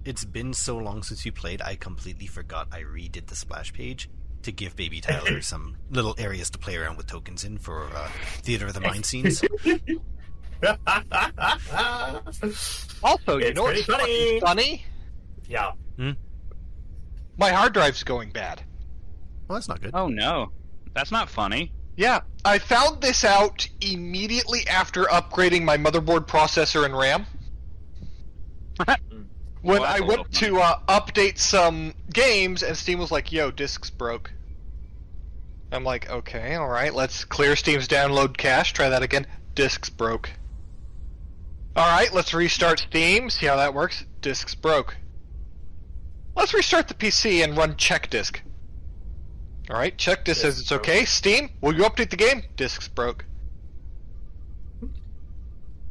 It's been so long since we played, I completely forgot I redid the splash page to give Baby Tyler some little areas to play around with tokens in for Theater of the Mind scenes. Also, you know what's funny? Yeah. My hard drive's going bad. Well, that's not good. Oh no, that's not funny. Yeah, I found this out immediately after upgrading my motherboard, processor, and RAM. When I went to update some games, and Steam was like, yo, disk's broke. I'm like, okay, alright, let's clear Steam's download cache, try that again. Disk's broke. Alright, let's restart Steam, see how that works. Disk's broke. Let's restart the PC and run check disk. Alright, check disk says it's okay. Steam, will you update the game? Disk's broke.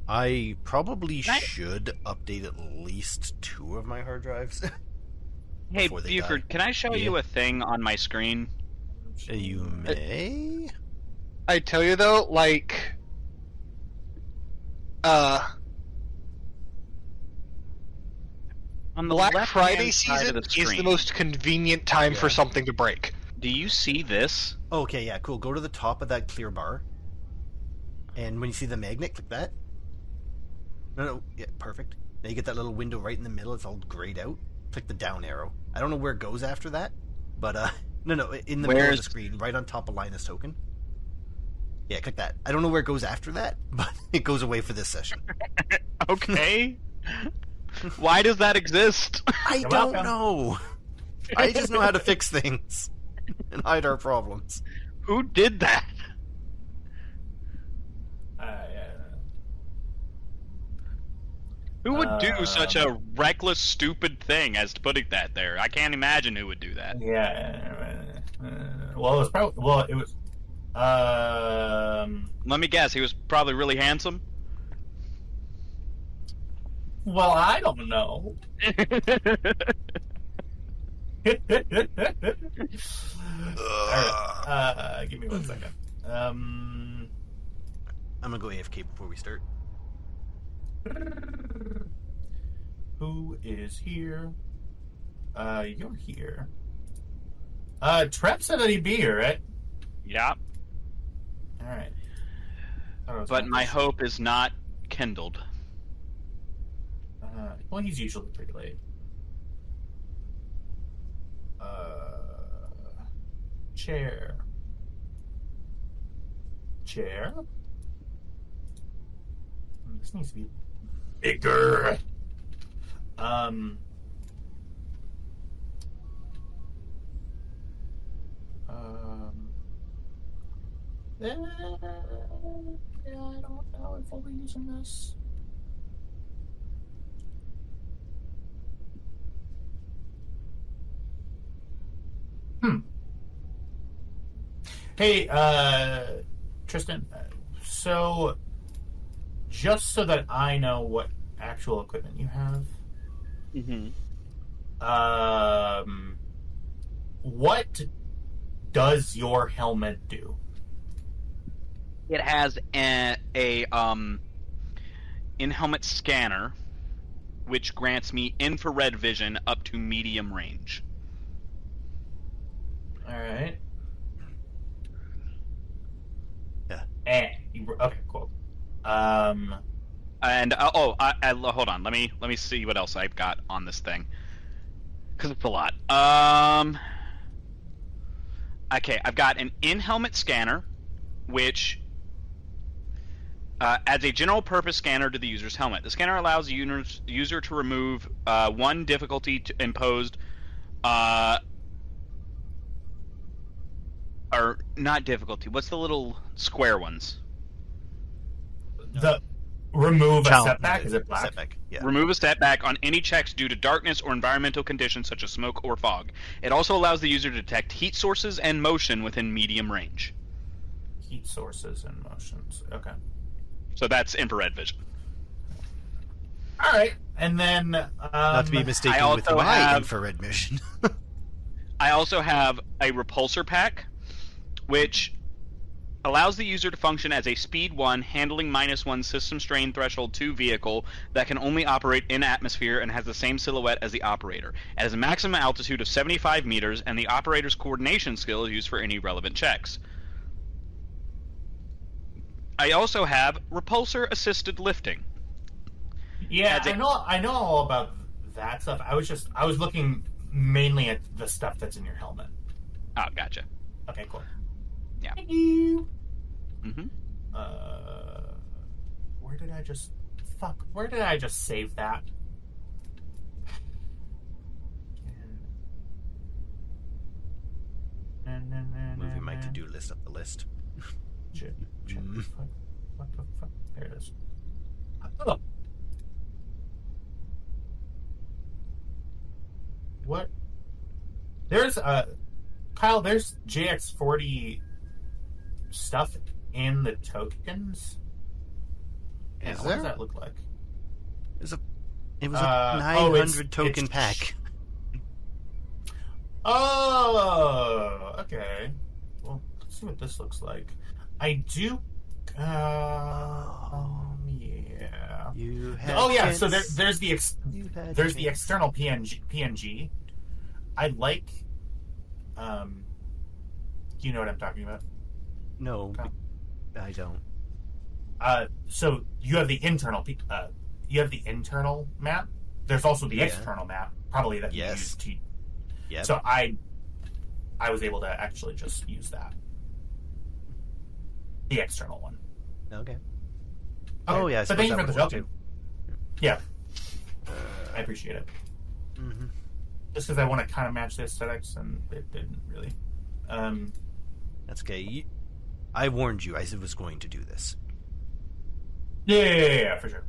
I probably should update at least 2 of my hard drives. Hey, Buford, can I show you a thing on my screen? You may. I tell you though, like, on the Black left-hand Friday side season of the is screen, the most convenient time for something to break. Do you see this? Okay, yeah, cool. Go to the top of that clear bar. And when you see the magnet, click that. No, yeah, perfect. Now you get that little window right in the middle. It's all grayed out. Click the down arrow. I don't know where it goes after that, but no, in the middle of the screen, right on top of Linus token. Yeah, click that. I don't know where it goes after that, but it goes away for this session. Okay. Why does that exist? I don't know. I just know how to fix things and hide our problems. Who did that? Who would do such a reckless, stupid thing as putting that there? I can't imagine who would do that. Yeah. Well, it was probably. Well, it was. Let me guess. He was probably really handsome. Well, I don't know. Alright, give me 1 second. I'm gonna go AFK before we start. Who is here? You're here. Trep said that he'd be here, right? Yeah. Alright. But my hope is not kindled. Well, he's usually pretty late. Chair. This needs to be bigger. Yeah, I don't know if I'll be using this. Hey, Tristan, so just so that I know what actual equipment you have, what does your helmet do? It has a in-helmet scanner, which grants me infrared vision up to medium range. All right. Yeah. And okay, cool. And hold on. Let me see what else I've got on this thing, because it's a lot. Okay, I've got an in-helmet scanner, which adds a general-purpose scanner to the user's helmet. The scanner allows the user to remove one difficulty imposed, or not difficulty. What's the little square ones? The remove a setback. Is it black? Setback. Yeah. Remove a setback on any checks due to darkness or environmental conditions such as smoke or fog. It also allows the user to detect heat sources and motion within medium range. Heat sources and motions. Okay. So that's infrared vision. All right, and then not to be mistaken with my infrared mission. I also have a repulsor pack, which Allows the user to function as a Speed 1, Handling -1, System Strain Threshold 2 vehicle that can only operate in atmosphere and has the same silhouette as the operator. It has a maximum altitude of 75 meters, and the operator's coordination skill is used for any relevant checks. I also have Repulsor Assisted Lifting. Yeah, I know all about that stuff. I was looking mainly at the stuff that's in your helmet. Oh, gotcha. Okay, cool. Yeah. Thank you. Mm-hmm. Where did I just save that? Move your my to-do list up the list. Shit. What the fuck? There it is. Oh. What? There's Kyle, there's JX40 stuff in the tokens. Is What there? does that look like? It was a 900 token it's- pack. Oh, okay. Well, let's see what this looks like. I do. Yeah. You had Oh yeah. So chance. there's the You had there's the chance. external PNG. I like. Do you know what I'm talking about? No, Okay. I don't. So you have the internal. You have the internal map. There's also the Yeah. external map, probably that you Yes. use to. Yep. So I was able to actually just use that. The external one. Okay. Oh, yeah, I But suppose thank you that for the would work, token. Yeah. I appreciate it. Mm-hmm. Just because I want to kind of match the aesthetics, and it didn't really. That's okay. I warned you. I was going to do this. Yeah, for sure.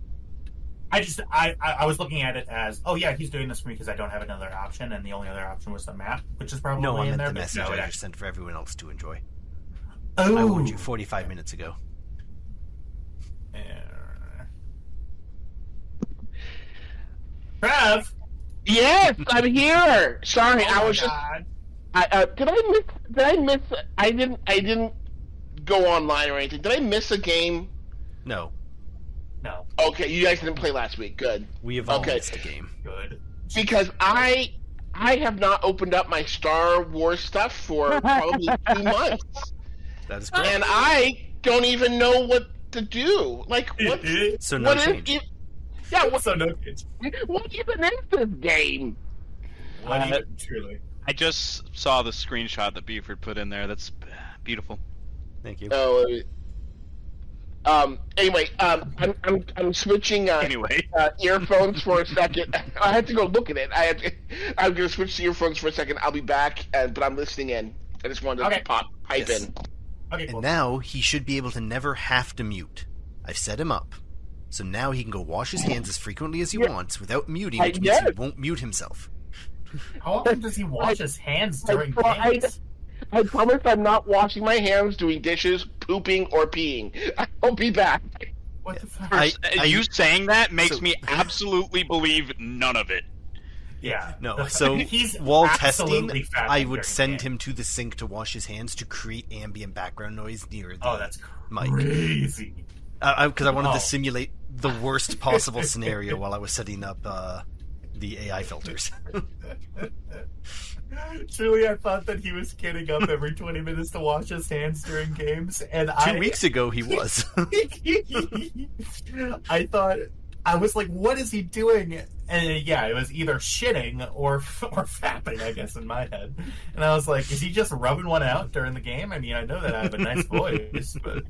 I was looking at it as, oh yeah, he's doing this for me because I don't have another option, and the only other option was the map, which is probably No, I in meant there. the but message no, it I just sent for everyone else to enjoy. Oh, I warned you 45 minutes ago. Trev! Yes, I'm here. Sorry, Oh I my was just. God. Did I miss? I didn't go online or anything. Did I miss a game? No, No, Okay, you guys didn't play last week. Good, we have all Okay. missed a game. good. because I have not opened up my Star Wars stuff for probably 2 months, That is correct. and I don't even know what to do. Like what? So no what is change. it? Yeah, So no kids. what even is this game? What even, truly? I just saw the screenshot that Buford put in there. That's beautiful. Thank you. Oh. Anyway, I'm switching Anyway, earphones for a second. I had to go look at it. I'm gonna switch to earphones for a second. I'll be back, but I'm listening in. I just wanted to Okay. pipe Yes. in. Okay, cool. And now he should be able to never have to mute. I've set him up. So now he can go wash his hands as frequently as he Yeah. wants without muting, I which means he guess. won't mute himself. How often does he wash his hands I during tried. games? I promise I'm not washing my hands, doing dishes, pooping, or peeing. I'll be back. What the fuck? you saying that makes so- me absolutely believe none of it. Yeah. No, so he's while testing, absolutely fat I during would send games. him to the sink to wash his hands to create ambient background noise near the Oh, that's mic. crazy. Because I wanted Oh. to simulate the worst possible scenario while I was setting up the AI filters. Truly, I thought that he was getting up every 20 minutes to wash his hands during games, and 2 weeks ago, he was. I thought, I was like, what is he doing? And yeah, it was either shitting or fapping, I guess, in my head. And I was like, is he just rubbing one out during the game? I mean, I know that I have a nice voice, but...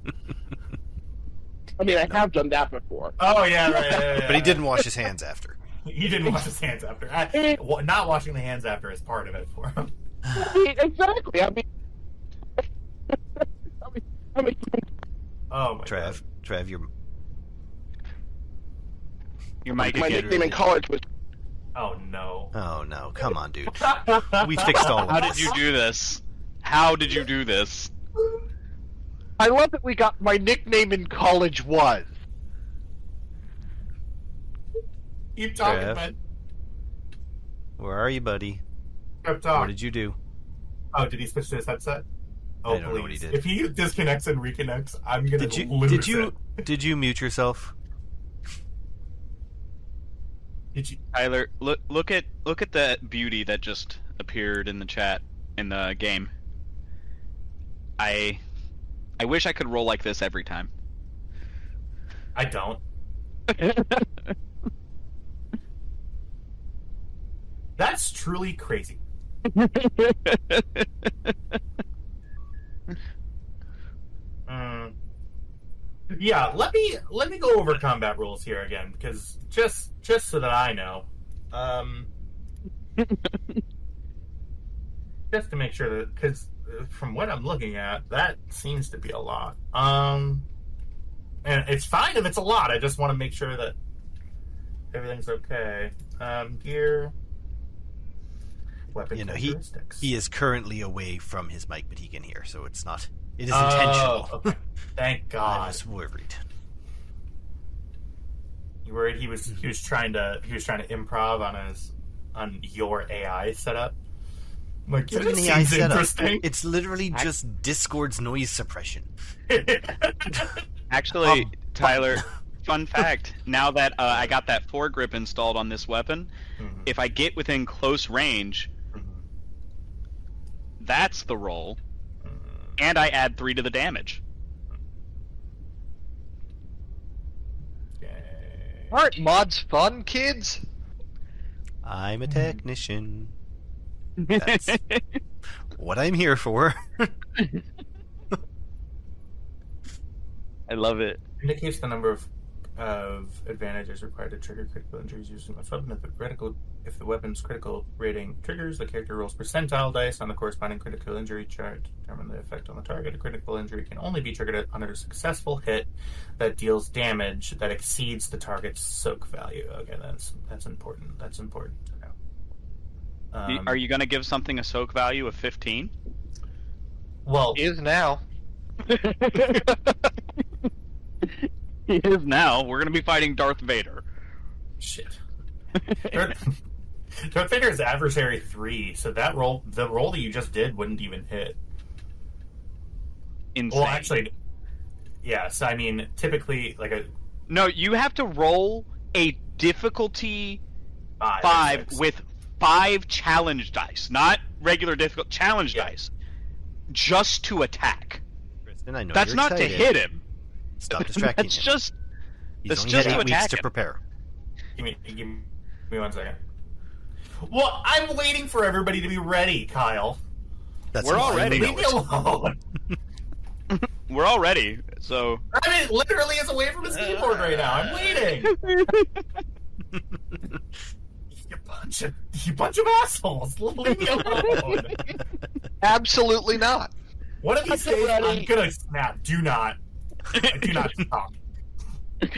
I mean, I have done that before. Oh, yeah, right. But he didn't wash his hands after. He didn't wash his hands after. Not washing the hands after is part of it for him. Exactly. I mean, Oh, my Trev, you're... Your mic my again. nickname in college was. God. Oh, no. Oh, no. Come on, dude. We fixed all of How this. did you do this? How did you do this? I love that we got my nickname in college was. Keep talking, Trev. man. Where are you, buddy? Keep talking. What did you do? Oh, did he switch to his headset? Oh, I don't know what he please. did. If he disconnects and reconnects, I'm gonna lose it. Did you mute yourself? Did you? Tyler, look at the beauty that just appeared in the chat in the game. I wish I could roll like this every time. I don't. That's truly crazy. Yeah, let me go over combat rules here again, because just so that I know, just to make sure that, because from what I'm looking at, that seems to be a lot. And it's fine if it's a lot. I just want to make sure that everything's okay. Gear, weapon characteristics. He is currently away from his mic, but he can hear, so it's not. It is intentional. Okay. Thank God. I was worried. You worried he was trying to improv on your AI setup? Like, It's this an AI seems setup. interesting. It's literally just Discord's noise suppression. Actually, Tyler, fun fact, now that I got that foregrip installed on this weapon, if I get within close range, that's the roll, and I add 3 to the damage. Aren't mods fun, kids? I'm a technician. That's what I'm here for. I love it. Indicates the number of advantages required to trigger critical injuries using the weapon. If the weapon's critical rating triggers, the character rolls percentile dice on the corresponding critical injury chart to determine the effect on the target. A critical injury can only be triggered under a successful hit that deals damage that exceeds the target's soak value. Okay, that's important. That's important to know. Are you going to give something a soak value of 15? Well, Is now. He is now. We're going to be fighting Darth Vader. shit. Darth Vader is adversary 3, so the roll that you just did wouldn't even hit. Insane. Well, actually, yes. I mean, typically, like a No, you have to roll a difficulty 5 with 5 challenge dice, not regular difficult challenge dice, just to attack. Kristen, I know That's you're not excited. to hit him. Stop distracting That's him. just He's that's only just had to 8 weeks attack to him. prepare. Give me 1 second. Well, I'm waiting for everybody to be ready, Kyle. That's We're fine. all ready. We Leave know me it. alone. We're all ready. So I mean, literally is away from his keyboard right now. I'm waiting. You bunch of assholes. Leave me alone. Absolutely not. One of these days, I'm gonna snap. Do not stop.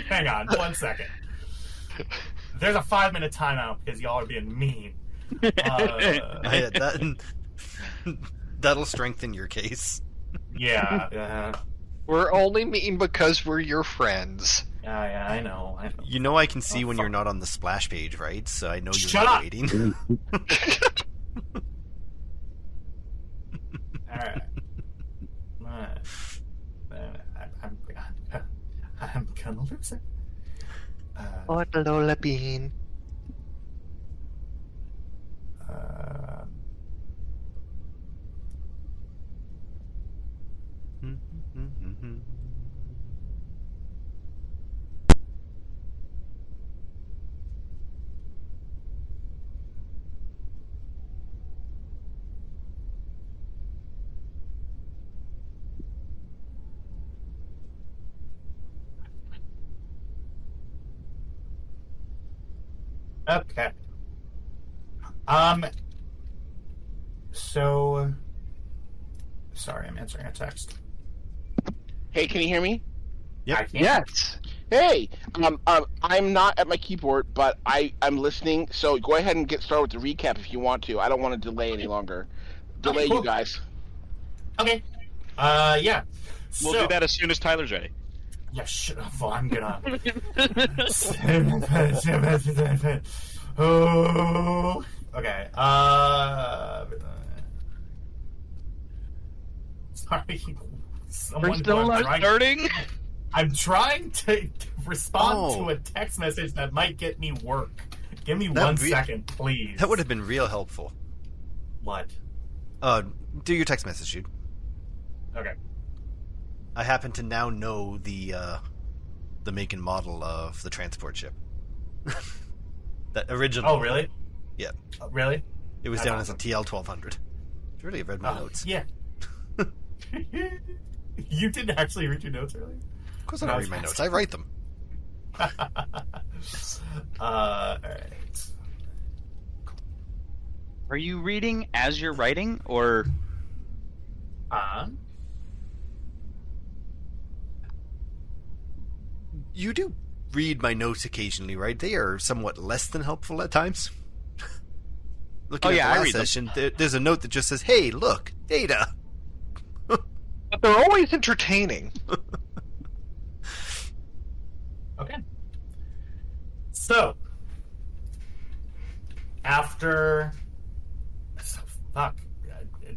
Hang on, 1 second. There's a 5-minute timeout because y'all are being mean. That'll strengthen your case. Yeah. We're only mean because we're your friends. Yeah, I know. You know I can see when you're not on the splash page, right? So I know you're Shut not up! waiting. Alright. I'm gonna lose it. Lola Bean. Okay. So, sorry, I'm answering a text. Hey, can you hear me? Yep. I can't. Yes. Hey, I'm not at my keyboard, but I'm listening. So go ahead and get started with the recap if you want to. I don't want to delay any longer. Delay cool. you guys. Okay. Yeah. we'll do that as soon as Tyler's ready. Yeah, shut up. Well, I'm gonna. Oh. Okay. sorry. We're Someone still who not starting? I'm trying to respond Oh. to a text message that might get me work. Give me That 1 re- second, please. That would have been real helpful. What? Do your text message, dude. Okay. I happen to now know the make and model of the transport ship. That original. Oh, really? Yeah. Really? It was That's down awesome. as a TL-1200. Really, I read my Oh, notes. Yeah. You didn't actually read your notes earlier? Of course I don't read my notes. I write them. Alright. Are you reading as you're writing, or... You do read my notes occasionally, right? They are somewhat less than helpful at times. Looking Oh, yeah, at I the last read them. session, there's a note that just says, "Hey, look, data." But they're always entertaining. Okay. So, after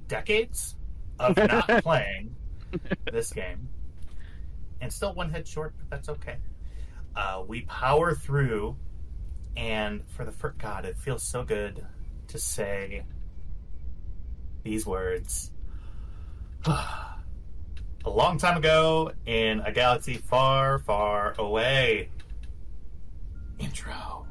decades of not playing this game, and still one head short, but that's okay. We power through, and for the first, God, it feels so good to say these words. A long time ago, in a galaxy far, far away. Intro.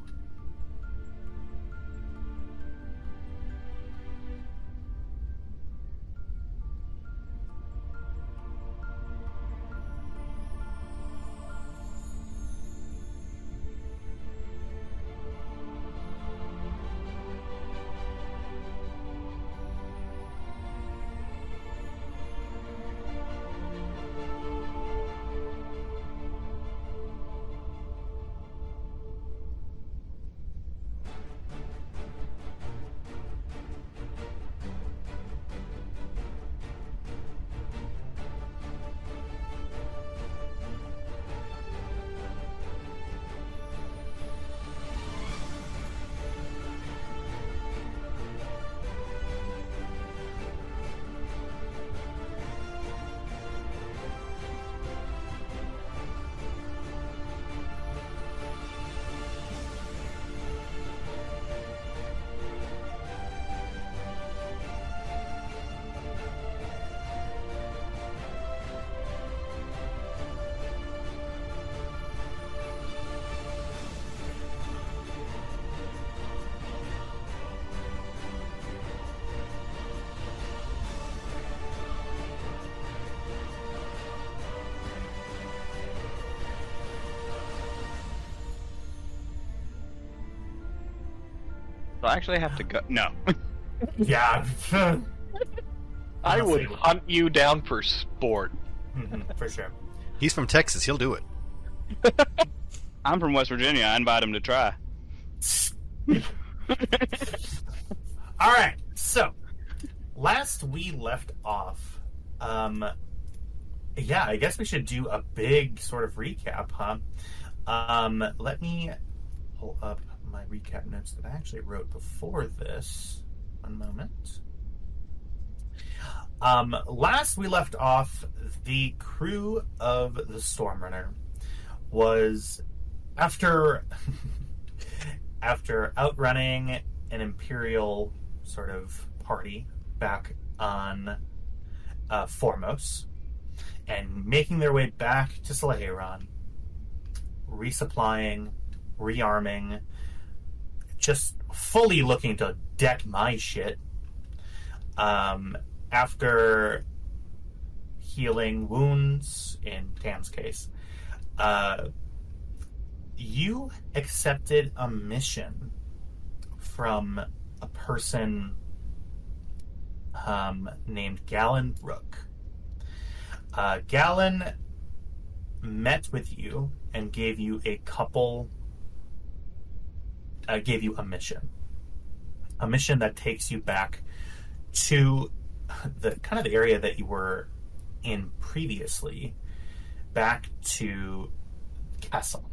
So I actually have to go. No. Yeah. I would Honestly. hunt you down for sport. For sure. He's from Texas. He'll do it. I'm from West Virginia. I invite him to try. All right. So, last we left off, yeah, I guess we should do a big sort of recap, huh? Let me pull up my recap notes that I actually wrote before this. One moment. Last we left off, the crew of the Stormrunner was after outrunning an Imperial sort of party back on Formos and making their way back to Salaheron, resupplying, rearming, just fully looking to deck my shit. After healing wounds, in Tam's case, you accepted a mission from a person named Galen Rook. Galen met with you and gave you a mission. A mission that takes you back to the kind of the area that you were in previously, back to Kessel.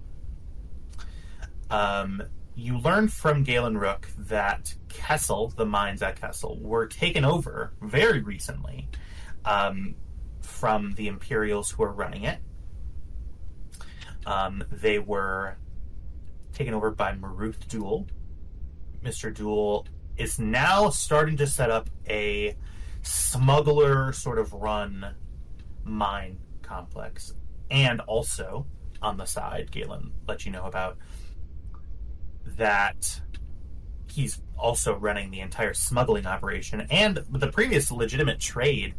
You learned from Galen Rook that Kessel, the mines at Kessel, were taken over very recently from the Imperials who are running it. They were taken over by Maruth Duel. Mr. Duel is now starting to set up a smuggler sort of run mine complex. And also, on the side, Galen let you know about, that he's also running the entire smuggling operation and the previous legitimate trade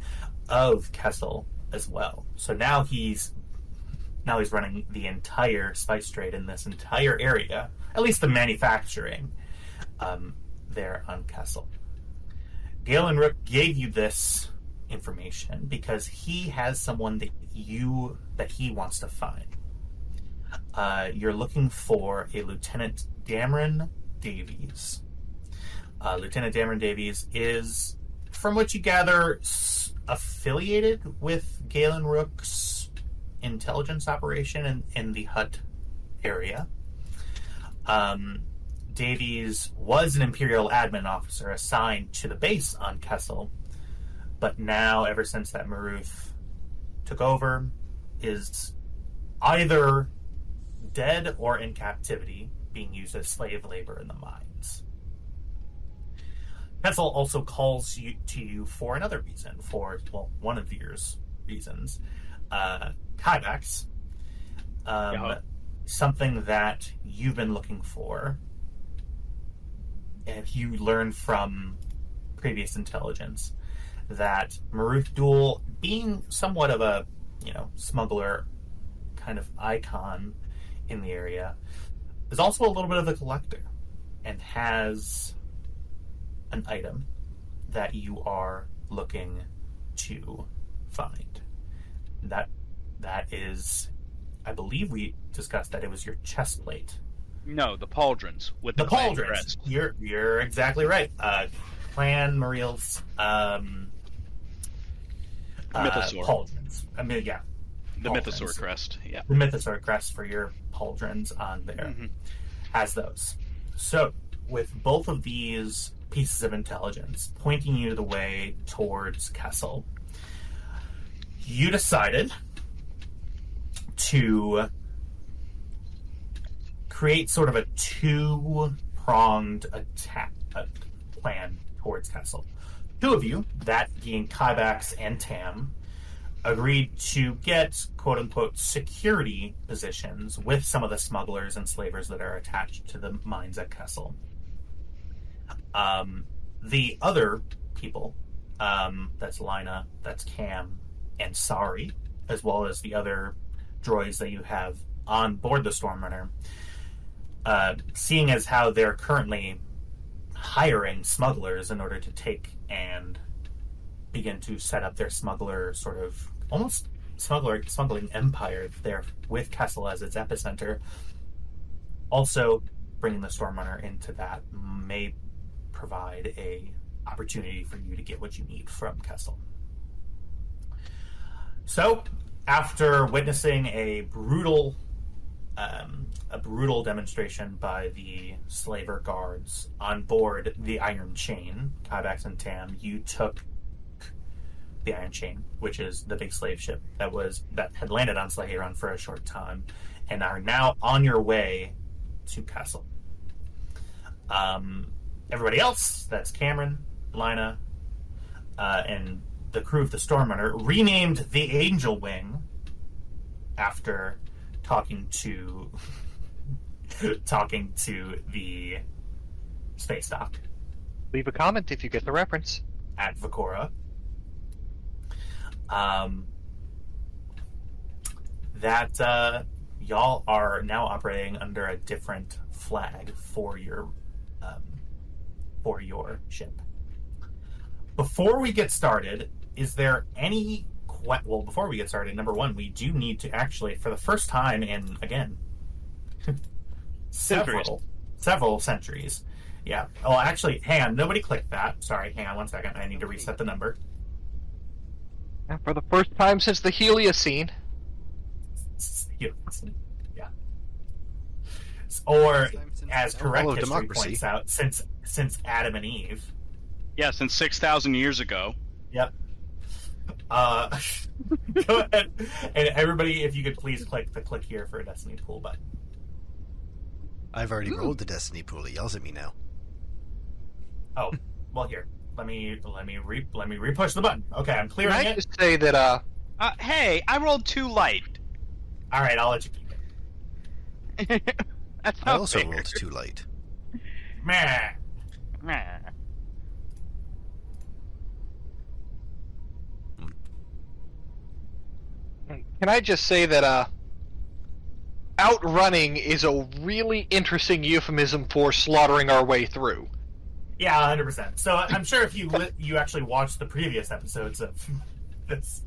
of Kessel as well. So now he's running the entire spice trade in this entire area, at least the manufacturing there on Kessel. Galen Rook gave you this information because he has someone that he wants to find. You're looking for a Lieutenant Dameron Davies. Lieutenant Dameron Davies is, from what you gather, affiliated with Galen Rook's intelligence operation in the Hutt area. Davies was an Imperial admin officer assigned to the base on Kessel, but now, ever since that Maruth took over, is either dead or in captivity, being used as slave labor in the mines. Kessel also calls to you for another reason, one of your reasons. Kybax. Something that you've been looking for, and you learned from previous intelligence that Maruth Duel, being somewhat of a smuggler kind of icon in the area, is also a little bit of a collector and has an item that you are looking to find. That is, I believe we discussed that it was your chest plate. No, the pauldrons with the pauldrons. crest. You're exactly right. Clan Mariel's Mythosaur. pauldrons. I mean, yeah. The pauldrons. Mythosaur crest. Yeah. The Mythosaur crest for your pauldrons on there has those. So, with both of these pieces of intelligence pointing you the way towards Kessel, you decided to create sort of a two-pronged attack plan towards Kessel. Two of you, that being Kybax and Tam, agreed to get quote-unquote security positions with some of the smugglers and slavers that are attached to the mines at Kessel. The other people, that's Lina, that's Cam, and Sari, as well as the other droids that you have on board the Stormrunner, seeing as how they're currently hiring smugglers in order to take and begin to set up their smuggler sort of almost smuggling empire there with Kessel as its epicenter. Also, bringing the Stormrunner into that may provide a opportunity for you to get what you need from Kessel. So, after witnessing a brutal demonstration by the slaver guards on board the Iron Chain, Kybax and Tam, you took the Iron Chain, which is the big slave ship that had landed on Slaheron for a short time, and are now on your way to Kessel. Everybody else, that's Cameron, Lina, and the crew of the Stormrunner, renamed the Angel Wing after talking to the space dock Leave a comment if you get the reference. at Vakora. That y'all are now operating under a different flag for your ship. Before we get started, is there any... Well, before we get started, number one, we do need to actually, for the first time in, again, several centuries. Yeah. Oh, actually, hang on. Nobody clicked that. Sorry, hang on 1 second. I need to reset the number. And for the first time since the Heliocene. Yeah. Or, as correct Hello, history democracy. points out, since Adam and Eve. Yeah, since 6,000 years ago. Yep. Go ahead, and everybody, if you could please click the click here for a Destiny pool button. I've already rolled the Destiny pool. It yells at me now. Oh, well, here. Let me re-push the button. Okay, I'm clearing Can I it. just say that Hey, I rolled 2 light. All right, I'll let you keep it. That's I not also fair. rolled 2 light. Meh. can I just say that outrunning is a really interesting euphemism for slaughtering our way through. Yeah, 100%. So I'm sure if you actually watched the previous episodes of this,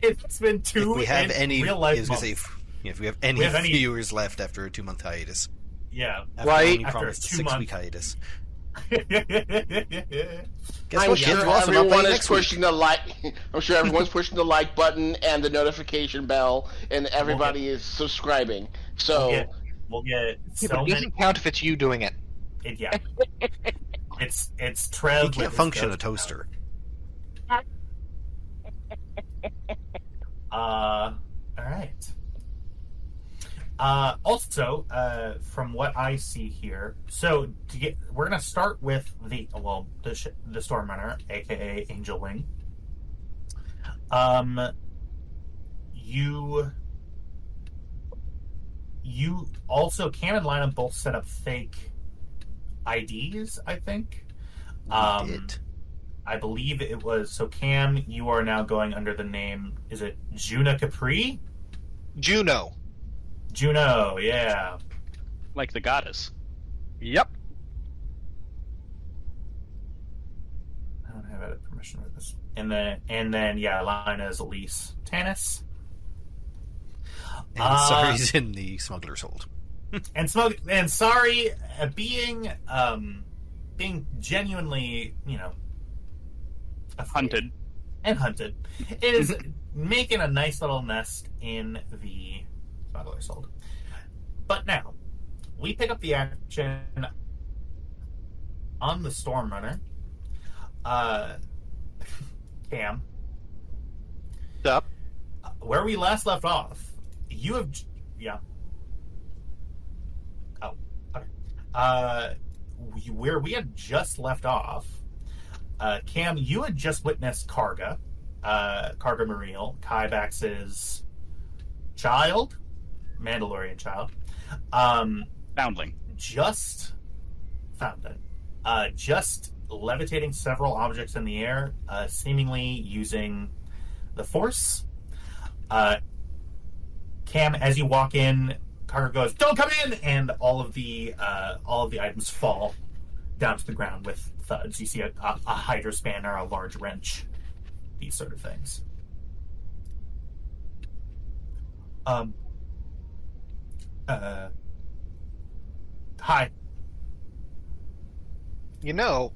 it's been two If we have any, real life I was gonna say, months. if we have any viewers left after a 2-month hiatus, Yeah. after Right. only After a promised a 6-week hiatus. yeah, Guess I'm what, sure kids? We're also not everyone playing is next week. pushing the like. I'm sure everyone's pushing the like button and the notification bell, and everybody is subscribing. So we'll get Yeah, so but it many. doesn't count if it's you doing it. Yeah. It's Trev. You with can't his function a ghost toaster. All right. Also, from what I see here, so we're gonna start with the Stormrunner, aka Angel Wing. You also Cam and Lina both set up fake IDs, I think. We did. I believe it was so. Cam, you are now going under the name. Is it Juna Capri? Juno. Juno, yeah. Like the goddess. Yep. I don't have edit permission for this. And then yeah, Lina is Elise Tanis. And Sari's in the smuggler's hold. And sorry, being genuinely, afraid Hunted. is making a nice little nest in the smuggler's hold. But now we pick up the action on the Stormrunner. Cam, Up. where we last left off, you have where we had just left off, Cam, you had just witnessed Karga Mariel, Kybax's child, Mandalorian child, Foundling. just levitating several objects in the air, seemingly using the Force. Cam, as you walk in, Carter goes, "Don't come in!" And all of the items fall down to the ground with thuds. You see a hydro spanner, a large wrench, these sort of things. Hi. You know,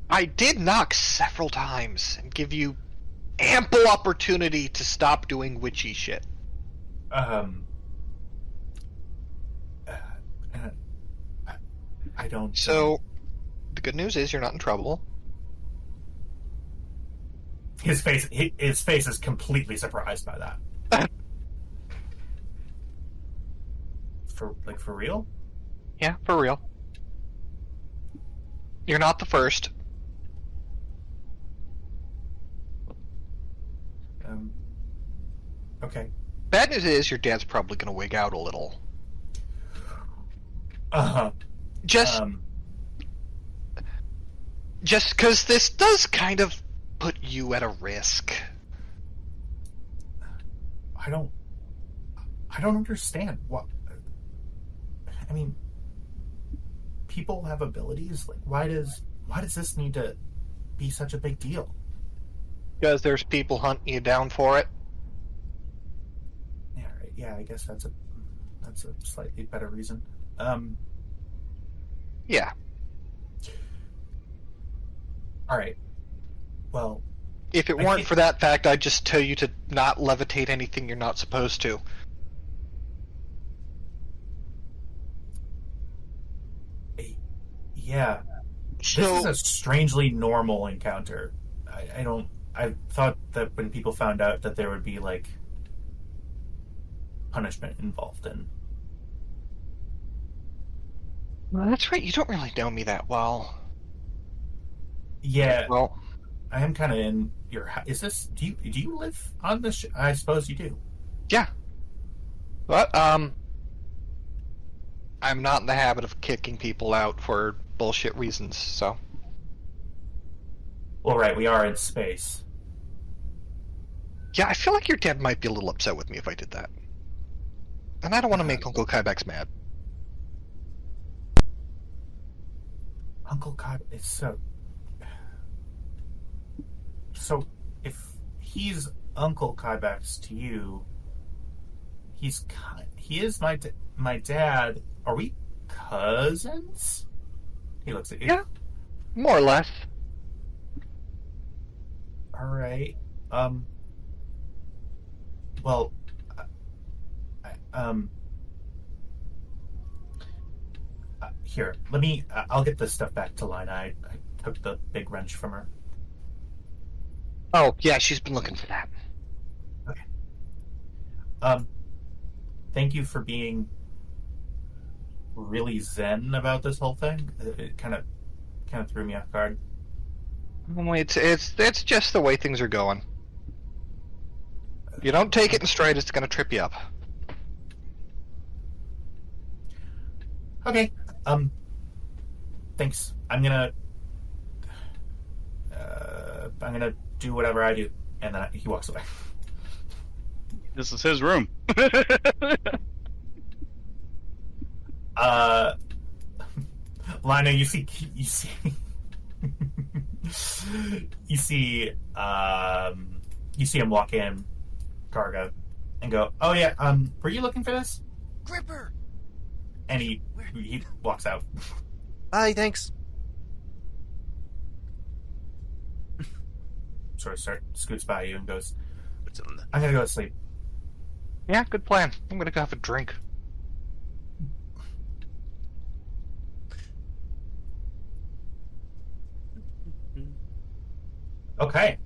I did knock several times and give you ample opportunity to stop doing witchy shit. I don't. So, the good news is you're not in trouble. His face is completely surprised by that. For real? Yeah, for real. You're not the first. Okay. Bad news is your dad's probably going to wig out a little. Just because this does kind of put you at a risk. I don't understand what. I mean, people have abilities. Like, why does this need to be such a big deal? Because there's people hunting you down for it. Yeah, right. Yeah, I guess that's a slightly better reason. Yeah. All right. Well, If it I weren't can't- for that fact, I'd just tell you to not levitate anything you're not supposed to. yeah. This So, is a strangely normal encounter. I don't. I thought that when people found out that there would be like punishment involved in. Well, that's right. You don't really know me that well. Yeah, Well, I am kind of in your. Is this? Do you live on this? I suppose you do. yeah. But I'm not in the habit of kicking people out for bullshit reasons. So Well, right, we are in space. yeah, I feel like your dad might be a little upset with me if I did that, and I don't want to make Uncle Kybex mad. Uncle Kai, it's so. So, if he's Uncle Kybex to you, he is my dad. Are we cousins? He looks at you. Yeah. More or less. All right. Well, here. Let me. I'll get this stuff back to Lina. I took the big wrench from her. Oh yeah, she's been looking for that. Thank you for being really zen about this whole thing. It kind of threw me off guard. It's just the way things are going. You don't take it in stride, it's gonna trip you up. Okay. Thanks. I'm gonna do whatever I do, and then he walks away. This is his room. Lina, you see you see him walk in, Karga, and go, "Oh yeah, were you looking for this?" Gripper! And he walks out. Bye, thanks. Sort of scoots by you and goes, Puts it on the... "I'm gonna go to sleep." Yeah, good plan. I'm gonna go have a drink. Okay.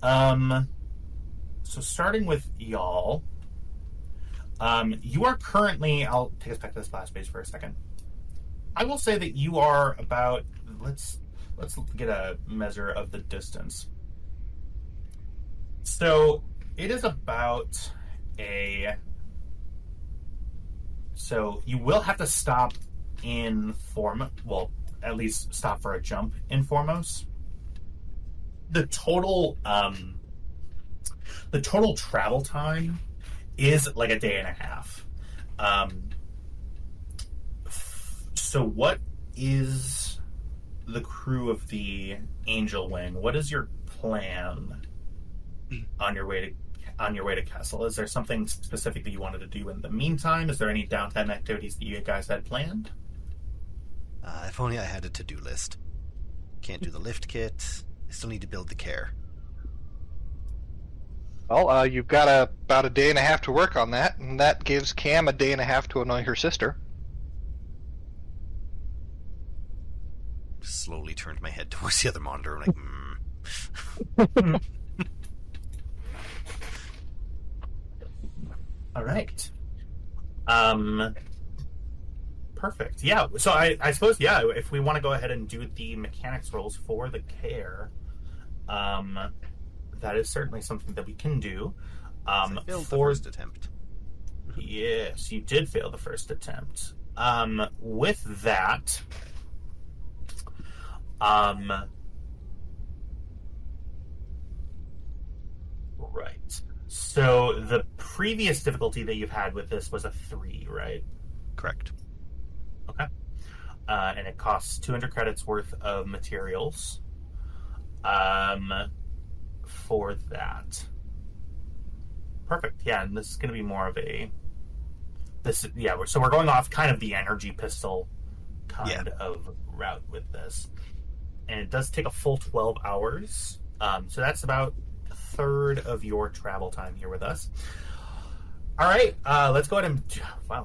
So starting with y'all, you are currently. I'll take us back to this last base for a second. I will say that you are about. Let's get a measure of the distance. So it is about a. So you will have to stop in Well, at least stop for a jump in Foremost. The total travel time is like a day and a half. So what is the crew of the Angel Wing? What is your plan on your way to Castle? Is there something specific that you wanted to do in the meantime? Is there any downtime activities that you guys had planned? If only I had a to-do list. Can't do the lift kit. I still need to build the care. Well, you've got about a day and a half to work on that, and that gives Cam a day and a half to annoy her sister. Slowly turned my head towards the other monitor. I'm like, All right. Perfect. Yeah. So I suppose, yeah, if we want to go ahead and do the mechanics rolls for the care, that is certainly something that we can do. I failed the first attempt. Yes, you did fail the first attempt. With that, right. So the previous difficulty that you've had with this was a 3, right? Correct. Okay. And it costs 200 credits worth of materials for that. Perfect. Yeah, and this is going to be more of a... so we're going off kind of the energy pistol kind of route with this. And it does take a full 12 hours. So that's about a third of your travel time here with us. All right, let's go ahead and...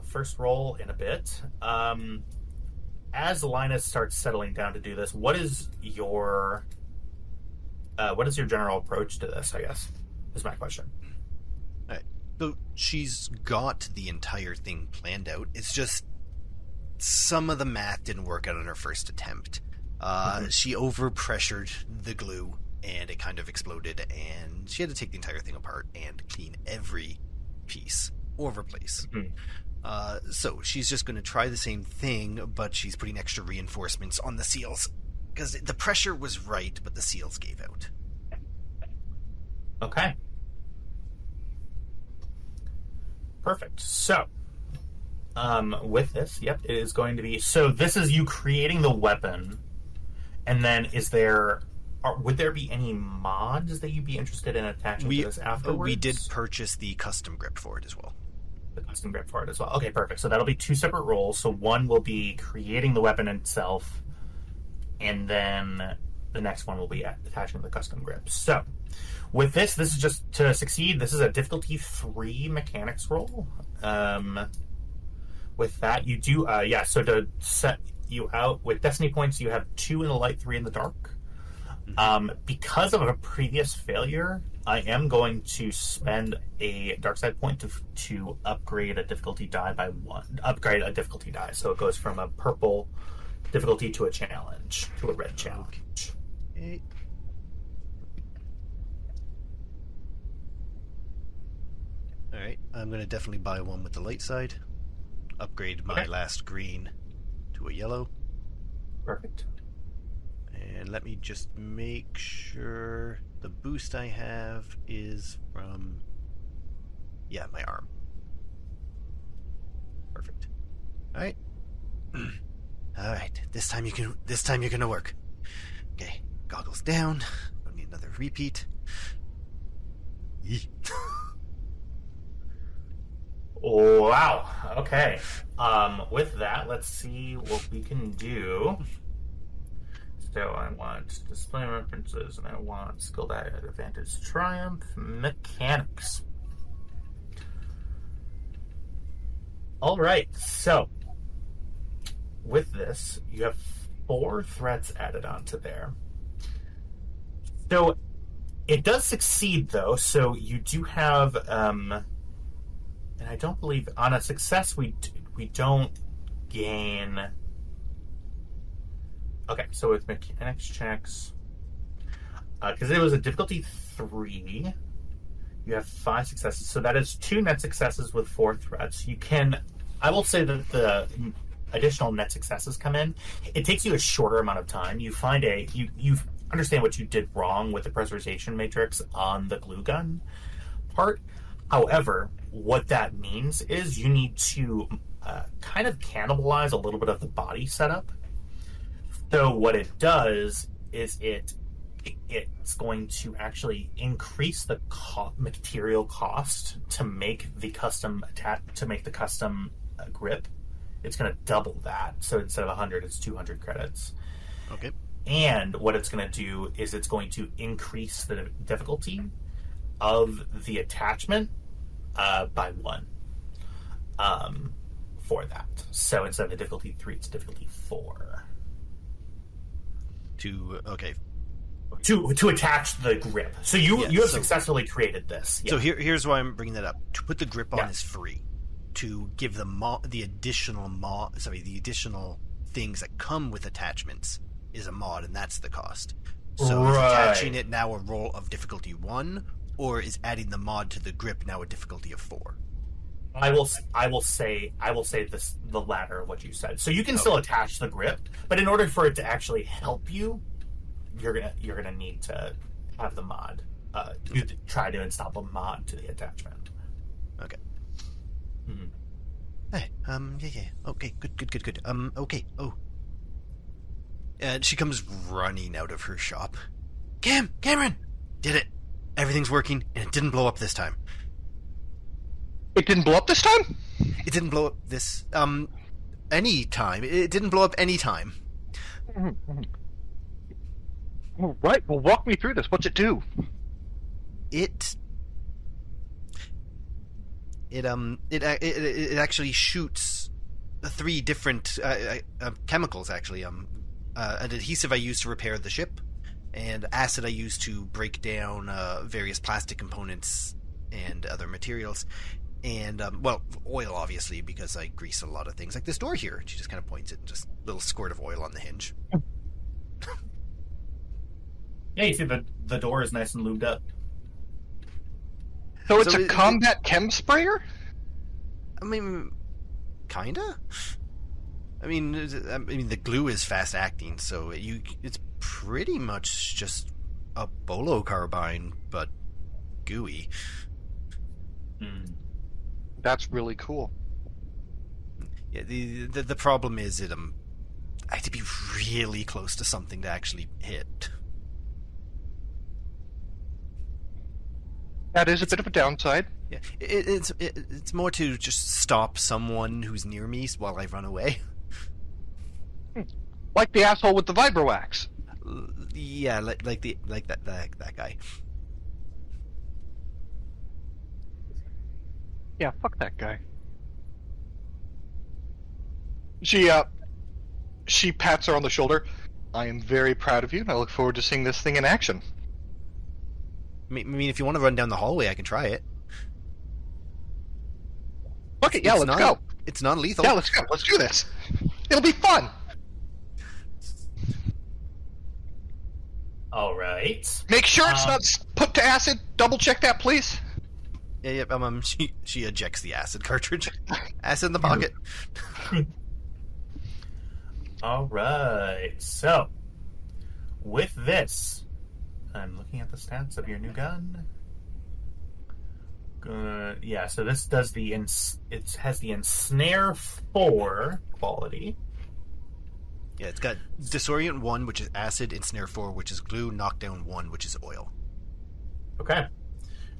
first roll in a bit. As Linus starts settling down to do this, what is your what is your general approach to this, I guess, is my question. All right. So she's got the entire thing planned out. It's just some of the math didn't work out on her first attempt. She overpressured the glue, and it kind of exploded, and she had to take the entire thing apart and clean every piece or replace. So she's just going to try the same thing, but she's putting extra reinforcements on the seals, because the pressure was right, but the seals gave out. Okay. Perfect. So, with this, yep, it is going to be... So this is you creating the weapon, and then would there be any mods that you'd be interested in attaching to this afterwards? We did purchase the custom grip for it as well. The custom grip for it as well. Okay, perfect. So that'll be 2 separate roles. So one will be creating the weapon itself, and then the next one will be attaching the custom grip. So with this is just to succeed. This is a difficulty 3 mechanics roll. With that, you do, so to set you out with destiny points, you have 2 in the light, 3 in the dark. Because of a previous failure, I am going to spend a dark side point to upgrade a difficulty die by 1. Upgrade a difficulty die, so it goes from a purple difficulty to a challenge, to a red challenge. Okay. All right, I'm going to definitely buy one with the light side. Upgrade my last green to a yellow. Perfect. And let me just make sure the boost I have is from, my arm. Perfect. All right. All right. This time you're gonna work. Okay. Goggles down. Don't need another repeat. Wow. Okay. With that, let's see what we can do. So I want display references, and I want skill die at advantage triumph mechanics. All right. So with this, you have 4 threats added onto there. So it does succeed, though. So you do have, and I don't believe on a success we don't gain. Okay, so with mechanics checks, because it was a difficulty 3, you have 5 successes, so that is 2 net successes with 4 threats. I will say that the additional net successes come in. It takes you a shorter amount of time. You find you understand what you did wrong with the pressurization matrix on the glue gun part. However, what that means is you need to kind of cannibalize a little bit of the body setup. So what it does is it's going to actually increase the material cost to make the custom grip. It's going to double that. So instead of 100, it's 200 credits. Okay. And what it's going to do is it's going to increase the difficulty of the attachment by 1 for that. So instead of a difficulty 3, it's difficulty 4. To attach the grip. So you have successfully created this. Yeah. So here's why I'm bringing that up. To put the grip on is free. To give the additional things that come with attachments is a mod, and that's the cost. So is attaching it now a roll of difficulty 1, or is adding the mod to the grip now a difficulty of 4? I will say this, the latter of what you said. So you can still attach the grip, but in order for it to actually help you, you're gonna need to have the mod. You try to install a mod to the attachment. Okay. Mm-hmm. Hey, yeah. Okay, good. Okay. Oh. And she comes running out of her shop. Cameron, did it? Everything's working, and it didn't blow up this time. It didn't blow up this time? It didn't blow up this, any time. It didn't blow up any time. All right, well, walk me through this. What's it do? It actually shoots 3 different chemicals, actually. An adhesive I used to repair the ship, And acid I use to break down various plastic components and other materials. And, oil, obviously, because I grease a lot of things. Like this door here. She just kind of points it and just a little squirt of oil on the hinge. Yeah, you see the door is nice and lubed up. So it's a combat chem sprayer? I mean, kinda. I mean, the glue is fast acting, so it's pretty much just a bolo carbine, but gooey. That's really cool. Yeah, the problem is I have to be really close to something to actually hit. That is a bit of a downside. Yeah, it's more to just stop someone who's near me while I run away. Like the asshole with the vibrowax. Yeah, like that guy. Yeah, fuck that guy. She pats her on the shoulder. I am very proud of you, and I look forward to seeing this thing in action. I mean, if you want to run down the hallway, I can try it. Fuck it, yeah, let's go. It's non-lethal. Yeah, let's go. Let's do this. It'll be fun. All right. Make sure it's not put to acid. Double check that, please. Yeah, she ejects the acid cartridge. Acid in the pocket. All right. So, with this, I'm looking at the stats of your new gun. Yeah, so this does it has the Ensnare 4 quality. Yeah, it's got Disorient 1, which is acid, Ensnare 4, which is glue, Knockdown 1, which is oil. Okay.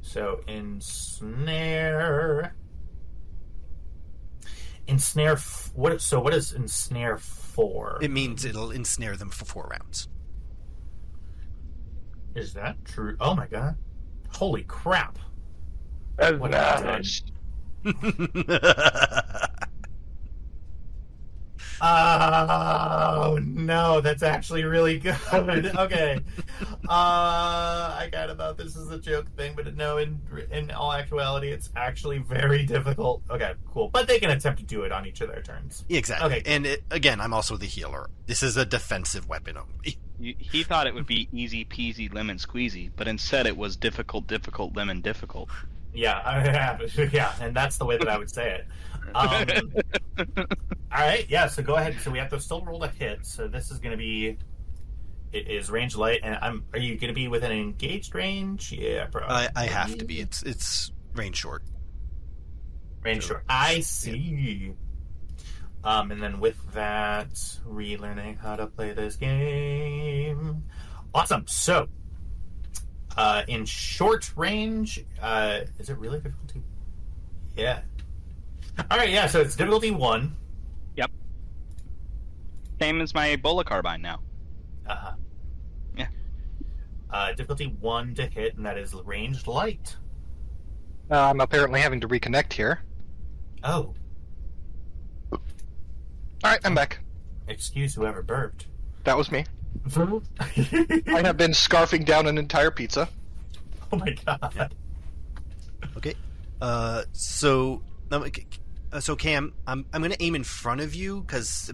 So Ensnare. What is Ensnare 4? It means it'll ensnare them for 4 rounds. Is that true? Oh my god. Holy crap. That's What nice. Oh no, that's actually really good. Okay, I kind of thought this is a joke thing, but no, in all actuality, it's actually very difficult. Okay, cool, but they can attempt to do it on each of their turns. Exactly. Okay, cool. And again, I'm also the healer. This is a defensive weapon only. He thought it would be easy peasy lemon squeezy, but instead it was difficult lemon difficult. Yeah, yeah, and that's the way that I would say it. All right, yeah. So go ahead. So we have to still roll a hit. So this is going to be. It is range light, and Are you going to be within engaged range? Yeah, probably. I have to be. It's range short. Range short. I see. And then with that, relearning how to play this game. Awesome. So, in short range, is it really difficulty? Yeah. All right. Yeah. So it's difficulty 1. Yep. Same as my Bola carbine now. Yeah. Difficulty 1 to hit, and that is ranged light. I'm apparently having to reconnect here. Oh. Alright, I'm back. Excuse whoever burped. That was me. I have been scarfing down an entire pizza. Oh my god. Okay. So Cam, I'm going to aim in front of you because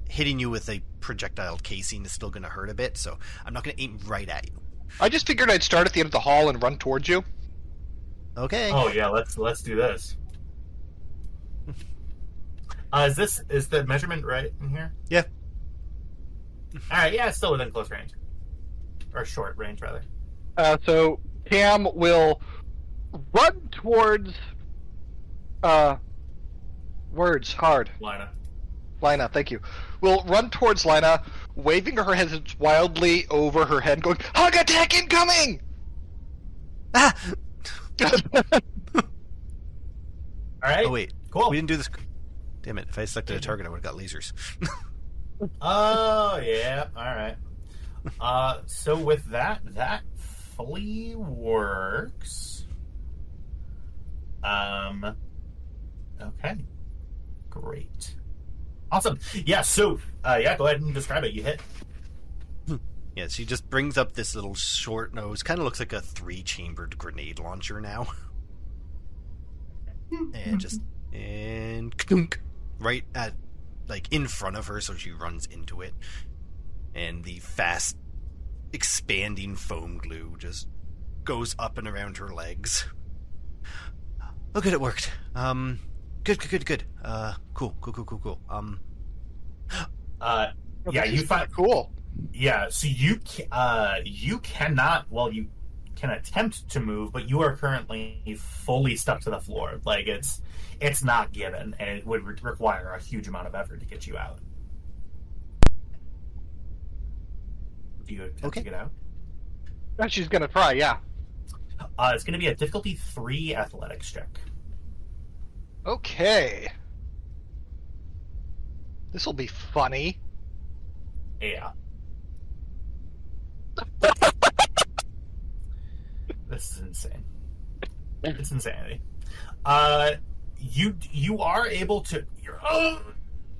hitting you with a projectile casing is still going to hurt a bit. So I'm not going to aim right at you. I just figured I'd start at the end of the hall and run towards you. Okay. Oh yeah, let's do this. Is the measurement right in here? Yeah. All right. Yeah, it's still within close range, or short range rather. So Cam will run towards. Words hard. Lina, thank you. Will run towards Lina, waving her hands wildly over her head, going, "Hug attack incoming!" Ah! All right. Oh wait, Cool. We didn't do this. Damn it! If I selected a target, I would have got lasers. Oh yeah. All right. So with that fully works. Okay. Great. Awesome. Yeah. So go ahead and describe it. You hit. Yeah. Yeah, she just brings up this little short nose, kind of looks like a 3-chambered grenade launcher now. And ktunk, right at, like, in front of her, so she runs into it. And the fast expanding foam glue just goes up and around her legs. Oh, good, it worked. Good. Cool. Yeah, you find cool. Yeah, so you cannot. Well, you can attempt to move, but you are currently fully stuck to the floor. Like it's not given, and it would require a huge amount of effort to get you out. Do you attempt to get out? She's gonna try. Yeah. It's going to be a difficulty 3 athletics check. Okay. This will be funny. Yeah. This is insane. It's insanity. You are able to.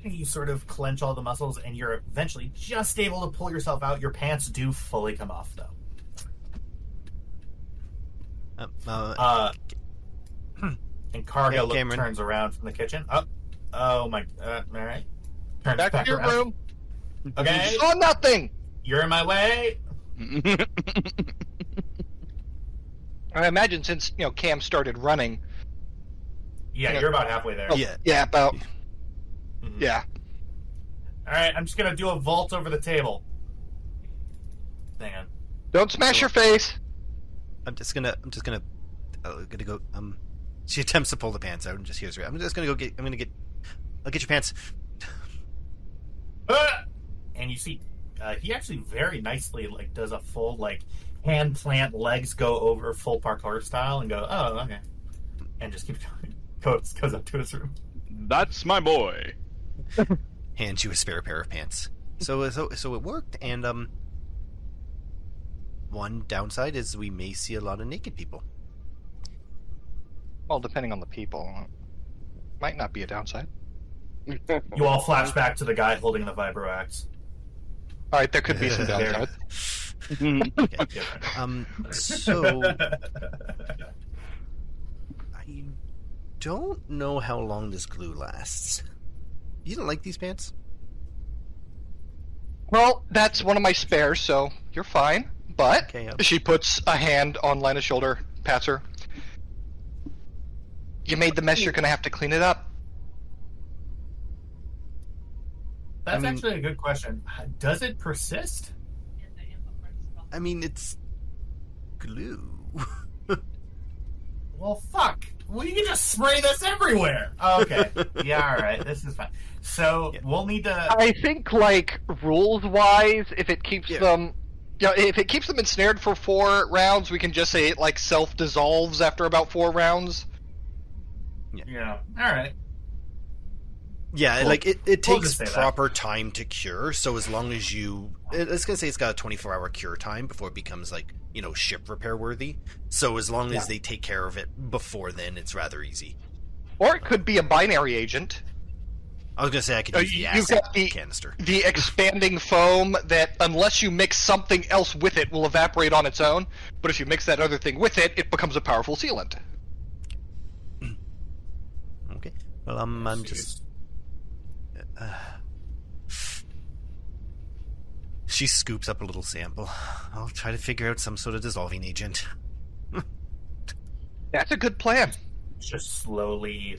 You sort of clench all the muscles, and you're eventually just able to pull yourself out. Your pants do fully come off, though. And Cargill turns around from the kitchen. Oh my! All right. Turns Back to your around. room. Okay. You saw nothing. You're in my way. I imagine since Cam started running. Yeah, you're about halfway there. Oh, yeah, about. Mhm. Yeah. All right, I'm just gonna do a vault over the table. Hang on. Don't smash your face. I'm gonna go. She attempts to pull the pants out and just hears her. I'll get your pants. And you see, he actually very nicely does a full hand plant, legs go over full parkour style, and go, oh, okay, and just keeps going. Goes up to his room. That's my boy. Hands you a spare pair of pants. So it worked, and one downside is we may see a lot of naked people. Well, depending on the people, might not be a downside. You all flash back to the guy holding the vibro axe. All right, there could be some downside. Okay. So I don't know how long this glue lasts. You don't like these pants? Well, that's one of my spares, so you're fine. But Okay, she puts a hand on Lina's shoulder, pats her. You made the mess, you're going to have to clean it up. That's actually a good question. Does it persist? I mean, it's glue. Well, fuck. Well, you can just spray this everywhere. Oh, okay. Yeah, all right. This is fine. So we'll need to. I think, rules-wise, if it keeps them, if it keeps them ensnared for 4 rounds, we can just say it self-dissolves after about 4 rounds. Yeah. All right. Yeah, We'll it takes just say that. proper time to cure. So as long as it's gonna say it's got a 24-hour cure time before it becomes ship repair worthy. So as long as they take care of it before then, it's rather easy. Or it could be a binary agent. I was gonna say I could use the You've acid got the canister. The expanding foam that, unless you mix something else with it, will evaporate on its own. But if you mix that other thing with it, it becomes a powerful sealant. Okay. Well, I'm just. She scoops up a little sample. I'll try to figure out some sort of dissolving agent. That's a good plan. It's just slowly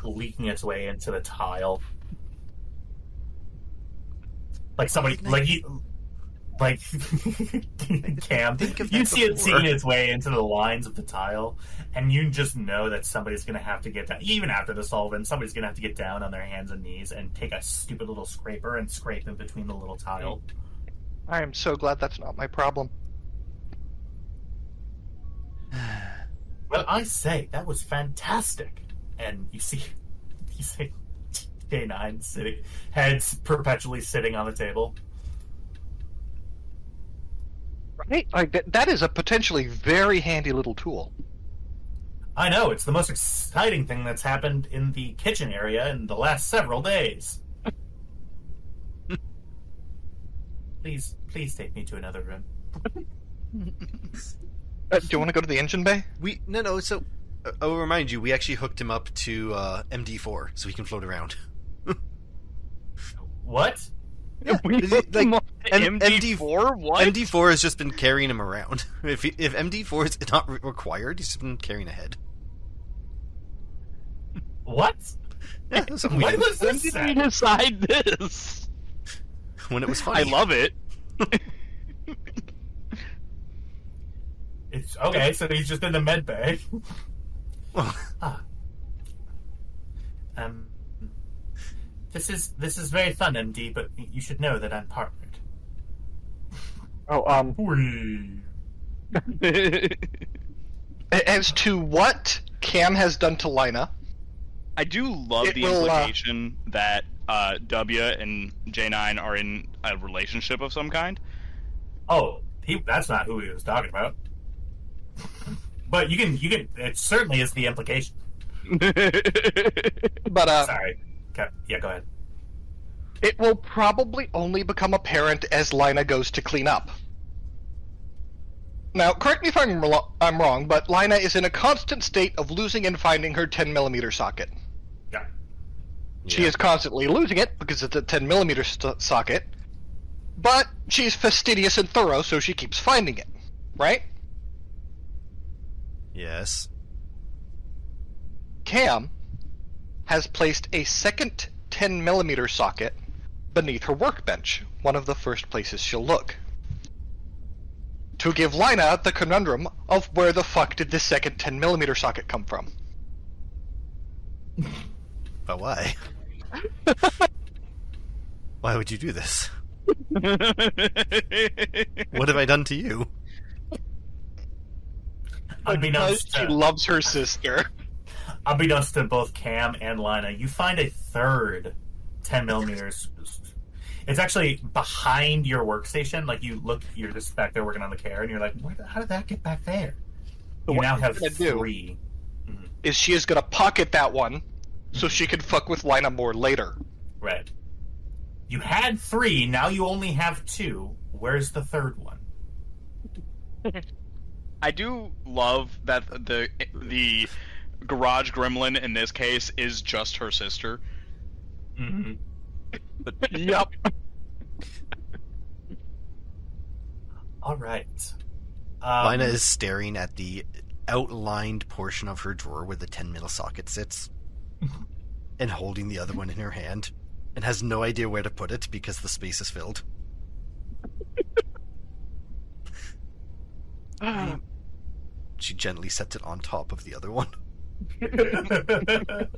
leaking its way into the tile. Somebody Cam, you see it seeing its way into the lines of the tile, and you just know that somebody's going to have to get down, even after the solvent, somebody's going to have to get down on their hands and knees and take a stupid little scraper and scrape in between the little tile. I am so glad that's not my problem. But I say, that was fantastic. And you see K9 sitting, heads perpetually sitting on the table. Right? That is a potentially very handy little tool. I know, it's the most exciting thing that's happened in the kitchen area in the last several days. Please take me to another room. Do you want to go to the engine bay? No. So I'll remind you, we actually hooked him up to MD4, so he can float around. What? Yeah, MD4? What? MD4 has just been carrying him around. If MD4 is not required, he's just been carrying a head. What? Yeah, that's something we When did. was When this did set? we decide this? When it was funny. I love it. It's okay, so he's just in the med bay. Well, This is very fun, MD, but you should know that I'm partnered. Whee. As to what Cam has done to Lina, I do love It the will, implication that W and J9 are in a relationship of some kind. Oh, that's not who he was talking about. But you can. It certainly is the implication. but Sorry. Okay. Yeah, go ahead. it will probably only become apparent as Lina goes to clean up. Now, correct me if I'm wrong, but Lina is in a constant state of losing and finding her 10mm socket. Yeah. She is constantly losing it because it's a 10mm socket, but she's fastidious and thorough, so she keeps finding it, right? yes. Cam has placed a second 10mm socket beneath her workbench, one of the first places she'll look, to give Lina the conundrum of where the fuck did this second 10mm socket come from. But why? Why would you do this? What have I done to you? Because Unbeknownst she loves her sister. to both Cam and Lina, you find a third 10mm. It's actually behind your workstation. Like you look, you're just back there working on the care, and you're like, how did that get back there? You what now she's have gonna do 3. Is she is going to pocket that one so she can fuck with Lina more later. Right. You had 3, now you only have 2. Where's the third one? I do love that the garage gremlin in this case is just her sister. Mm-hmm. Yep. All right. Lina is staring at the outlined portion of her drawer where the 10mm socket sits and holding the other one in her hand and has no idea where to put it because the space is filled. She gently sets it on top of the other one. It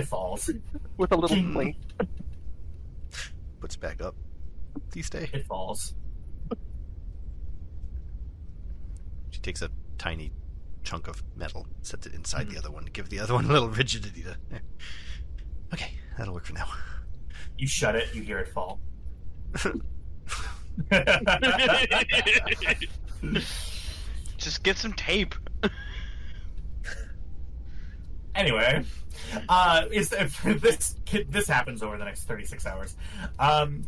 falls. With a little plate. Puts it back up. These stay. It falls. She takes a tiny chunk of metal, sets it inside the other one to give the other one a little rigidity to... Okay, that'll work for now. You shut it, you hear it fall. Just get some tape. Anyway, this happens over the next 36 hours.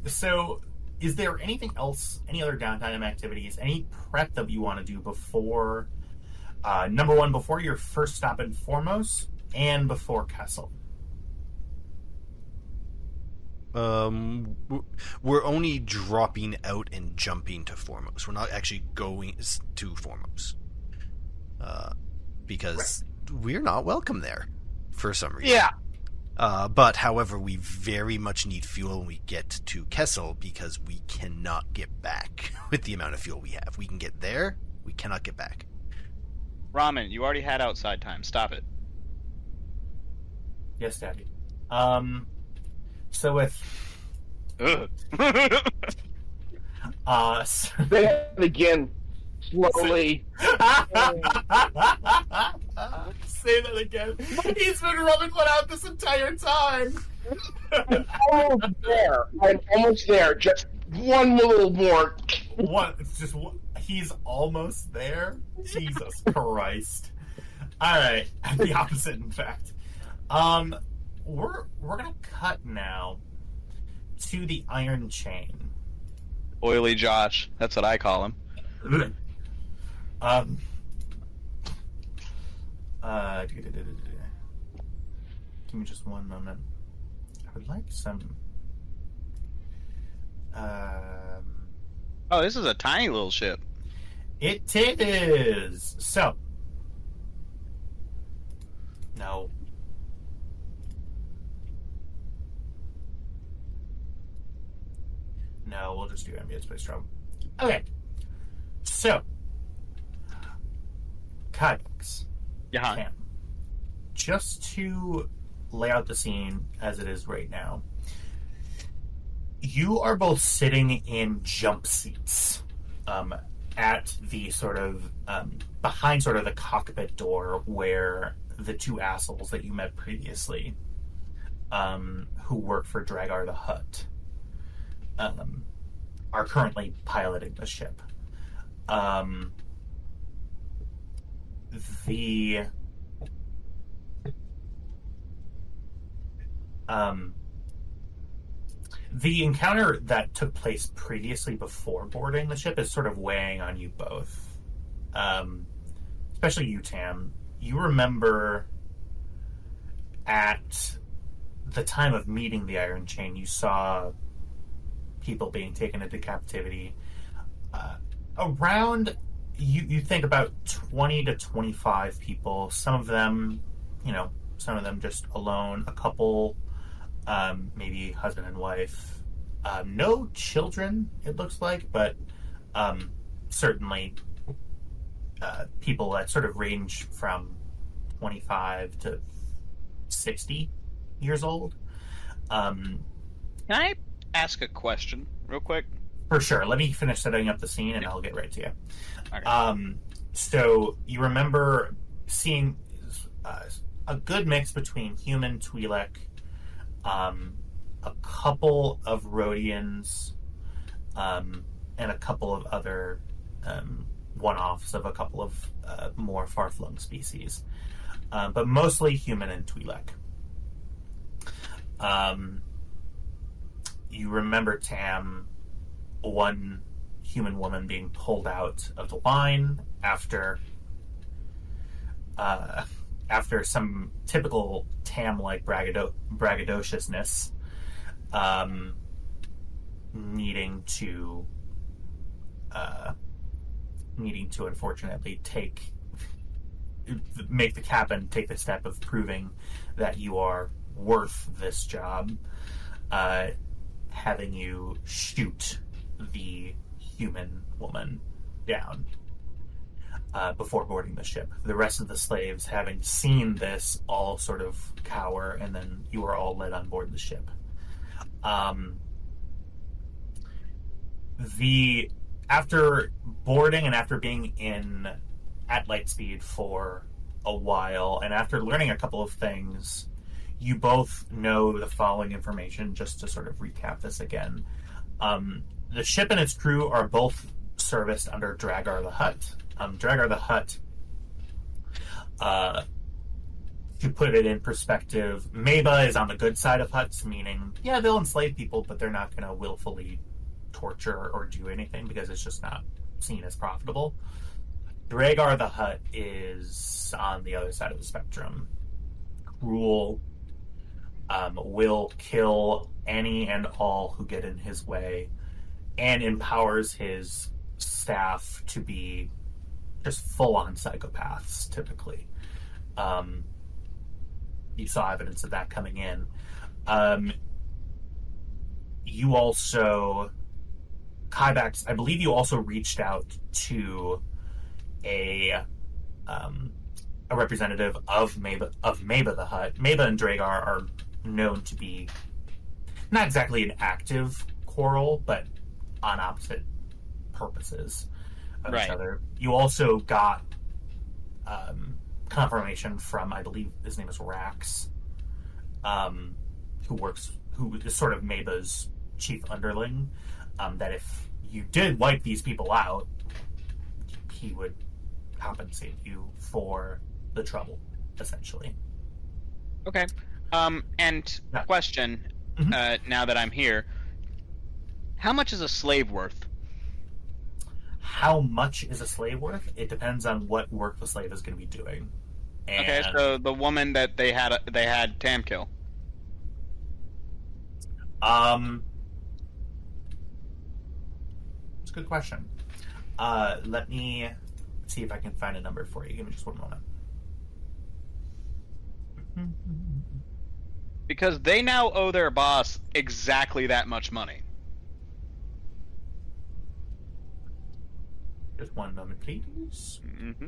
So, is there anything else, any other downtime activities, any prep that you want to do before, number one, before your first stop in Foremost and before Kessel? We're only dropping out and jumping to Foremost. We're not actually going to Foremost. Because we're not welcome there for some reason. Yeah. But however, we very much need fuel when we get to Kessel because we cannot get back with the amount of fuel we have. We can get there, we cannot get back. Ramen, you already had outside time. Stop it. Yes, Daddy. So if Ugh. Say it again, slowly. Say that again. He's been rubbing one out this entire time. I'm almost there. I'm almost there. Just one little more. What? It's just he's almost there. Jesus Christ! All right, the opposite, in fact. We're gonna cut now to the Iron Chain. Oily Josh. That's what I call him. Give me just one moment. I would like some. Oh, this is a tiny little ship. It is. So. No. No, we'll just do Ambience Space Travel. Okay. So. Kayaks. Yeah. Cam. Just to lay out the scene as it is right now, you are both sitting in jump seats at the sort of behind sort of the cockpit door where the two assholes that you met previously who work for Dragar the Hutt are currently piloting the ship. The encounter that took place previously before boarding the ship is sort of weighing on you both. Especially you, Tam. You remember at the time of meeting the Iron Chain, you saw people being taken into captivity. Around, you think about 20 to 25 people. Some of them just alone. A couple, maybe husband and wife. No children, it looks like, but certainly people that sort of range from 25 to 60 years old. Can I ask a question real quick? For sure. Let me finish setting up the scene and I'll get right to you. Okay. So you remember seeing a good mix between human Twi'lek, a couple of Rhodians, and a couple of other one-offs of a couple of more far-flung species. But mostly human and Twi'lek. You remember, Tam, one human woman being pulled out of the line after some typical Tam-like braggadociousness, needing to unfortunately make the captain take the step of proving that you are worth this job, having you shoot the human woman down before boarding the ship. The rest of the slaves, having seen this, all sort of cower, and then you are all led on board the ship. After boarding and after being at light speed for a while, and after learning a couple of things, you both know the following information, just to sort of recap this again. The ship and its crew are both serviced under Dragar the Hutt. Dragar the Hutt, to put it in perspective, Meba is on the good side of Hutts, meaning, yeah, they'll enslave people, but they're not going to willfully torture or do anything because it's just not seen as profitable. Dragar the Hutt is on the other side of the spectrum. Cruel, will kill any and all who get in his way, and empowers his staff to be just full-on psychopaths, typically. You saw evidence of that coming in. You also... Kybax, I believe you also reached out to a representative of Meba the Hutt. Meba and Dragar are known to be not exactly an active quarrel, but on opposite purposes of each other. You also got confirmation from, I believe his name is Rax, who is sort of Meba's chief underling, that if you did wipe these people out, he would compensate you for the trouble, essentially. Okay. And question, now that I'm here, how much is a slave worth? how much is a slave worth? It depends on what work the slave is going to be doing. And, Okay, so the woman that they had Tam kill. It's a good question. Let me see if I can find a number for you. Give me just one moment. Because they now owe their boss exactly that much money. Just one moment, please. Mm-hmm.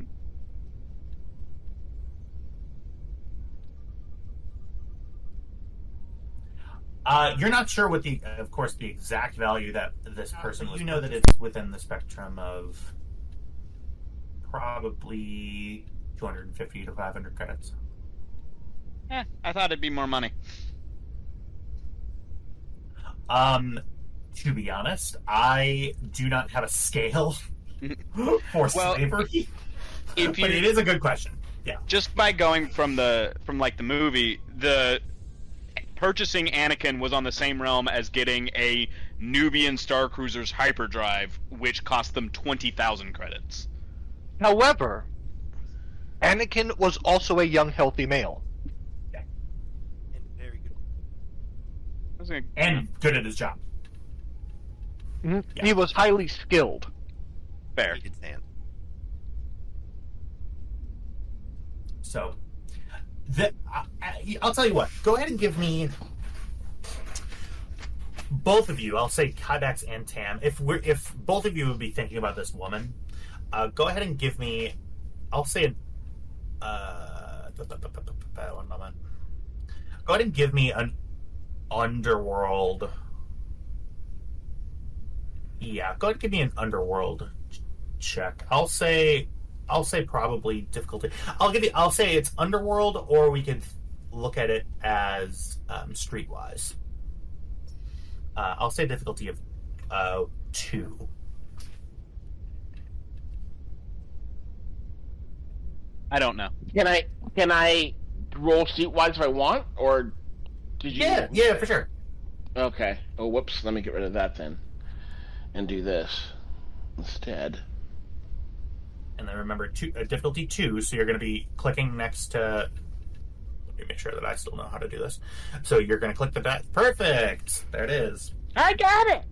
You're not sure what of course, the exact value that this person was. You know that it's within the spectrum of probably 250 to 500 credits. I thought it'd be more money. To be honest, I do not have a scale for slavery. But it is a good question. Yeah. Just by going from the movie, the purchasing Anakin was on the same realm as getting a Nubian Star Cruiser's hyperdrive, which cost them 20,000 credits. However, Anakin was also a young, healthy male. Yeah. And very good. And good at his job. Mm-hmm. Yeah. He was highly skilled. Fair. He could stand. So, I'll tell you what. Go ahead and give me both of you. I'll say Kybax and Tam. If both of you would be thinking about this woman, go ahead and give me. I'll say. One moment. Go ahead and give me an underworld. Yeah, go ahead and give me an underworld check. I'll say probably difficulty. I'll say it's underworld, or we could look at it as streetwise. I'll say difficulty of 2. I don't know. Can I roll streetwise if I want, or did you? Yeah, for sure. Okay. Oh, whoops. Let me get rid of that then, and do this instead. And then remember, difficulty 2, so you're going to be clicking next to... Let me make sure that I still know how to do this. So you're going to click the dot. Perfect! There it is. I got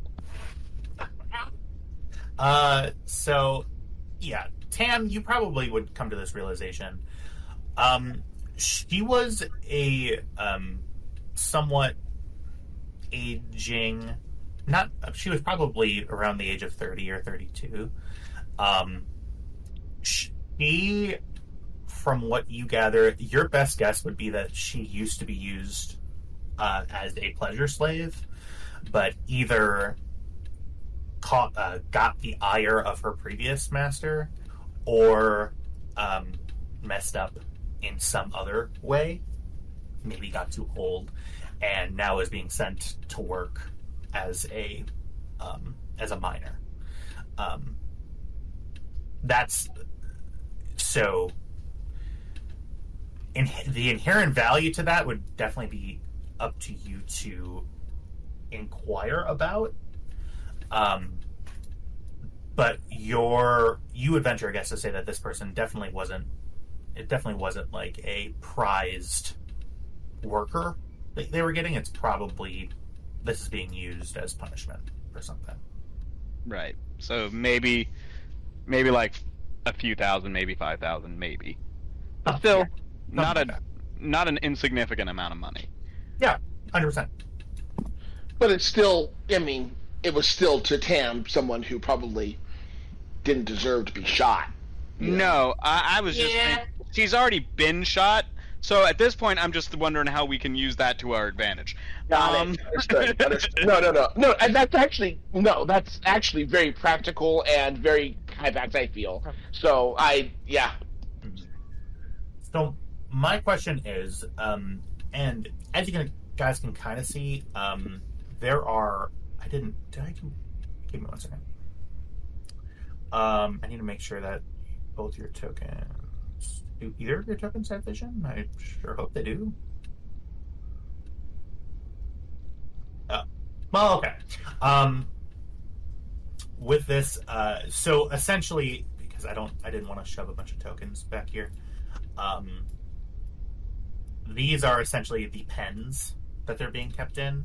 it! So, yeah. Tam, you probably would come to this realization. She was a somewhat aging... She was probably around the age of 30 or 32. She, from what you gather, your best guess would be that she used to be used as a pleasure slave, but either got the ire of her previous master, or messed up in some other way, maybe got too old, and now is being sent to work as a minor. That's so. The inherent value to that would definitely be up to you to inquire about. But you would venture, I guess, to say that this person definitely wasn't. It definitely wasn't like a prized worker that they were getting. It's probably this is being used as punishment or something. Right. So maybe like a few thousand, maybe 5,000, maybe. But still, yeah. not an insignificant amount of money. Yeah, 100%. But it's still, I mean, it was still to Tam someone who probably didn't deserve to be shot. No, I was just thinking, she's already been shot, so at this point I'm just wondering how we can use that to our advantage. Got it. Understood. No, and that's actually very practical and very high-backed, I feel. So, yeah. So, my question is, and as you guys can kind of see, there are... Give me 1 second. I need to make sure that both your tokens... Do either of your tokens have vision? I sure hope they do. Oh. Well, okay. with this, so essentially, because I didn't want to shove a bunch of tokens back here. These are essentially the pens that they're being kept in.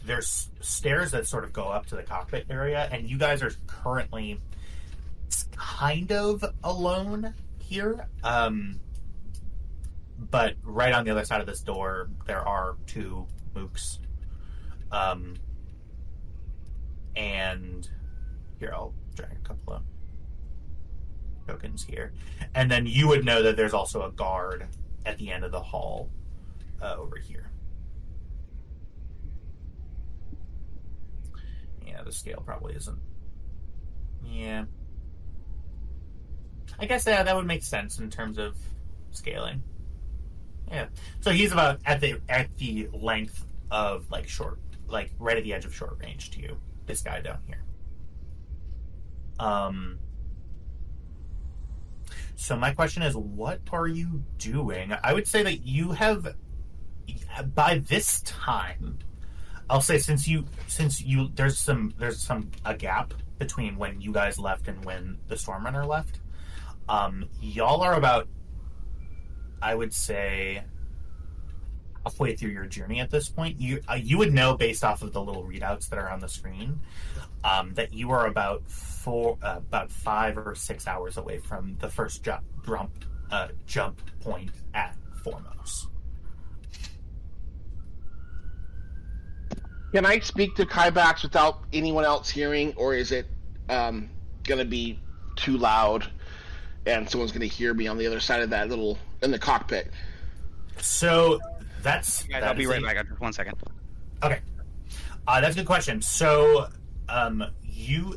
There's stairs that sort of go up to the cockpit area, and you guys are currently kind of alone here. But right on the other side of this door, there are 2 mooks. And here, I'll drag a couple of tokens here. And then you would know that there's also a guard at the end of the hall over here. Yeah, the scale probably isn't. Yeah. I guess that would make sense in terms of scaling. Yeah. So he's about at the length of short, right at the edge of short range to you. This guy down here. So my question is, what are you doing? I would say that you have, by this time, I'll say since you there's a gap between when you guys left and when the Stormrunner left. Y'all are about, I would say, halfway through your journey at this point. You would know based off of the little readouts that are on the screen that you are about 5 or 6 hours away from the first jump point at Foremost. Can I speak to Kybax without anyone else hearing, or is it going to be too loud and someone's going to hear me on the other side of that in the cockpit? So that's... Guys, I'll be right back after 1 second. Okay. That's a good question. So you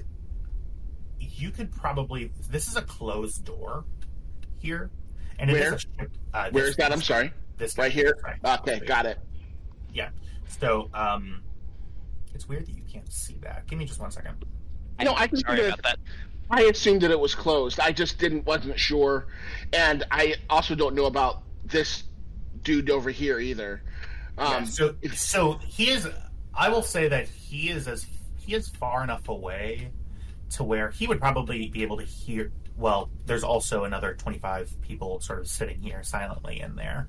could probably... This is a closed door here. And Where? Where is that? I'm sorry. This right here? Right. Okay, got it. Yeah. So, it's weird that you can't see that. Give me just 1 second. No, Sorry about that. I assumed that it was closed. I just wasn't sure, and I also don't know about this dude over here either. So he is. I will say that he is far enough away to where he would probably be able to hear. Well, there's also another 25 people sort of sitting here silently in there.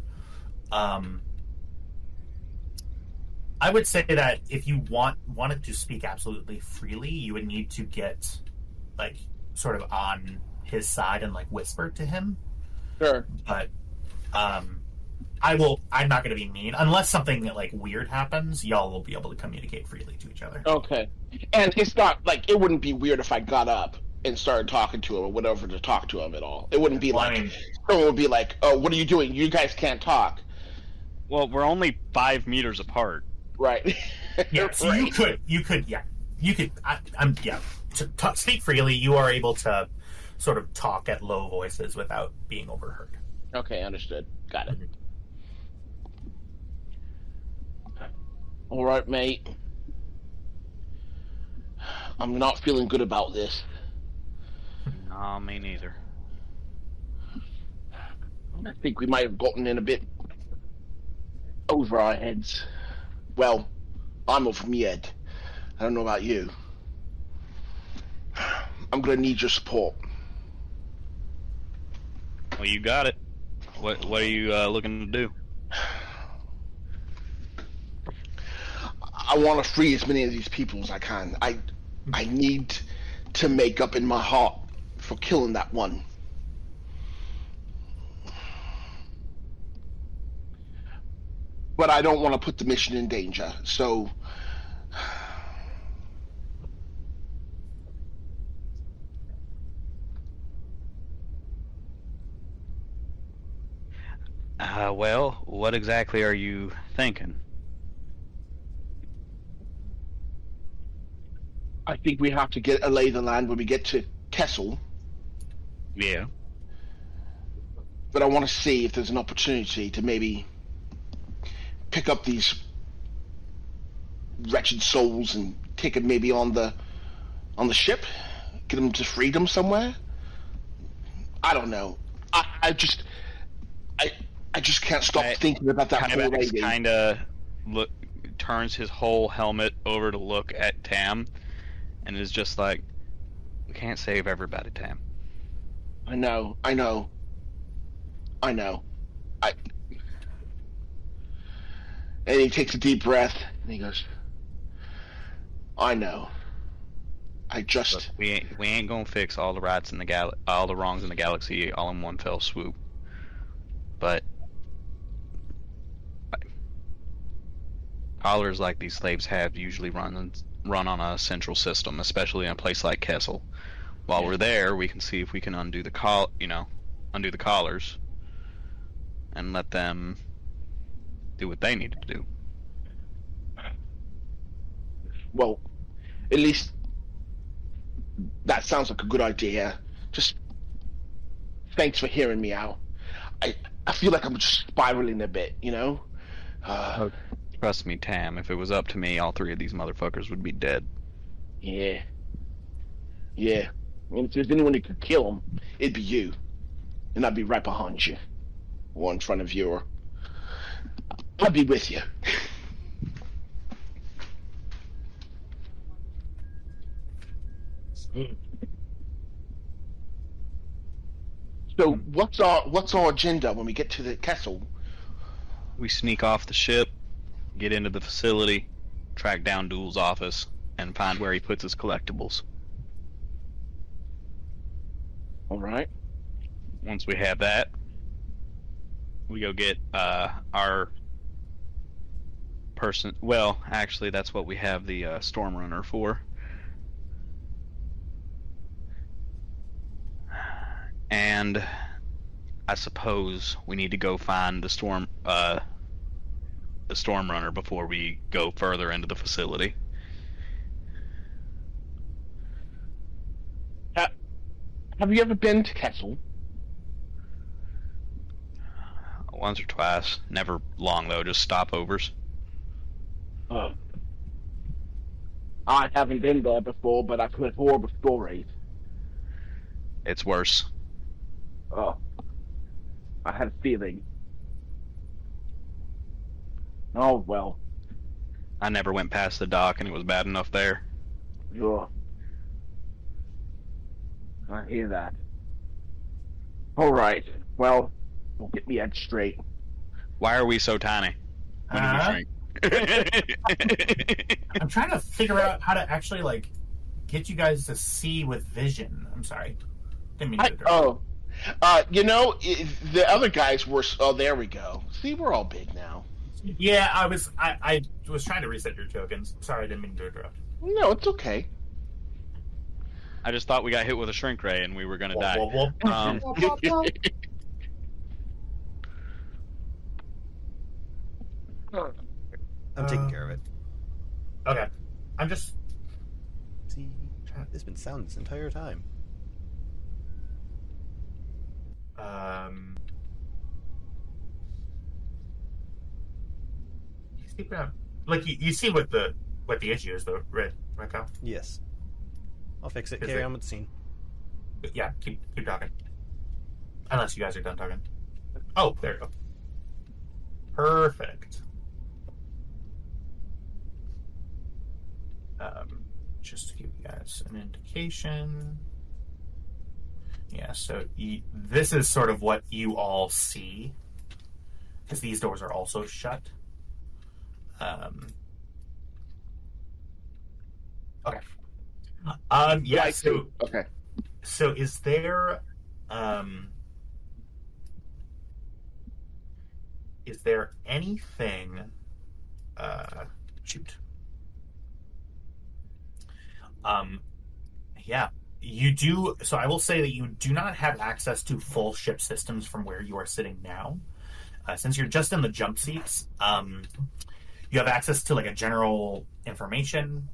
I would say that if you wanted to speak absolutely freely, you would need to get sort of on his side and whisper to him. Sure. But I'm not going to be mean unless something weird happens. Y'all will be able to communicate freely to each other. Okay. And it's not it wouldn't be weird if I got up and started talking to him or whatever to talk to him at all. It wouldn't be someone would be like, "Oh, what are you doing? You guys can't talk." Well, we're only 5 meters apart. Right. Yeah. So right. you could. To speak freely, you are able to sort of talk at low voices without being overheard. Okay, understood. Got it. All right, mate. I'm not feeling good about this. No, me neither. I think we might have gotten in a bit over our heads. Well, I'm over my head. I don't know about you. I'm gonna need your support. Well, you got it. What are you looking to do? I want to free as many of these people as I can. I need to make up in my heart for killing that one. But I don't want to put the mission in danger, so... Well, what exactly are you thinking? I think we have to get a lay of the land when we get to Kessel. Yeah. But I want to see if there's an opportunity to maybe pick up these wretched souls and take them maybe on the ship, get them to freedom somewhere. I don't know. I just can't stop thinking about that poor lady. turns his whole helmet over to look at Tam, and is just like, "We can't save everybody, Tam." I know. I. And he takes a deep breath and he goes, I know. I just. Look, we ain't gonna fix all the wrongs in the galaxy all in one fell swoop. But collars like these slaves have usually run on a central system, especially in a place like Kessel. While we're there, we can see if we can undo the collars, and let them do what they need to do. Well, at least that sounds like a good idea. Just thanks for hearing me out. I feel like I'm just spiraling a bit, you know? Trust me, Tam, if it was up to me, all three of these motherfuckers would be dead. Yeah. Yeah. And if there's anyone who could kill them, it'd be you. And I'd be right behind you. Or in front of you, or I'd be with you. So what's our agenda when we get to the castle? We sneak off the ship, get into the facility, track down Duel's office, and find where he puts his collectibles. All right. Once we have that, we go get our person. Well, actually, that's what we have the Stormrunner for. And I suppose we need to go find the Stormrunner before we go further into the facility. Have you ever been to Kessel? Once or twice. Never long, though, just stopovers. Oh. I haven't been there before, but I've heard horrible stories. It's worse. Oh. I had a feeling. Oh, well. I never went past the dock, and it was bad enough there. Sure. I hear that. All right. Well, we'll get me head straight. Why are we so tiny? When do we shrink? I'm trying to figure out how to actually, like, get you guys to see with vision. I'm sorry. Didn't mean to interrupt. The other guys were. Oh, there we go. See, we're all big now. Yeah, I was trying to reset your tokens. Sorry, I didn't mean to interrupt. No, it's okay. I just thought we got hit with a shrink ray and we were gonna die. I'm taking care of it. Okay. I'm just... See, it's been sound this entire time. Like, you see what the issue is, though, right, Kyle? Yes. I'll fix it. Is Carry it- on with the scene. Yeah, keep talking. Unless you guys are done talking. Oh, there you go. Perfect. Just to give you guys an indication. Yeah, so this is sort of what you all see, because these doors are also shut. Okay. Yeah. So Okay. So is there anything shoot. Yeah, you do. So I will say that you do not have access to full ship systems from where you are sitting now. Since you're just in the jump seats, you have access to like a general information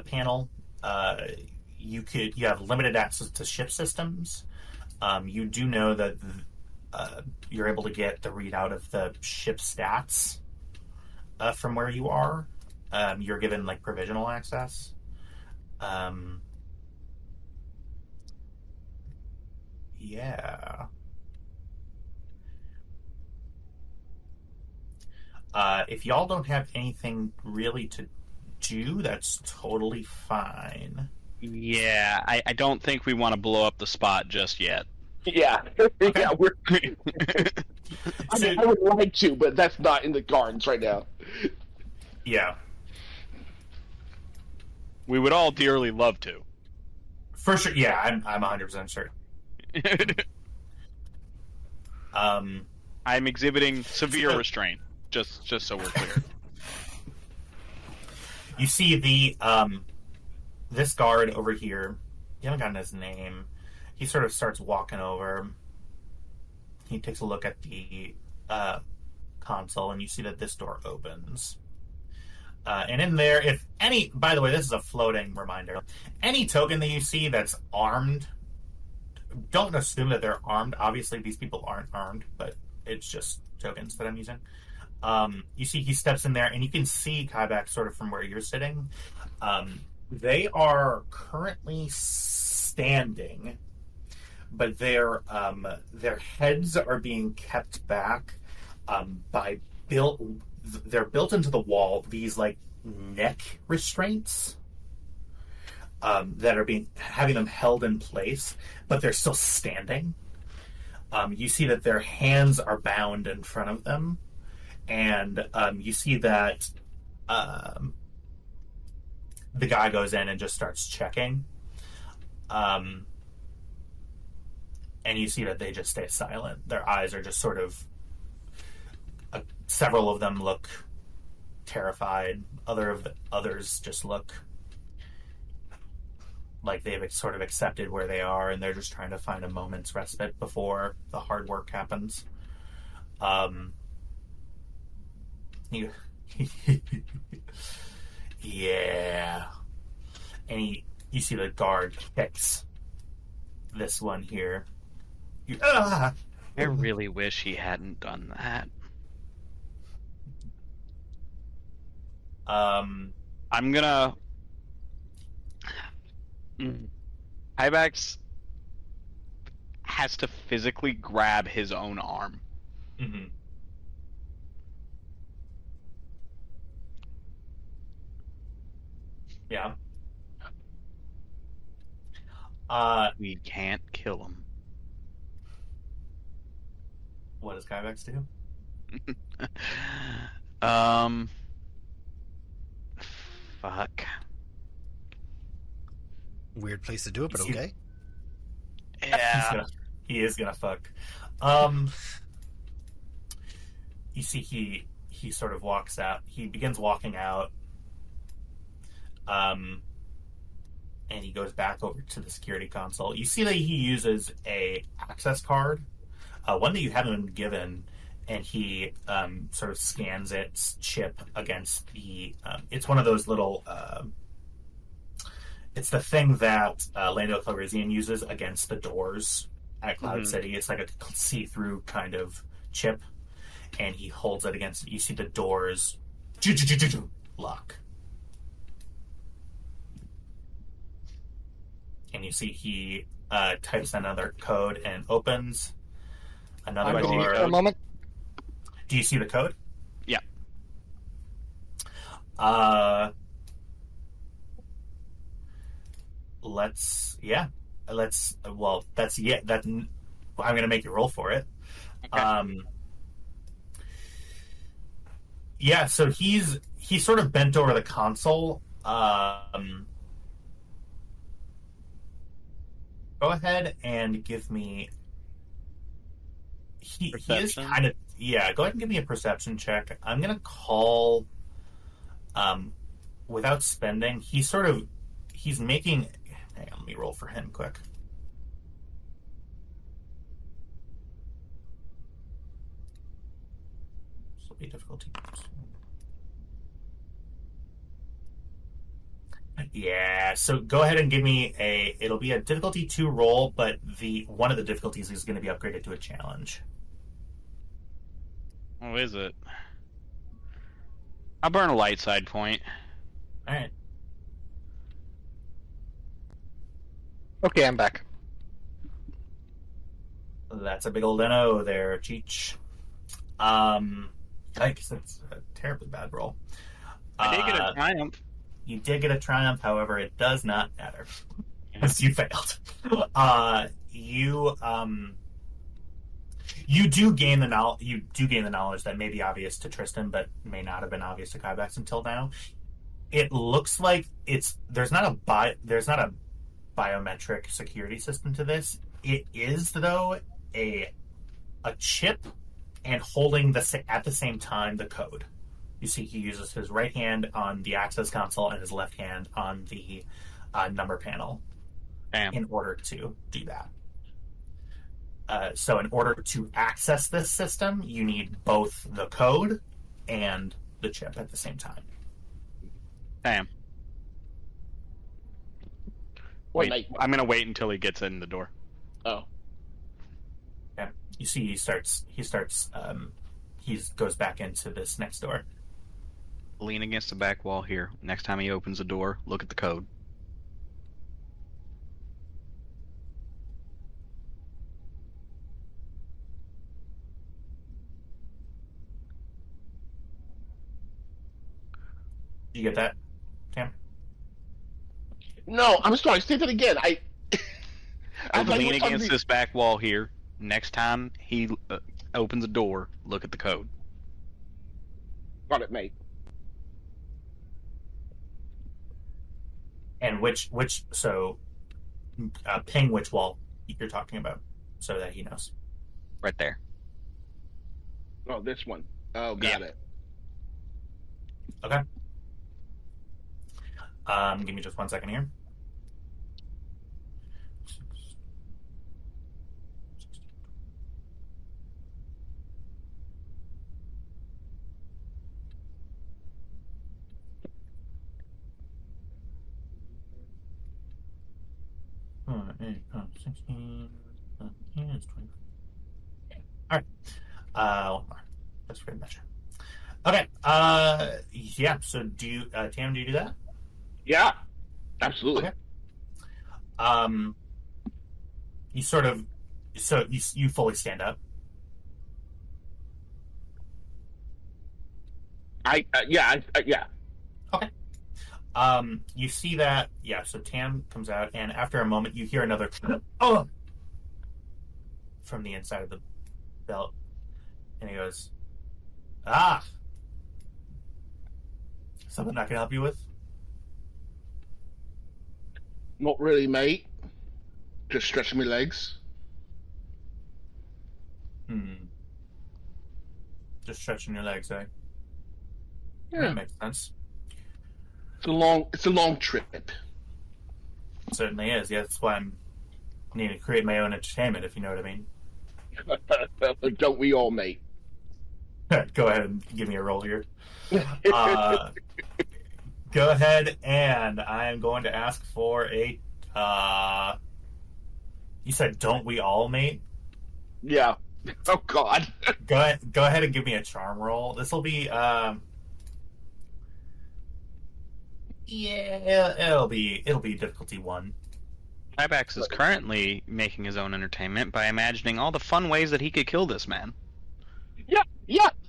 panel. You have limited access to ship systems. You do know that you're able to get the readout of the ship stats from where you are. You're given like provisional access. Yeah. If y'all don't have anything really to do, that's totally fine. Yeah, I don't think we want to blow up the spot just yet. Yeah, yeah, we're. I mean, I would like to, but that's not in the gardens right now. Yeah. We would all dearly love to. For sure, yeah, I'm 100% certain. I'm exhibiting severe restraint, just so we're clear. You see the this guard over here. You haven't gotten his name. He sort of starts walking over. He takes a look at the console, and you see that this door opens. And in there, if any, by the way, this is a floating reminder. Any token that you see that's armed, don't assume that they're armed. Obviously, these people aren't armed, but it's just tokens that I'm using. You see he steps in there, and you can see Kybak sort of from where you're sitting. They are currently standing, but their heads are being kept back by they're built into the wall, these like neck restraints that are having them held in place, but they're still standing. You see that their hands are bound in front of them, and you see that the guy goes in and just starts checking. And you see that they just stay silent. Their eyes are just sort of... several of them look terrified. Others just look like they've sort of accepted where they are, and they're just trying to find a moment's respite before the hard work happens. Yeah. And you see the guard kicks this one here. I really wish he hadn't done that. I'm gonna... Hybax has to physically grab his own arm. Mm-hmm. Yeah. We can't kill him. What does Kyvex do? Fuck. Weird place to do it, but okay. Yeah. He is gonna fuck. You see he sort of walks out. He begins walking out. And he goes back over to the security console. You see that he uses a access card, one that you haven't been given, and he sort of scans its chip against the... it's one of those little... it's the thing that Lando Calrissian uses against the doors at Cloud City. It's like a see-through kind of chip, and he holds it against... You see the doors lock. And you see he types another code and opens another door. For a moment. Do you see the code? Yeah. Well, that's yeah. That I'm gonna make you roll for it. Okay. Yeah. So he's sort of bent over the console. Go ahead and give me. He is kind of... Yeah, go ahead and give me a perception check. I'm going to call... without spending, he's making... Hang on, let me roll for him quick. This will be difficulty. Yeah, so go ahead and give me it'll be a difficulty 2 roll, but one of the difficulties is going to be upgraded to a challenge. Oh, is it? I'll burn a light side point. Alright. Okay, I'm back. That's a big old NO there, Cheech. Yikes, that's a terribly bad roll. I did get a triumph. You did get a triumph, however, it does not matter. Because you failed. You do gain the knowledge that may be obvious to Tristan, but may not have been obvious to Kybax until now. It looks like there's not a biometric security system to this. It is, though, a chip and holding at the same time the code. You see, he uses his right hand on the access console and his left hand on the number panel. Damn. In order to do that. So in order to access this system, you need both the code and the chip at the same time. Damn. Wait, I'm gonna wait until he gets in the door. Oh. Yeah. You see, he goes back into this next door. Lean against the back wall here. Next time he opens the door, look at the code. You get that, Tam? No, I'm sorry. Say that again. Lean against this back wall here. Next time he opens a door, look at the code. Got it, mate. And ping which wall you're talking about so that he knows. Right there. Oh, this one. Oh, got Yeah. it. Okay. Give me just 1 second here. Eight, 16, it's 20. All right. One more. Just for good measure. Okay. Yeah. So, Tam, do you do that? Yeah, absolutely. Okay. You sort of, so you fully stand up. Yeah. Okay. You see that, yeah, so Tam comes out, and after a moment, you hear another oh from the inside of the belt, and he goes, something I can help you with? Not really, mate. Just stretching my legs. Just stretching your legs, eh? Yeah. That makes sense. It's a long trip. It certainly is. Yeah, that's why I'm needing to create my own entertainment, if you know what I mean. Don't we all, mate? Go ahead and give me a roll here. Go ahead, and I am going to ask for a. You said, "Don't we all, mate?" Yeah. Oh God. Go ahead and give me a charm roll. This will be. Yeah, it'll be difficulty 1. Kybax is currently making his own entertainment by imagining all the fun ways that he could kill this man. Yeah.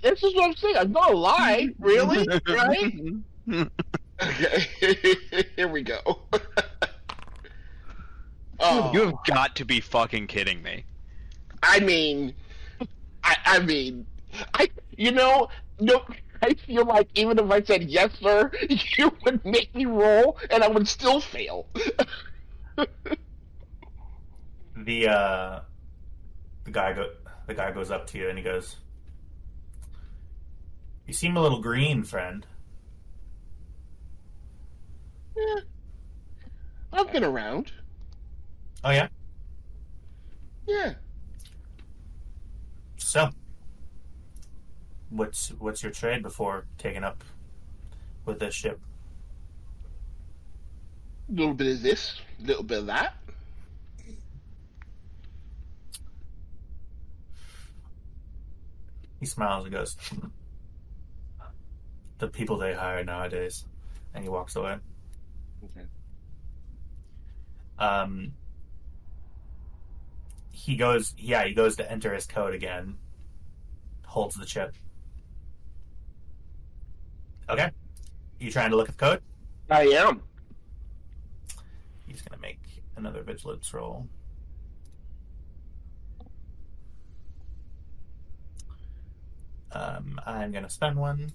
This is what I'm saying. I'm not a lie. Really? Right? Okay. Here we go. Oh, You have got to be fucking kidding me. I mean, no, I feel like even if I said yes, sir, you would make me roll, and I would still fail. The guy goes up to you and he goes, "You seem a little green, friend." Yeah, I've been around. Oh yeah. Yeah. So, what's your trade before taking up with this ship? A little bit of this, a little bit of that. He smiles and goes, "The people they hire nowadays," and he walks away. Okay. He goes to enter his code again, holds the chip, Okay. You trying to look at the code? I am. He's going to make another vigilance roll. I'm going to spend one.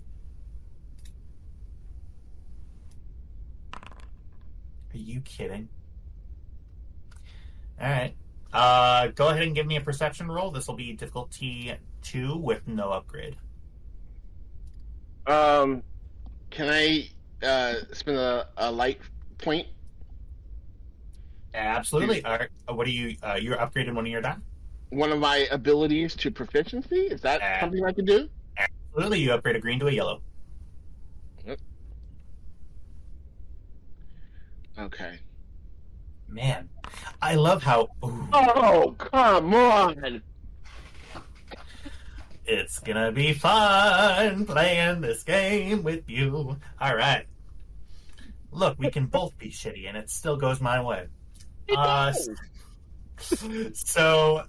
Are you kidding? All right. Go ahead and give me a perception roll. This will be difficulty 2 with no upgrade. Can I spend a light point? Absolutely. All right. What are you? You're upgrading one of your die? One of my abilities to proficiency? Is that something I can do? Absolutely. You upgrade a green to a yellow. Okay. Man, I love how. Ooh, Oh, come on! it's gonna be fun playing this game with you. All right. Look, we can both be shitty, and it still goes my way. So,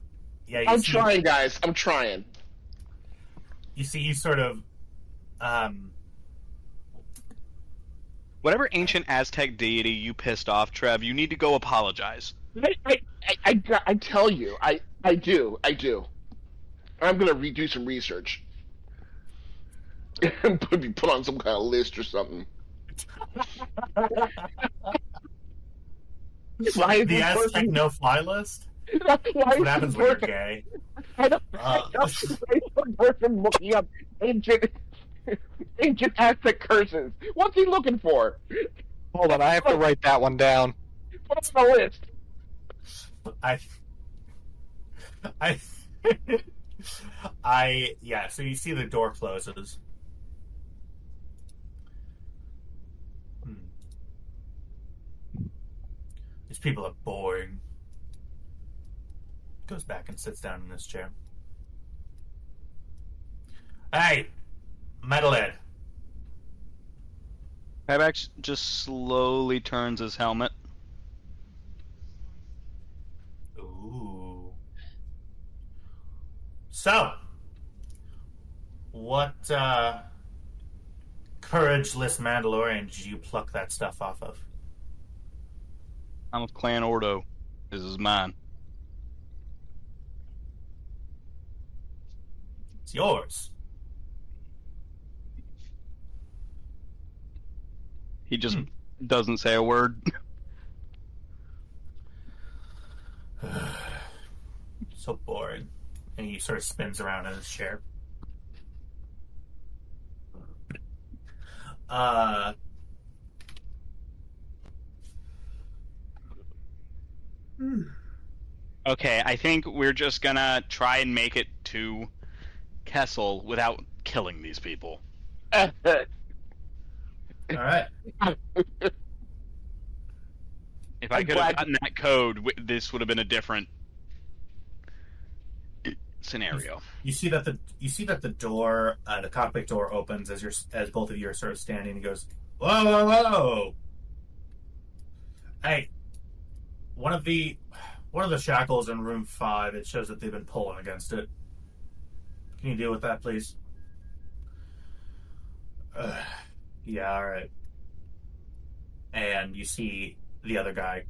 yeah. I'm trying, guys. I'm trying. You see, you sort of. Whatever ancient Aztec deity you pissed off, Trev, you need to go apologize. I tell you, I do. I'm gonna redo some research. And put on some kind of list or something. The Aztec no-fly list? That's What happens when you're gay? I don't person looking up ancient Aztec curses. What's he looking for? Hold on, I have to write that one down. Put it on the list. Yeah, so you see the door closes. These people are boring. Goes back and sits down in his chair. Hey, Metalhead. Ryback just slowly turns his helmet. Ooh. So, what courageless Mandalorian did you pluck that stuff off of? I'm of Clan Ordo. This is mine. It's yours. He just doesn't say a word. So boring. And he sort of spins around in his chair. Okay, I think we're just gonna try and make it to Kessel without killing these people. All right. If I could have gotten that code, this would have been a different scenario. You see that the door, the cockpit door opens as both of you are sort of standing. He goes, "Whoa, whoa, whoa! Hey, one of the shackles in room 5. It shows that they've been pulling against it. Can you deal with that, please?" Yeah, all right. And you see the other guy,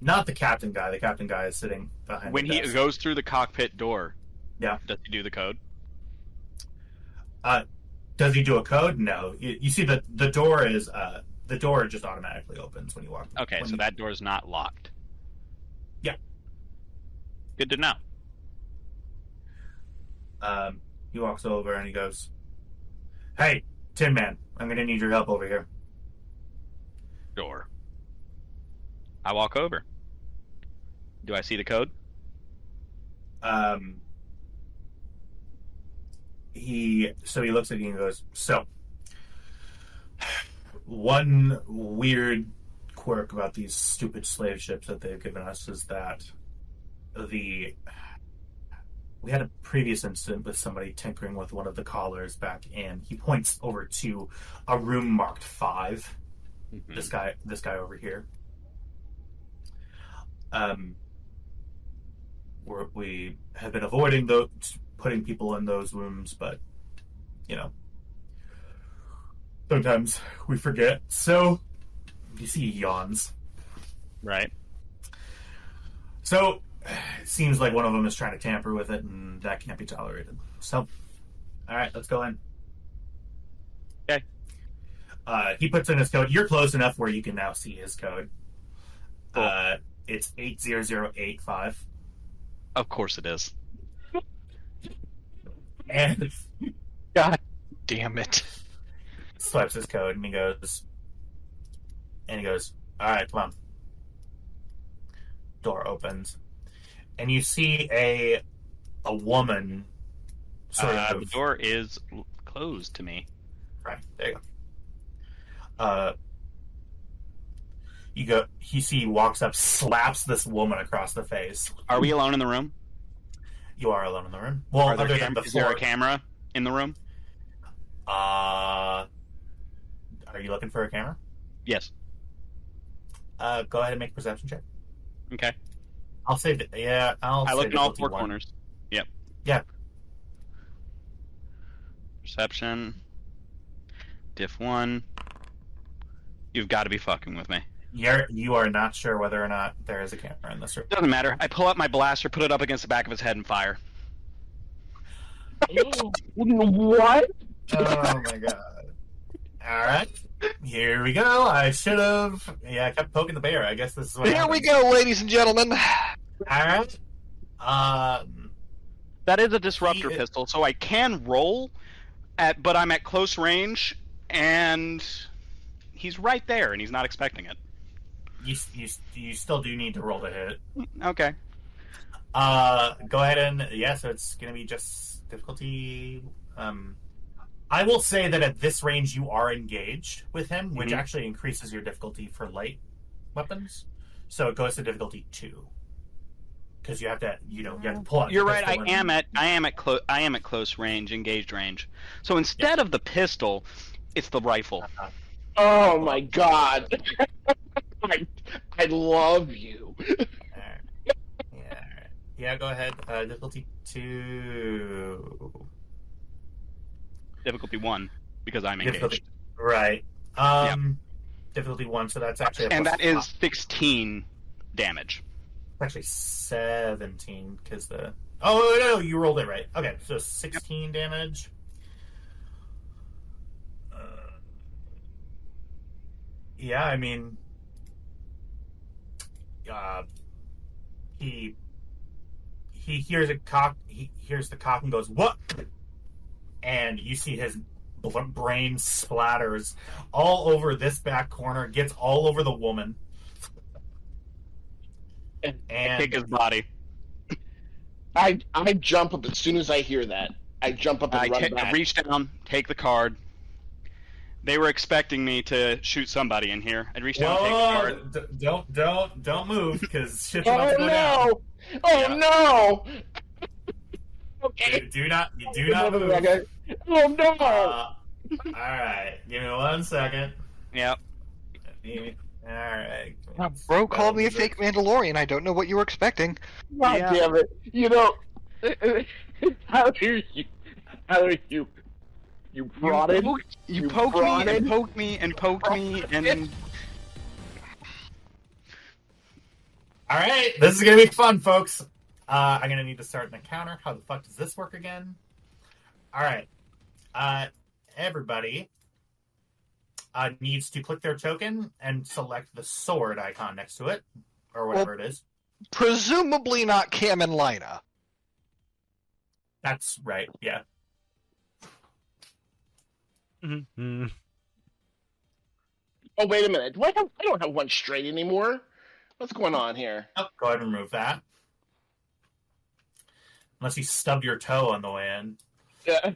not the captain guy. The captain guy is sitting behind. When the he desk. goes through the cockpit door, Yeah. does he do the code? Does he do a code? No. You see the door is the door just automatically opens when you walk. Okay, so that door is not locked. Yeah. Good to know. He walks over and he goes, "Hey, Tin Man, I'm gonna need your help over here." Door. I walk over. Do I see the code? He looks at you and goes, "So, one weird quirk about these stupid slave ships that they've given us is that we had a previous incident with somebody tinkering with one of the collars back in." He points over to a room marked 5. Mm-hmm. This guy over here. We have been avoiding putting people in those rooms, but Sometimes we forget. So, you see he yawns. Right. So, it seems like one of them is trying to tamper with it, and that can't be tolerated. So, alright, let's go in. Okay. He puts in his code. You're close enough where you can now see his code. Cool. It's 80085. Of course it is. And God damn it. swipes his code, and he goes, all right, come on. Door opens, and you see a woman sort of. The door is closed to me. Right, there you go. He walks up, slaps this woman across the face. Are we alone in the room? You are alone in the room. Well, Are there other than the is there floor. a camera in the room? Are you looking for a camera? Yes. Go ahead and make a perception check. Okay. I'll say that. Yeah, I look in all four 51. corners. Yep. Yeah. Perception. Diff 1. You've got to be fucking with me. You are not sure whether or not there is a camera in this room. Doesn't matter. I pull up my blaster, put it up against the back of his head, and fire. What? Oh my god. Alright. Here we go. I should have. Yeah, I kept poking the bear. I guess this is what Here we happens. go, ladies and gentlemen. Alright. That is a disruptor He- pistol, so I can roll, but I'm at close range, and he's right there, and he's not expecting it. You still do need to roll to hit. Okay. Go ahead and so it's gonna be just difficulty. I will say that at this range you are engaged with him, which Mhm. actually increases your difficulty for light weapons. So it goes to difficulty 2 because you have to pull out. You're your right. I pistol am at close range, engaged range. So instead of the pistol, it's the rifle. Oh my god. I love you. Alright. Yeah. Alright. Yeah. Go ahead. Difficulty 2. Difficulty 1, because I'm engaged. Difficulty. Right. Difficulty 1. So that's actually And plus that is five. 16 damage. Actually 17 because the no, you rolled it right. Okay, so 16 damage. Yeah, I mean, he hears a cock. He hears the cock and goes, "What?" And you see his brain splatters all over this back corner. Gets all over the woman. And Kick his body. I jump up as soon as I hear that. I jump up and I run back. reach down, take the card. They were expecting me to shoot somebody in here. I'd reach down, take the card. Don't move because shit's about to go down. no! Oh no! Okay. Do not move. Okay. Oh no! All right, give me 1 second. Yep. All right. Bro called me a fake Mandalorian. I don't know what you were expecting. God Yeah. damn it! You know, how dare you brought it. You poked me brought and it. poked me and poked me and All right, this is gonna be fun, folks. I'm gonna need to start an encounter. How the fuck does this work again? All right, everybody needs to click their token and select the sword icon next to it, or whatever it is. Presumably not Cam and Lina. That's right. Yeah. Mm-hmm. Oh wait a minute! I don't have one straight anymore. What's going on here? Oh, go ahead and remove that. Unless you stubbed your toe on the way in. Yeah.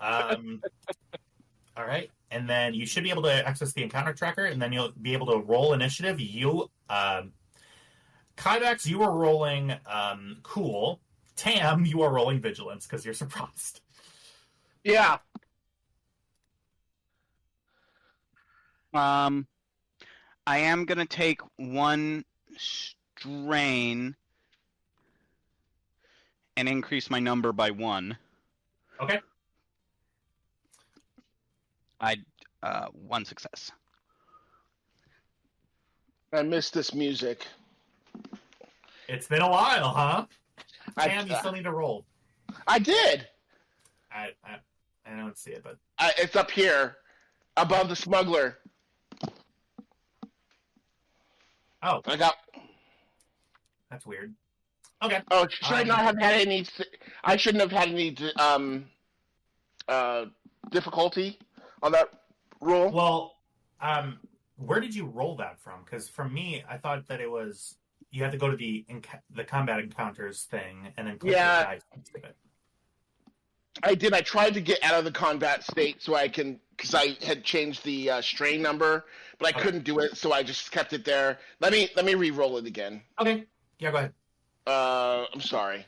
All right, and then you should be able to access the encounter tracker, and then you'll be able to roll initiative. Kyvax, you are rolling cool. Tam, you are rolling vigilance because you're surprised. Yeah. I am gonna take 1 strain and increase my number by 1. Okay. 1 success. I missed this music. It's been a while, huh? Cam, you I still need to roll. I did. I don't see it, but It's up here, above the smuggler. oh, I got. that's weird. Okay. Oh, should I not have had any? I shouldn't have had any difficulty on that roll. Well, where did you roll that from? Because from me, I thought that it was you had to go to the combat encounters thing and then click the dice and skip it. I did. I tried to get out of the combat state so I can, because I had changed the strain number, but I couldn't do it, so I just kept it there. Let me re-roll it again. Okay. Yeah, go ahead. I'm sorry.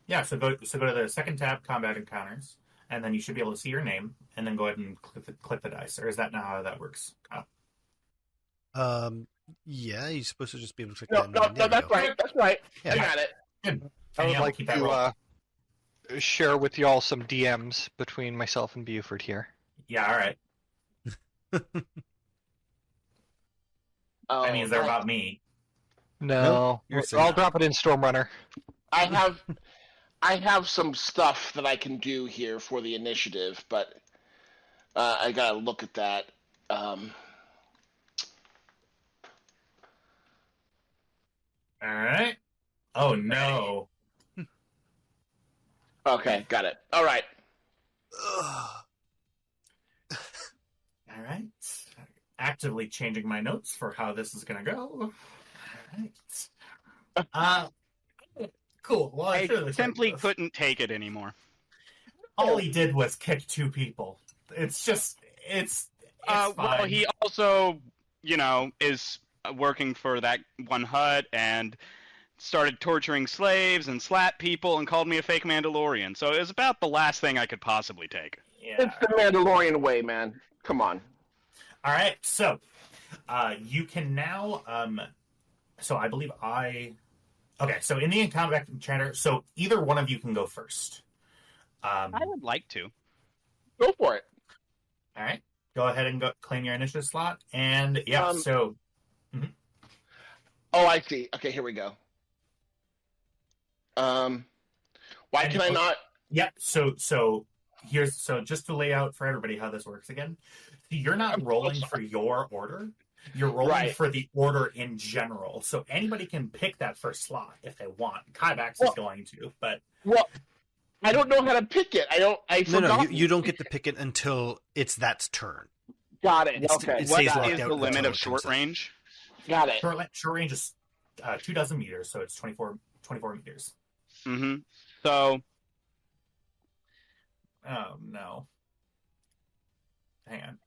Yeah, so go to the second tab, combat encounters, and then you should be able to see your name, and then go ahead and click the dice. Or is that not how that works? Yeah, you're supposed to just be able to click No, that. no, that's right. That's right. Yeah. I got it. Good. I would Yeah, like keep that roll. to share with y'all some DMs between myself and Buford here. Yeah, all right. That means they're about me. No, you're I'll drop it in Stormrunner. I have some stuff that I can do here for the initiative, but I gotta look at that. All right. Oh, no. Okay, got it. All right. All right. Actively changing my notes for how this is going to go. All right. Cool. Well, I should have simply this. couldn't take it anymore. All he did was kick 2 people. It's Well, fine. he also, is working for that one hut and started torturing slaves and slapped people and called me a fake Mandalorian. So it was about the last thing I could possibly take. Yeah. It's the Mandalorian way, man. Come on. All right. So, you can now. So I believe Okay. So in the combat chatter, so either one of you can go first. I would like to. Go for it. All right. Go ahead and claim your initiative slot, and yeah. Oh, I see. Okay, here we go. Why can I not? Yeah. So here's just to lay out for everybody how this works again. You're not rolling for your order. You're rolling for the order in general. So anybody can pick that first slot if they want. Kybax is going to, but I don't know how to pick it. I forgot. No, you don't get to pick it until it's that's turn. Got it. It Okay. stays What locked is out the until limit it of short comes up. range? Got it. short range is 2 dozen meters, so it's 24 meters. Mm-hmm. So, Oh no. Hang on.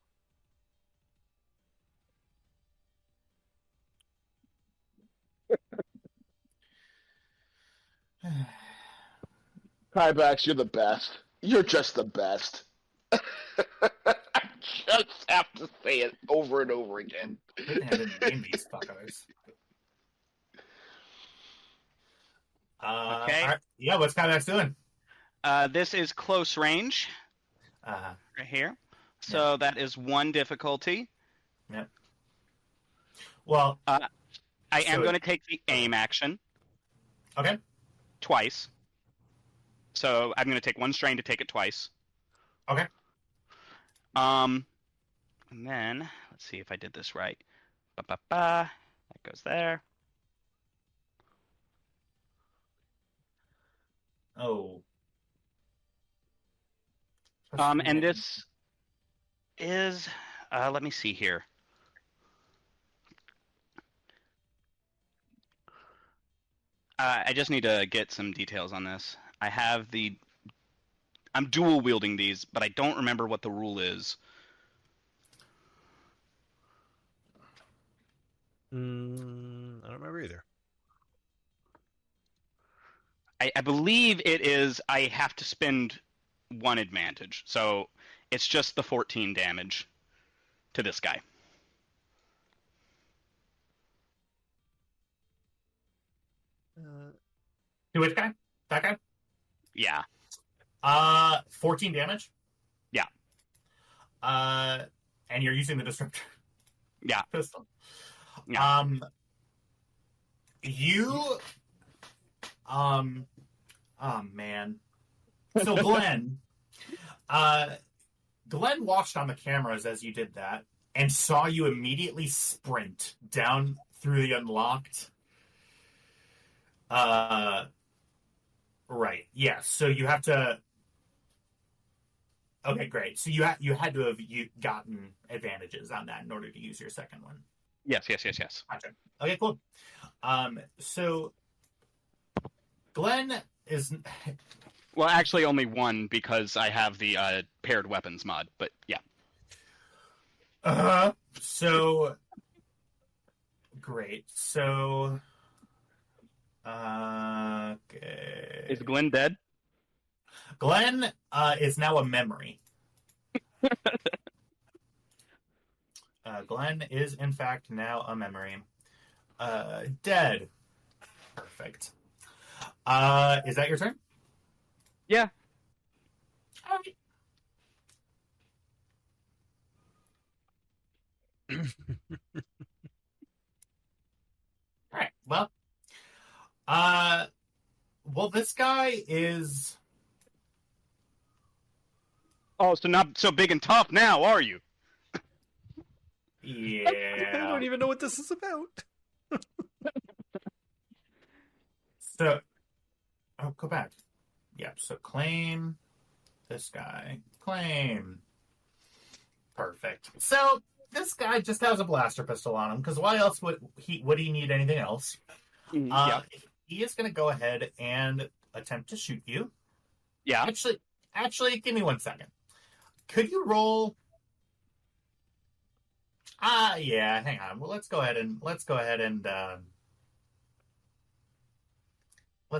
Kybax, you're the best. You're just the best. I just have to say it over and over again. Good thing I didn't name these fuckers. Okay. All right. Yeah, what's Kybax doing? this is close range Uh, right here. So that is 1 difficulty. yeah. Well, I am So- going to take the aim action okay. twice. So I'm going to take 1 strain to take it twice. Okay. And then let's see if I did this right. That goes there. Oh. And this is let me see here. I just need to get some details on this. I'm dual wielding these, but I don't remember what the rule is. I don't remember either. I believe it is I have to spend 1 advantage. So it's just the 14 damage to this guy. To which guy? That guy? Yeah. 14 damage? Yeah. and you're using the disruptor Yeah. pistol. Yeah. You. Oh man. So Glenn, Glenn watched on the cameras as you did that and saw you immediately sprint down through the unlocked. Right. Yeah. So you have to. Okay, great. So you had to have gotten advantages on that in order to use your second one. Yes. Gotcha. Okay, cool. So Glenn is. Well, actually, only one because I have the paired weapons mod. But yeah. So great. So. Okay. Is Glenn dead? Glenn is now a memory. Glenn is, in fact, now a memory. Dead. Perfect. Is that your turn? Yeah. All right. Well, this guy is. Oh, so not so big and tough now, are you? Yeah. I don't even know what this is about. So, go back. Yep. So claim this guy. Claim. Perfect. So this guy just has a blaster pistol on him because why else would he need anything else? Yeah. He is going to go ahead and attempt to shoot you. Yeah. Actually, give me 1 second. Could you roll? Yeah. Hang on. Well, let's go ahead and let's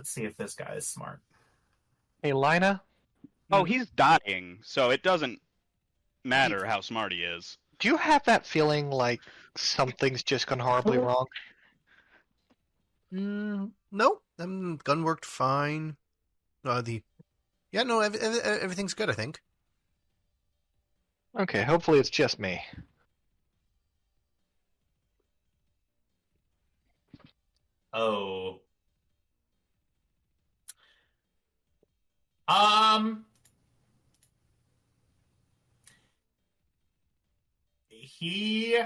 see if this guy is smart. Hey, Lina, Oh, he's dying, so it doesn't matter how smart he is. do you have that feeling like something's just gone horribly wrong? No, gun worked fine. Everything's good, I think. Okay, hopefully it's just me. Oh. He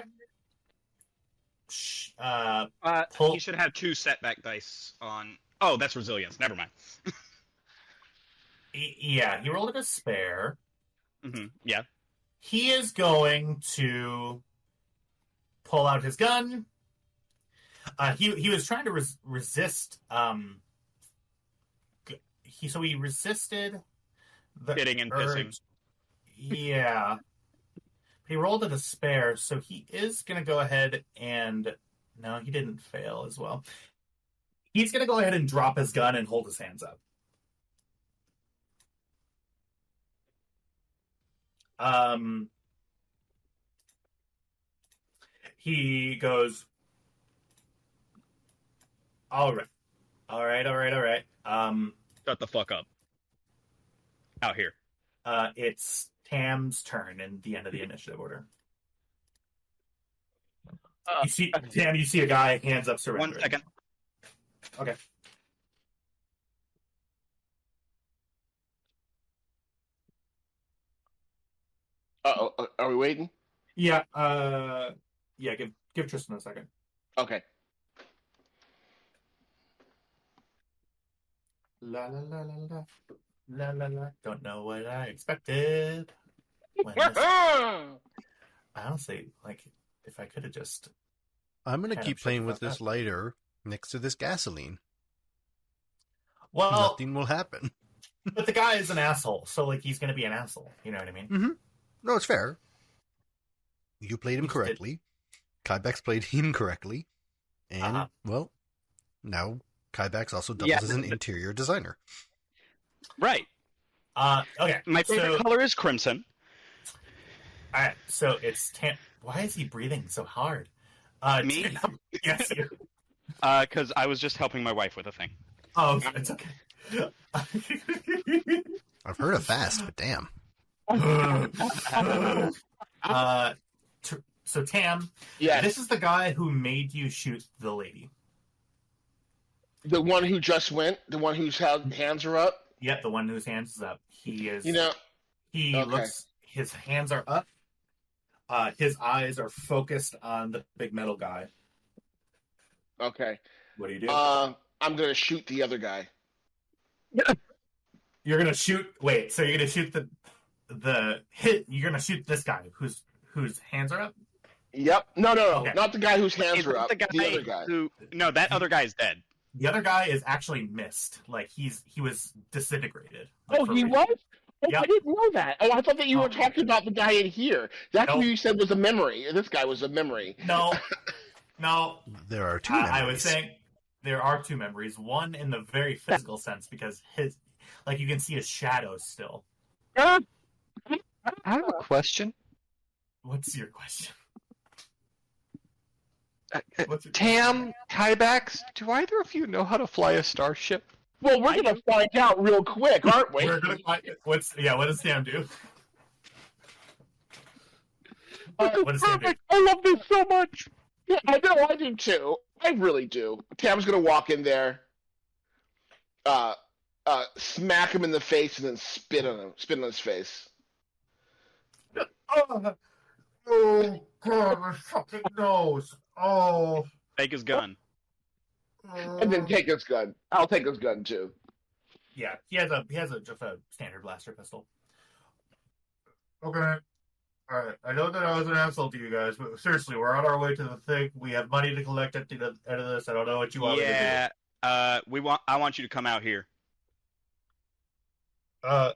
You should have 2 setback dice on. Oh, that's resilience. Never mind. yeah, he rolled a spare. Yeah. He is going to pull out his gun. He was trying to resist. He resisted the Hitting and urge. pissing. Yeah. He rolled a despair, so he is going to go ahead and... No, he didn't fail as well. He's going to go ahead and drop his gun and hold his hands up. He goes, all right. Shut the fuck up. Out here. It's Tam's turn in the end of the initiative order. You see, Tam, you see a guy, hands up, surrendering. 1 second. Okay. Are we waiting? Yeah, give Tristan a second. Okay. La la la la la. La la la. Don't know what I expected. Honestly, like, if I could have just... I'm going to Kind keep of playing shut with the fuck this lighter next to this gasoline. Well, Nothing will happen. but the guy is an asshole, so, like, he's going to be an asshole. You know what I mean? No, it's fair. You played him You just did. correctly. Kybex played him correctly. And, Uh-huh. well, now Kybex also doubles as an interior designer. Right. Okay. My favorite color is crimson. All right, so it's Tam. Why is he breathing so hard? Me? Yes, you. Because I was just helping my wife with a thing. Oh, it's okay. I've heard of fast, but damn. So Tam, Yes. this is the guy who made you shoot the lady. The one who just went, the one whose hands are up. Yep, the one whose hands is up. He is. You know, He okay. looks. His hands are up. His eyes are focused on the big metal guy. Okay. What do you do? I'm gonna shoot the other guy. You're gonna shoot. Wait. So you're gonna shoot the hit. You're gonna shoot this guy whose hands are up. Yep. No, Okay. not the guy whose hands Is are it up. The other guy. No, that other guy's dead. The other guy is actually missed. Like he was disintegrated. Oh, For he real. was? Oh, Yep. I didn't know that. Oh, I thought that you were talking about the guy in here. That's Nope. who you said was a memory. This guy was a memory. No. There are two I was memories. saying there are two memories. One in the very physical sense because you can see his shadow still. I have a question. What's your question? What's your Tam, Kybax, do either of you know how to fly a starship? Well, we're going to find out real quick, aren't we? We're gonna find, what does Sam do? What does Sam do? Perfect. I love this so much. Yeah, I know. I do too. I really do. Tam's going to walk in there, smack him in the face, and then spit on his face. Oh, God, my fucking nose. Oh. Take his gun. And then take his gun. I'll take his gun too. Yeah, he has just a standard blaster pistol. Okay. Alright, I know that I was an asshole to you guys, but seriously, we're on our way to the thing. We have money to collect at the end of this. I don't know what you want me to do. Yeah, I want you to come out here.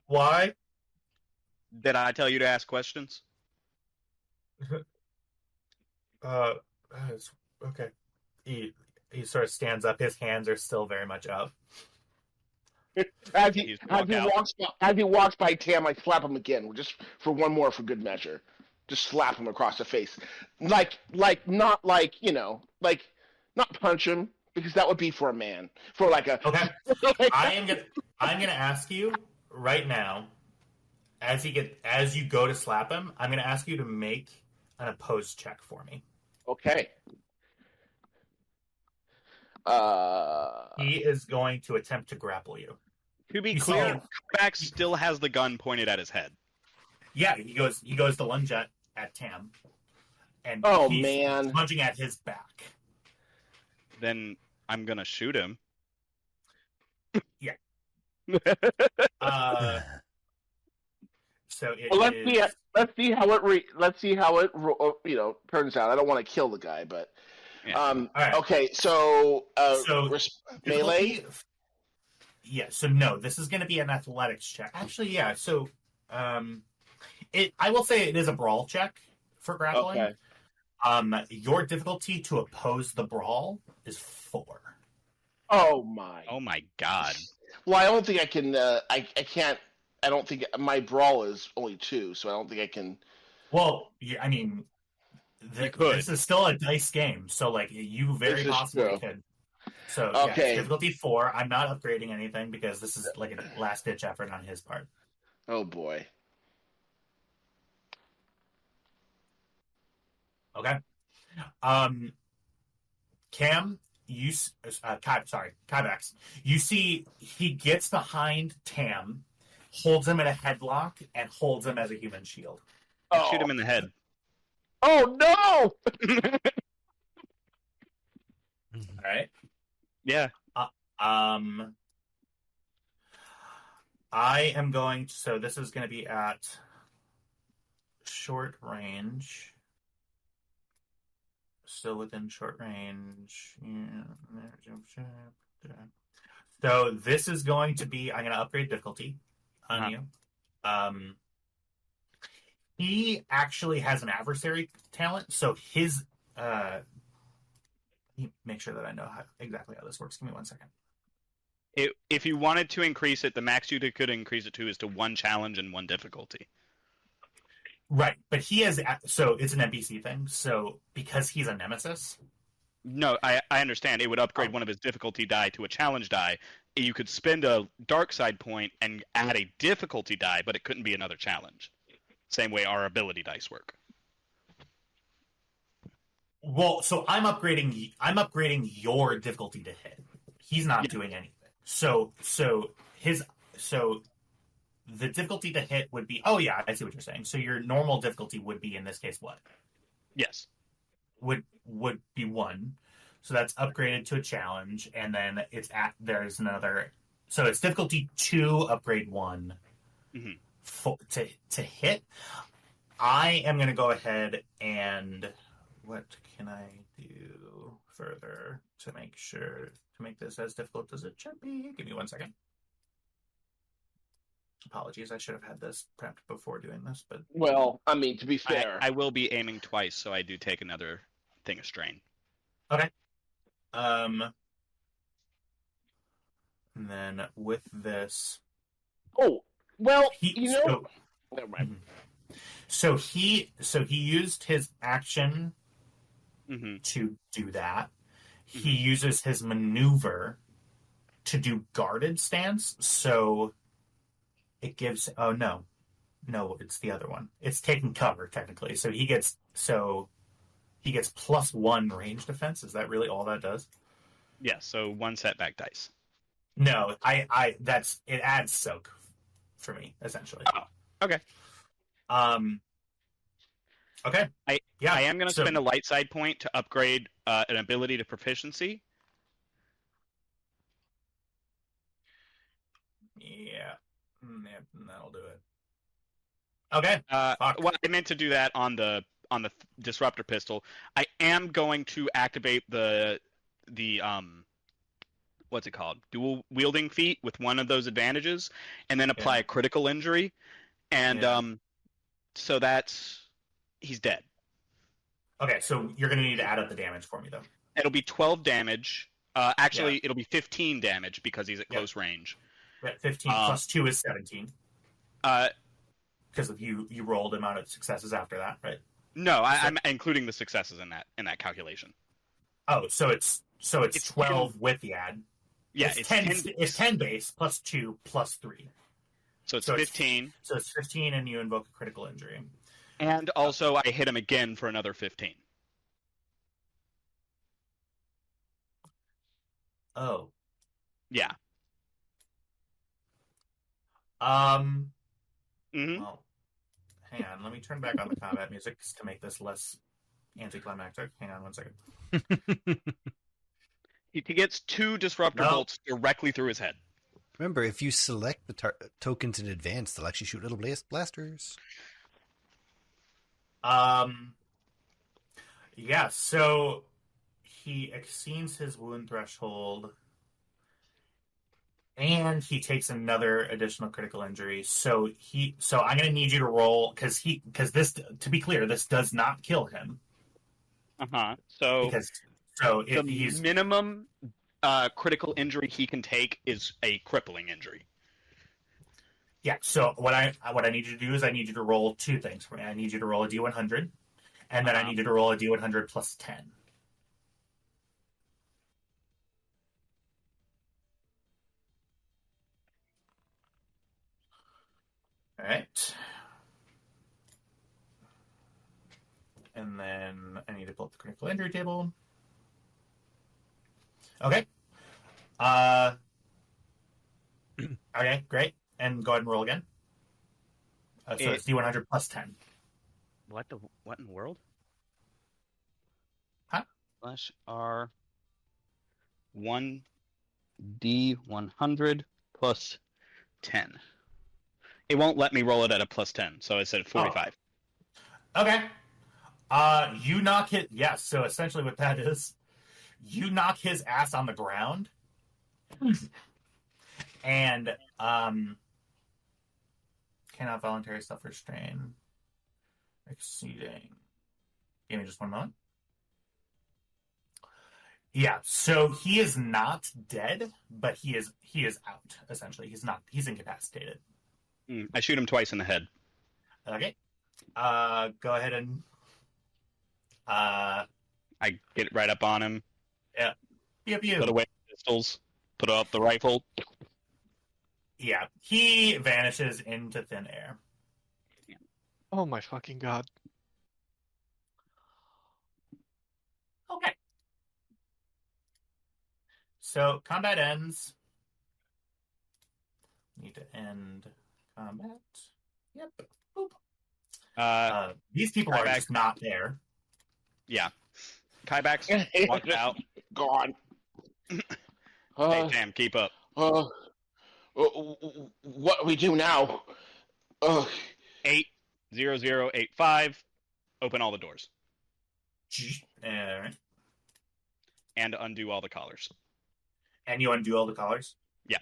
Why? Did I tell you to ask questions? Okay. He sort of stands up. His hands are still very much up. As he walks by Tam, I slap him again, just for one more for good measure. Just slap him across the face, not not punch him because that would be for a man. For like a Okay. I'm gonna ask you right now, as you go to slap him, I'm gonna ask you to make an opposed check for me. Okay. He is going to attempt to grapple you. To be You clear, saw- Kovacs still has the gun pointed at his head. Yeah, he goes to lunge at Tam, and Oh, he's man. lunging at his back. Then I'm gonna shoot him. So it Well, is. let's see how it turns out. I don't want to kill the guy, but Yeah. All right. okay. So So, melee. Yeah. So no, this is going to be an athletics check. Actually, yeah. So, I will say it is a brawl check for grappling. Okay. Your difficulty to oppose the brawl is 4. Oh my. Oh my god. Well, I don't think I can. I can't. I don't think my brawl is only 2, so I don't think I can. Well, yeah, I mean, You could. this is still a dice game, so like you very This is possibly true. could. So Okay. yeah, difficulty 4. I'm not upgrading anything because this is like a last ditch effort on his part. Oh boy. Okay. Cam, Kybax, you see he gets behind Tam, holds him in a headlock, and holds him as a human shield. Oh. Shoot him in the head. Oh no! All right. Yeah. I am going to, so this is going to be at short range. Still within short range. So this is going to be, I'm going to upgrade difficulty on you. He actually has an adversary talent, so his, let me make sure that I know exactly how this works. Give me 1 second. If you wanted to increase it, the max you could increase it to is to 1 challenge and 1 difficulty. Right, but he has, so it's an NPC thing, so because he's a nemesis. No, I understand. It would upgrade one of his difficulty die to a challenge die. You could spend a dark side point and add a difficulty die, but it couldn't be another challenge. Same way our ability dice work. Well, so I'm upgrading your difficulty to hit. He's not Yeah. doing anything. So the difficulty to hit would be. Oh yeah, I see what you're saying. So your normal difficulty would be in this case what? Yes. Would be 1. So that's upgraded to a challenge, and then there's another. So it's difficulty 2, upgrade 1 to hit. I am going to go ahead and what can I do further to make this as difficult as it should be? Give me 1 second. Apologies, I should have had this prepped before doing this, but Well, I mean, to be fair, I will be aiming twice, so I do take another thing of strain. okay. And then with this, oh well, so, never mind. so he used his action Mm-hmm. to do that. He uses his maneuver to do guarded stance, so it gives. Oh no, it's the other one. It's taking cover technically, so he gets +1 range defense. Is that really all that does? Yeah, so 1 setback dice. No, it adds soak for me essentially. Oh, okay. Okay. I am going to spend a light side point to upgrade an ability to proficiency. Yeah, that'll do it. Okay. Well, I meant to do that on the disruptor pistol. I am going to activate the what's it called? Dual wielding feat with one of those advantages, and then apply a critical injury, and so he's dead. Okay, so you're going to need to add up the damage for me though. It'll be 12 damage. Actually, it'll be 15 damage because he's at close range. 15 plus 2 is 17. Because of you rolled amount of successes after that, right? No, I'm including the successes in that calculation. Oh, so it's 12 10, with the add. Yeah, it's 10. It's 10 base plus 2 plus 3. So it's 15. So it's 15, and you invoke a critical injury. And also, I hit him again for another 15. Oh. Yeah. Well, hang on. Let me turn back on the combat music to make this less anticlimactic. Hang on 1 second. He gets 2 disruptor bolts directly through his head. Remember, if you select the tokens in advance, they'll actually shoot little blasters. Yeah, so he exceeds his wound threshold, and he takes another additional critical injury. So I'm going to need you to roll because this, to be clear, this does not kill him. So he's minimum critical injury he can take is a crippling injury. Yeah. So what I need you to do is I need you to roll 2 things for me. I need you to roll a D100, and then I need you to roll a D100 plus 10. All right. And then I need to pull up the critical injury table. Okay. Okay, great. And go ahead and roll again. So it's D100 plus 10. What in the world? Huh? Slash R 1D100 plus 10. It won't let me roll it at a plus 10, so I said 45. Oh. Okay. You knock it. Yes. So essentially, what that is, you knock his ass on the ground, and cannot voluntary self-restrain exceeding. Give me just 1 moment. Yeah. So he is not dead, but he is out. Essentially, he's incapacitated. I shoot him twice in the head. Okay. Go ahead and. I get right up on him. Yeah. Yep. Put away the pistols. Put up the rifle. Yeah. He vanishes into thin air. Oh my fucking god. Okay. So combat ends. Need to end combat. Yep. Boop. These people are Ryback. just not there. Yeah. Kybacks walked out. Gone. Hey, Tam, keep up. What do we do now? 80085. Open all the doors. Alright. And undo all the collars. And you undo all the collars? Yeah.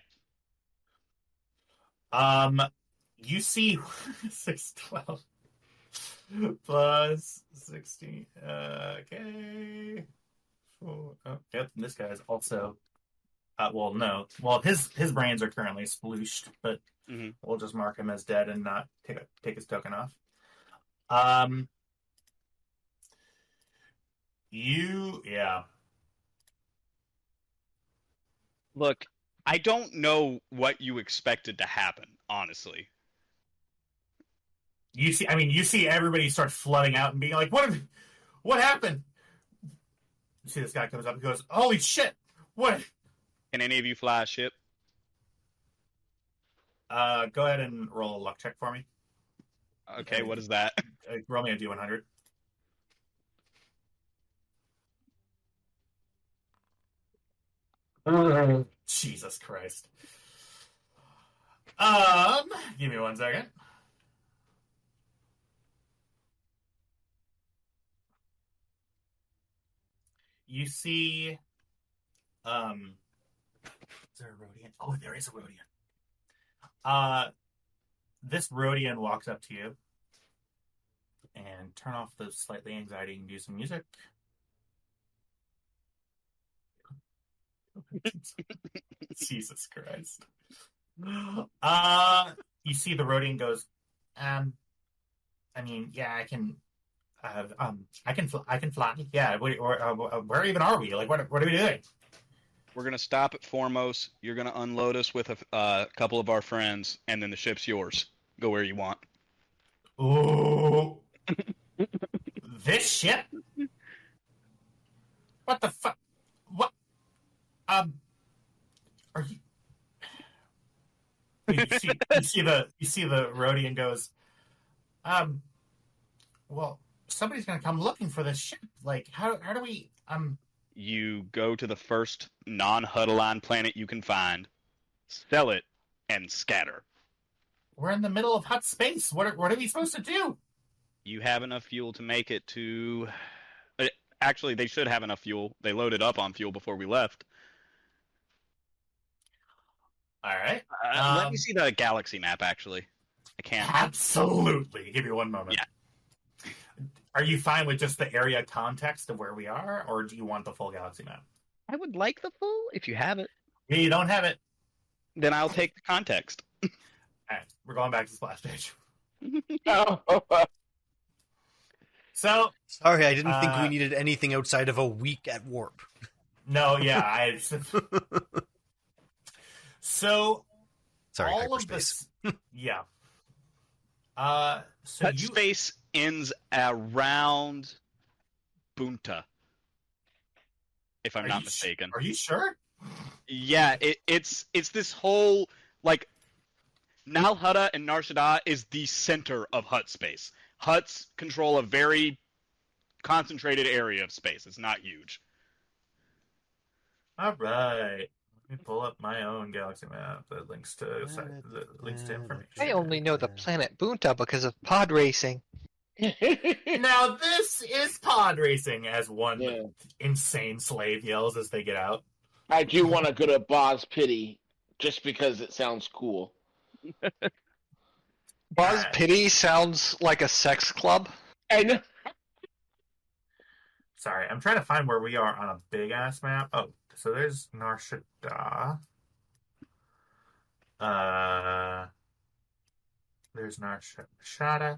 You see 612 plus 16. Okay. Oh, yep, this guy is also. Well, no. Well, his brains are currently splooshed, but we'll just mark him as dead and not take his token off. Yeah. Look, I don't know what you expected to happen, honestly. You see everybody starts flooding out and being like, what happened? You see this guy comes up and goes, holy shit, what? Can any of you fly a ship? Go ahead and roll a luck check for me. Okay, what is that? Roll me a D100. Jesus Christ. Give me 1 second. You see, is there a Rhodian? Oh, there is a Rhodian. This Rhodian walks up to you and turn off the slightly anxiety-inducing music. Jesus Christ. You see the Rhodian goes, I mean, yeah, I can fly. Yeah, where even are we? Like, what are we doing? We're going to stop at Foremost. You're going to unload us with a couple of our friends, and then the ship's yours. Go where you want. Ooh. This ship? What the fuck? What? Are you... You see the Rhodian goes, well, somebody's gonna come looking for this ship. Like, how do we, You go to the first non-Huddle-on planet you can find, sell it, and scatter. We're in the middle of hot space. What are we supposed to do? You have enough fuel to make it to... Actually, they should have enough fuel. They loaded up on fuel before we left. All right. Let me see the galaxy map, actually. I can't... Absolutely. Give me 1 moment. Yeah. Are you fine with just the area context of where we are, or do you want the full galaxy map? I would like the full, if you have it. You don't have it. Then I'll take the context. All right. We're going back to the splash page. So... Sorry, I didn't think we needed anything outside of a week at warp. No, yeah. So... Sorry, all hyperspace. of this... Yeah. So Touch space ends around Bunta, if I'm not mistaken. Are you sure? Yeah, it's this whole, like, Nal Hutta and Nar Shaddaa is the center of Hutt space. Hutts control a very concentrated area of space. It's not huge. All right. Let me pull up my own galaxy map that links to information. I only know the planet Bunta because of pod racing. Now this is pod racing, as one insane slave yells as they get out. I do want to go to Boz Pity just because it sounds cool. Boz Pity sounds like a sex club. I know. Sorry, I'm trying to find where we are on a big ass map. Oh, so there's Nar Shaddaa. There's Nar Shaddaa.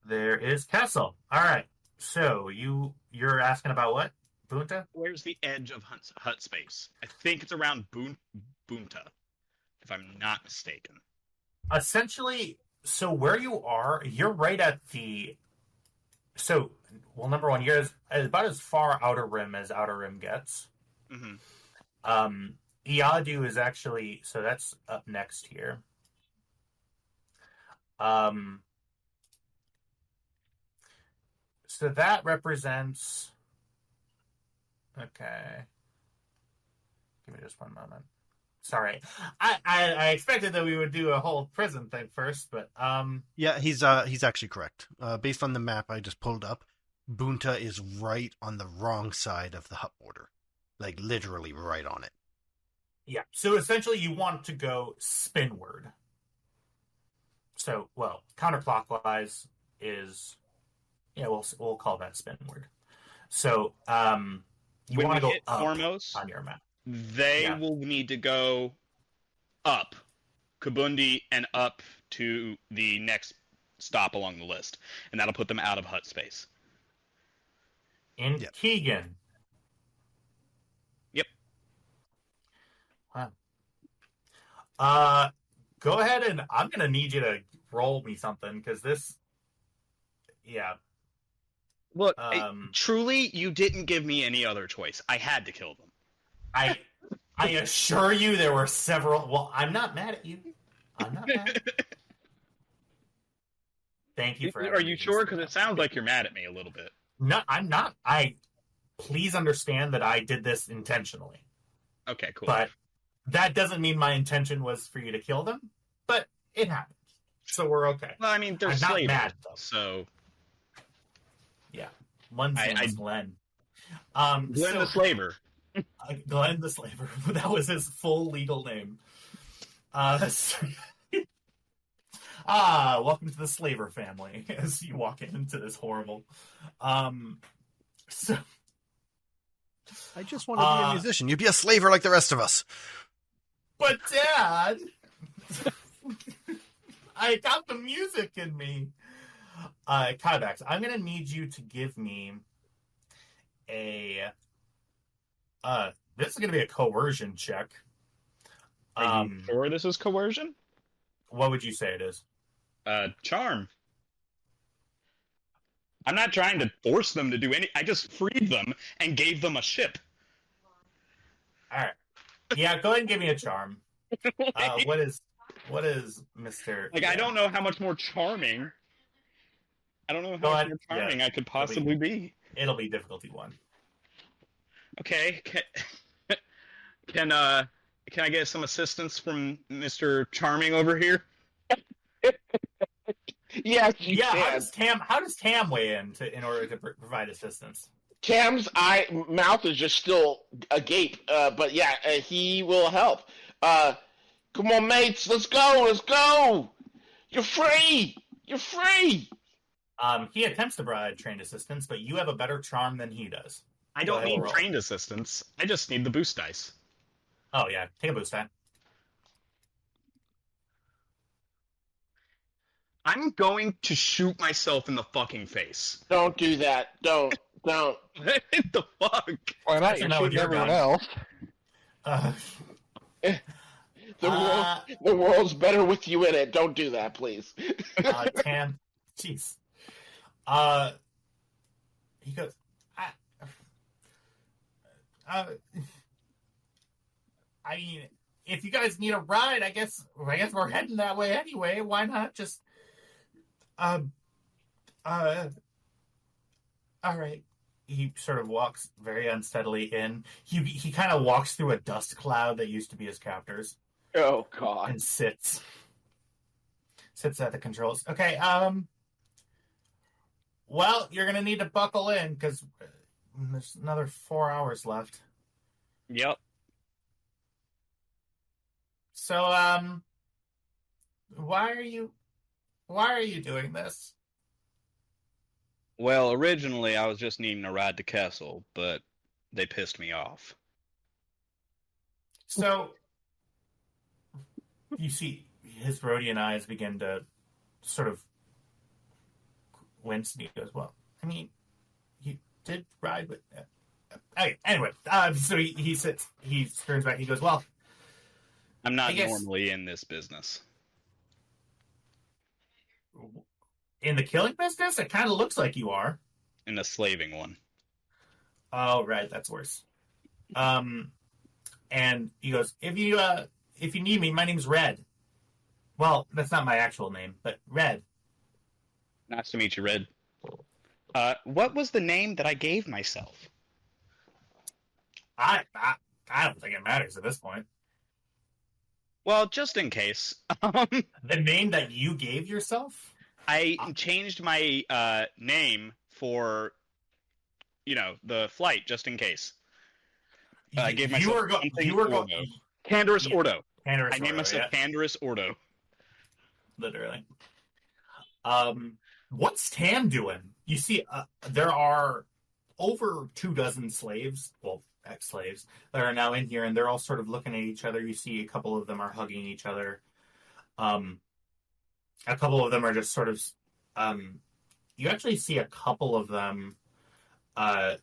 There is Kessel. All right. So you're asking about what? Bunta? Where's the edge of Hutt space? I think it's around Bunta, if I'm not mistaken. Essentially, so where you are, you're right at the So, well, number one, you're about as far outer rim as outer rim gets. Mm-hmm. Iadu is actually, so that's up next here. So that represents. Okay. Give me just one moment. Sorry, I expected that we would do a whole prison thing first, but Yeah, he's actually correct. Based on the map I just pulled up, Bunta is right on the wrong side of the hut border, like literally right on it. yeah. So essentially, you want to go spinward. So, well, counterclockwise is, yeah, we'll call that spinward. So, you When want we to go hit up Formos, on your map. they will need to go up Kabundi and up to the next stop along the list, and that'll put them out of hut space. In Yep. Keegan. Yep. Wow. Go ahead and I'm gonna need you to roll me something because this, yeah. Look, truly, you didn't give me any other choice. I had to kill them. I assure you there were several. Well, I'm not mad at you. I'm not mad. Thank you for. Are you sure? Because it sounds like you're mad at me a little bit. No, I'm not. Please understand that I did this intentionally. Okay, cool. But that doesn't mean my intention was for you to kill them. But it happened, so we're okay. Well, I mean, they're I'm not slavers, mad though. so Yeah, one's name is Glenn. Glenn the Slaver. Glenn the Slaver. That was his full legal name. Welcome to the Slaver family. As you walk into this horrible. So I just want to be a musician. You'd be a slaver like the rest of us. But Dad, I got the music in me. Kybax, I'm gonna need you to give me a. This is gonna be a coercion check. Are you sure this is coercion? What would you say it is? Charm. I'm not trying to force them to do any. I just freed them and gave them a ship. All right. Yeah, go ahead and give me a charm. What is Mr. Like, I don't know how much more charming. I don't know how much more charming I could possibly be. It'll be difficulty 1. Okay. Can I get some assistance from Mr. Charming over here? Yes, you can. How does Tam weigh in order to provide assistance? Tam's mouth is just still agape, but yeah, he will help. Come on, mates, let's go. You're free. He attempts to provide trained assistance, but you have a better charm than he does. I don't need trained assistance. I just need the boost dice. Oh yeah, take a boost die. I'm going to shoot myself in the fucking face. Don't do that. Don't. What the fuck? Why not? You're shooting everyone else. The world's better with you in it. Don't do that, please. Tam, jeez. He goes. I mean, if you guys need a ride, I guess we're heading that way anyway. Why not just? All right. He sort of walks very unsteadily in. He kind of walks through a dust cloud that used to be his captors. Oh God! And sits at the controls. Okay. Well, you're gonna need to buckle in because there's another 4 hours left. Yep. So, why are you doing this? Well, originally I was just needing a ride to Kessel, but they pissed me off. So, you see his Rhodian eyes begin to sort of wince, and he goes, well, I mean, you did ride with... anyway, so he sits, he turns back, he goes, well... I'm not normally in this business. In the killing business? It kind of looks like you are. in a slaving one. Oh, right, that's worse. And he goes, if you need me, my name's Red. Well, that's not my actual name, but Red. Nice to meet you, Red. What was the name that I gave myself? I don't think it matters at this point. Well, just in case. The name that you gave yourself? I changed my name for, the flight, just in case. I gave myself Ordo. Candorous Ordo. I named myself Candorous Ordo. Literally. What's Tam doing? You see, there are over 24 slaves, well, ex-slaves, that are now in here, and they're all sort of looking at each other. You see a couple of them are hugging each other. A couple of them are just sort of... you actually see a couple of them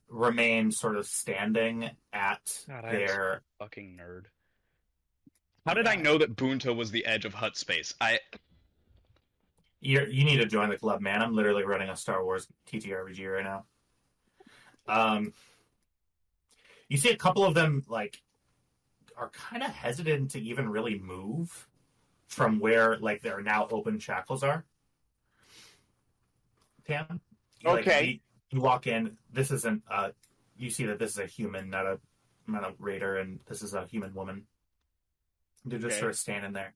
remain sort of standing at their... Fucking nerd. How did I know that Bunta was the edge of hut space? You need to join the club, man. I'm literally running a Star Wars TTRPG right now. You see a couple of them, are kind of hesitant to even really move from where, their now open shackles are. Tam? Okay. You walk in. This isn't, you see that this is a human, not a raider, and this is a human woman. They're just sort of standing there.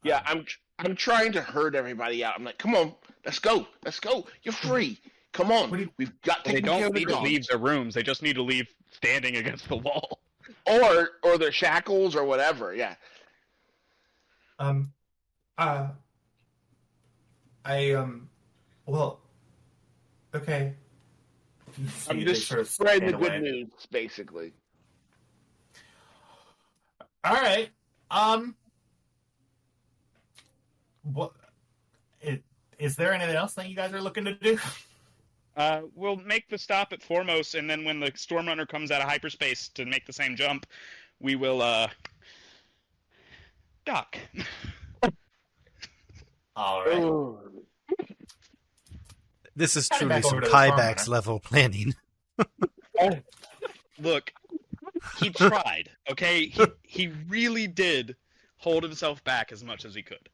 Yeah, I'm trying to herd everybody out. I'm like, come on, let's go. You're free. Come on, we've got to. They don't need to leave their rooms. They just need to leave standing against the wall, or their shackles or whatever. Yeah. Well, okay. I'm just sort of spreading the good news, basically. All right. What is there anything else that you guys are looking to do? We'll make the stop at Foremost, and then when the Stormrunner comes out of hyperspace to make the same jump, we will dock. All right. This is truly some Kybax level planning. Look, he tried. Okay, he really did hold himself back as much as he could.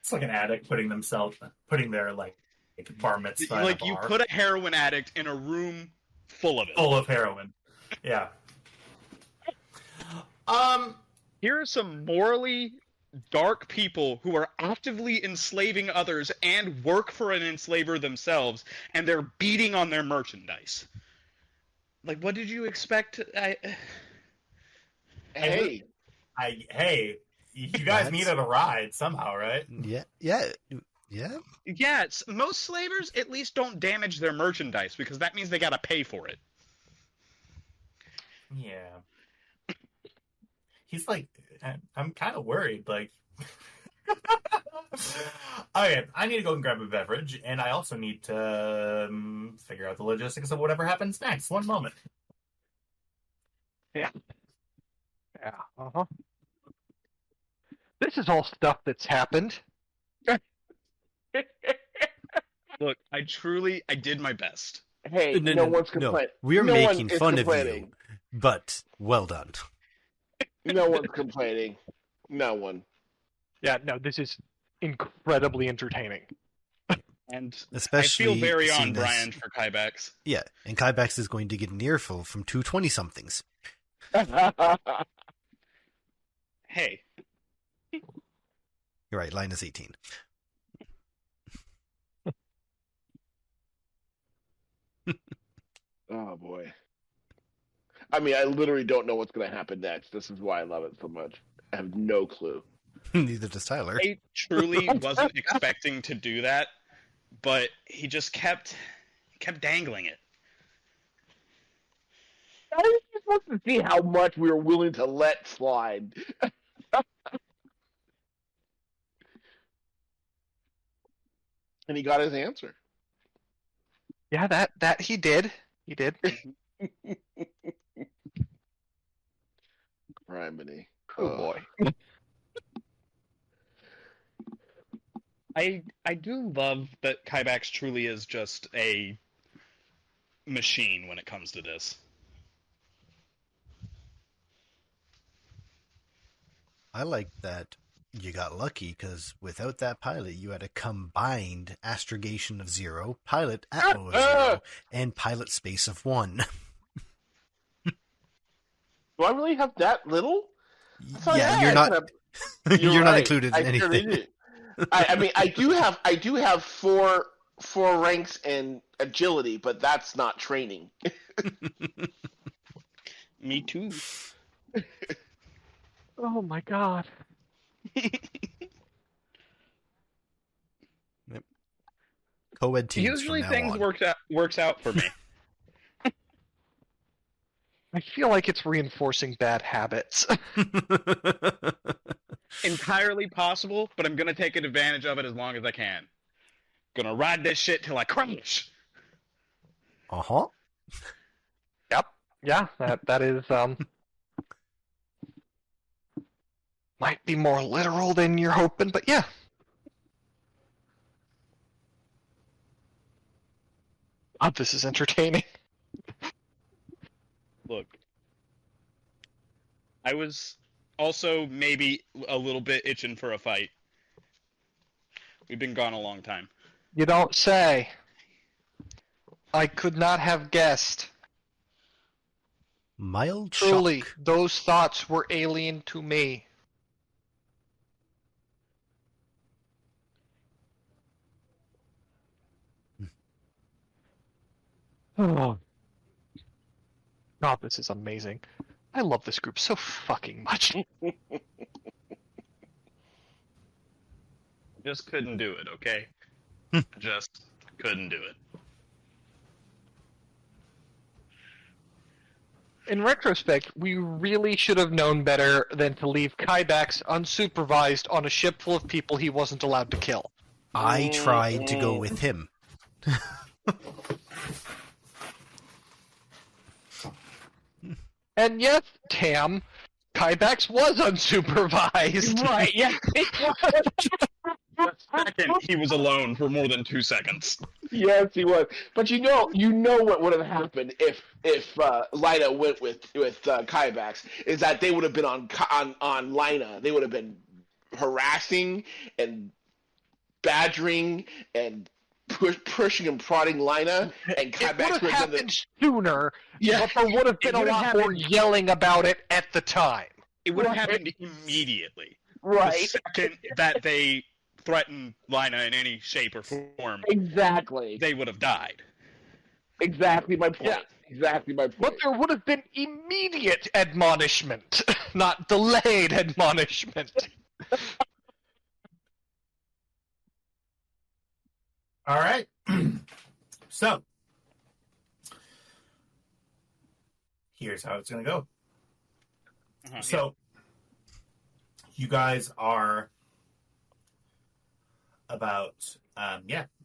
It's like an addict putting their bar mitzvah. Like you put a heroin addict in a room full of it. Full of heroin. Yeah. Here are some morally dark people who are actively enslaving others and work for an enslaver themselves, and they're beating on their merchandise. Like, what did you expect? Hey, you guys needed a ride somehow, right? Yeah. Most slavers at least don't damage their merchandise because that means they gotta pay for it. Yeah. He's like, I'm kind of worried. Okay, I need to go and grab a beverage, and I also need to figure out the logistics of whatever happens next. One moment. Yeah. Uh-huh. This is all stuff that's happened. Look, I did my best. Hey, no one's complaining. We're making fun of you, but well done. No one's complaining. No one. Yeah, no, this is incredibly entertaining. And especially I feel very on Brian for Kybax. Yeah, and Kybax is going to get an earful from two 20-somethings. Hey. You're right, line is 18. Oh, boy. I mean, I literally don't know what's going to happen next. This is why I love it so much. I have no clue. Neither does Tyler. I truly wasn't expecting to do that, but he just kept dangling it. I was supposed to see how much we were willing to let slide. And he got his answer. Yeah, that he did. He did. Criminy. Oh boy. I do love that Kybax truly is just a machine when it comes to this. I like that you got lucky, because without that pilot, you had a combined astrogation of 0, pilot atmo of 0, and pilot space of 1. Do I really have that little? Yeah, you're not. You're not included in anything. Sure do. I mean, I do have four ranks in agility, but that's not training. Me too. Oh my god. Yep. Co-ed teams. Usually from now things on. works out for me. I feel like it's reinforcing bad habits. Entirely possible, but I'm gonna take advantage of it as long as I can. Gonna ride this shit till I crash. Uh-huh. Yep. Yeah, that is might be more literal than you're hoping, but yeah. Oh, this is entertaining. Look, I was also maybe a little bit itching for a fight. We've been gone a long time. You don't say. I could not have guessed. Mild Truly, shock. those thoughts were alien to me. Oh. God, this is amazing. I love this group so fucking much. Just couldn't do it, okay? Just couldn't do it. In retrospect, we really should have known better than to leave Kybax unsupervised on a ship full of people he wasn't allowed to kill. I tried to go with him. And yes, Tam, Kybax was unsupervised. Right, yeah. Second, he was alone for more than 2 seconds. Yes, he was. But you know what would have happened if Lina went with Kybax is that they would have been on Lina. They would have been harassing and badgering and pushing and prodding Lina, and It would Kybax have would have been happened sooner, Yeah. but there would have been a would have lot more happened- yelling about it at the time. It would have Right. happened immediately. right. The second that they threatened Lina in any shape or form, Exactly. they would have died. Exactly my point. Yeah. Exactly my point. But there would have been immediate admonishment, not delayed admonishment. All right. So, here's how it's going to go. So, you guys are about,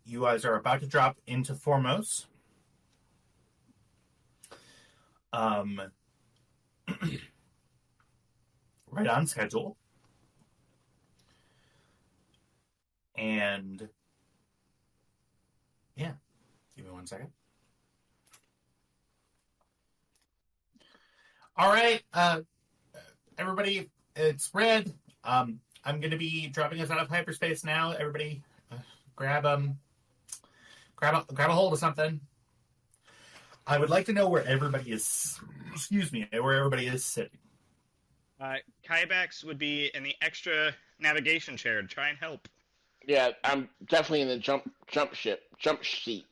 you guys are about to drop into Foremost. Right on schedule. And, yeah, give me 1 second. All right, everybody, it's Red. I'm going to be dropping us out of hyperspace now. Everybody, grab a hold of something. I would like to know where everybody is. Excuse me, where everybody is sitting. Kybax would be in the extra navigation chair to try and help. Yeah, I'm definitely in the jump seat.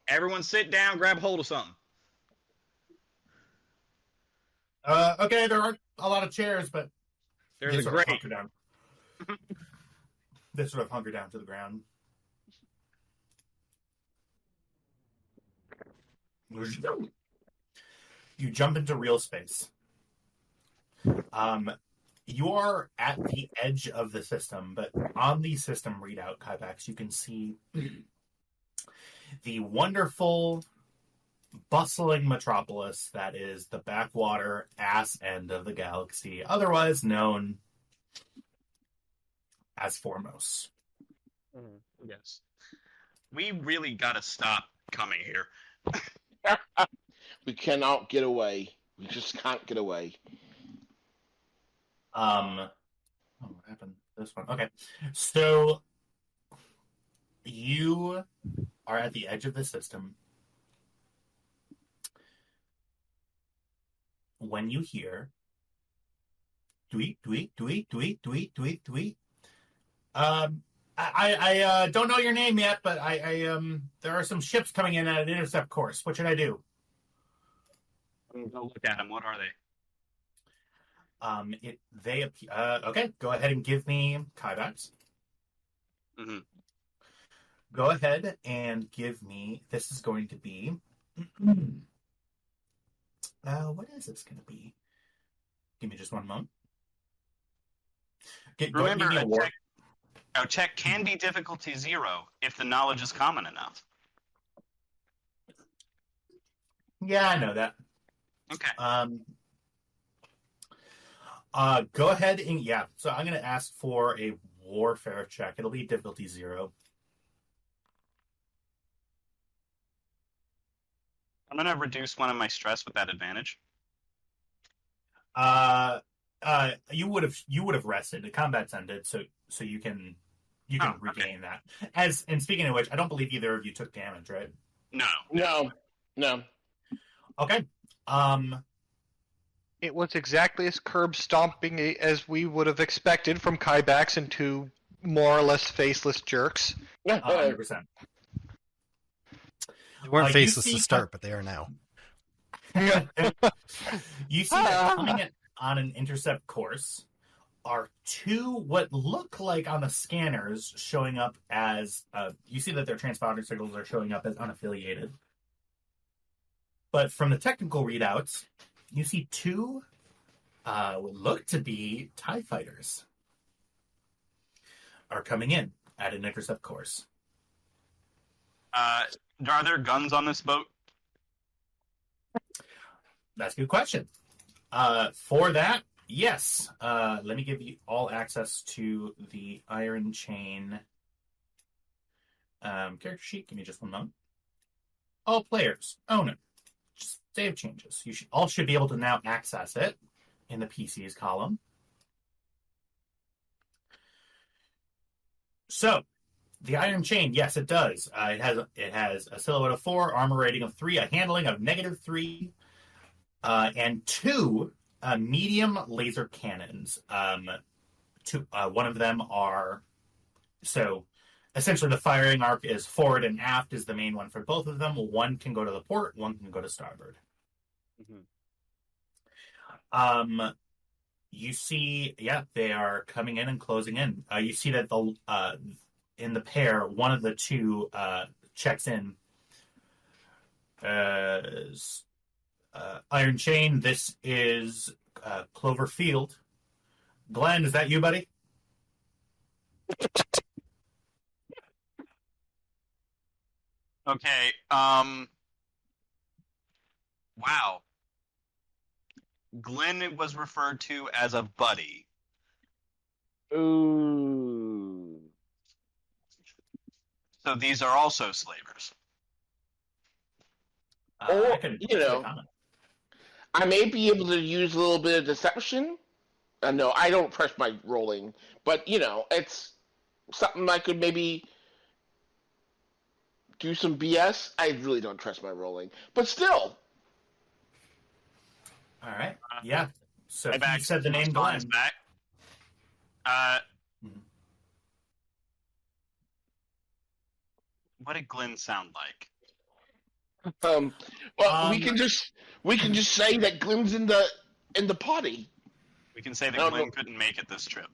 Everyone sit down, grab hold of something. Okay, there aren't a lot of chairs, but There's they a sort of grate. hunker down. They sort of hunker down to the ground. You jump into real space. You are at the edge of the system, but on the system readout, Kybax, you can see the wonderful, bustling metropolis that is the backwater ass end of the galaxy, otherwise known as foremost. Yes. We really gotta stop coming here. We cannot get away. We just can't get away. Oh, what happened? This one. Okay. So you are at the edge of the system when you hear tweet, tweet, tweet, tweet, tweet, tweet, tweet. I don't know your name yet, but there are some ships coming in at an intercept course. What should I do? Go look at them. What are they? Okay, go ahead and give me Kybax. Mm-hmm. Go ahead and give me. This is going to be. What is this going to be? Give me just one moment. Remember, a check can be difficulty 0 if the knowledge is common enough. Yeah, I know that. Okay. Go ahead and So I'm going to ask for a warfare check. It'll be difficulty 0. I'm gonna reduce one of my stress with that advantage. You would have rested. The combat's ended, so you can regain that. And speaking of which, I don't believe either of you took damage, right? No. Okay. It was exactly as curb stomping as we would have expected from Kybax and two more or less faceless jerks. 100%. They weren't faceless you to see- start, but they are now. You see that coming on an intercept course are two what look like on the scanners showing up as you see that their transponder signals are showing up as unaffiliated. But from the technical readouts, you see two what look to be TIE fighters are coming in at an intercept course. Are there guns on this boat? That's a good question. For that, yes. Let me give you all access to the Iron Chain character sheet. Give me just one moment. All players own it. Just save changes. You should be able to now access it in the PCs column. So, the Iron Chain, yes, it does. It has a silhouette of 4, armor rating of 3, a handling of -3, and 2 medium laser cannons. One of them are essentially the firing arc is forward and aft is the main one for both of them. One can go to the port, one can go to starboard. Mm-hmm. You see, they are coming in and closing in. You see that in the pair, one of the two checks in as Iron Chain. This is Clover Field. Glenn, is that you, buddy? Okay. Wow. Glenn was referred to as a buddy. Ooh. So these are also slavers. Or, I can comment. I may be able to use a little bit of deception. No, I don't trust my rolling, but it's something I could maybe do some BS. I really don't trust my rolling, but still. All right. Yeah. So Hey, you said the name Glenn. Glenn. Back. What did Glenn sound like? We can just say that Glenn's in the potty. We can say that Glenn couldn't make it this trip.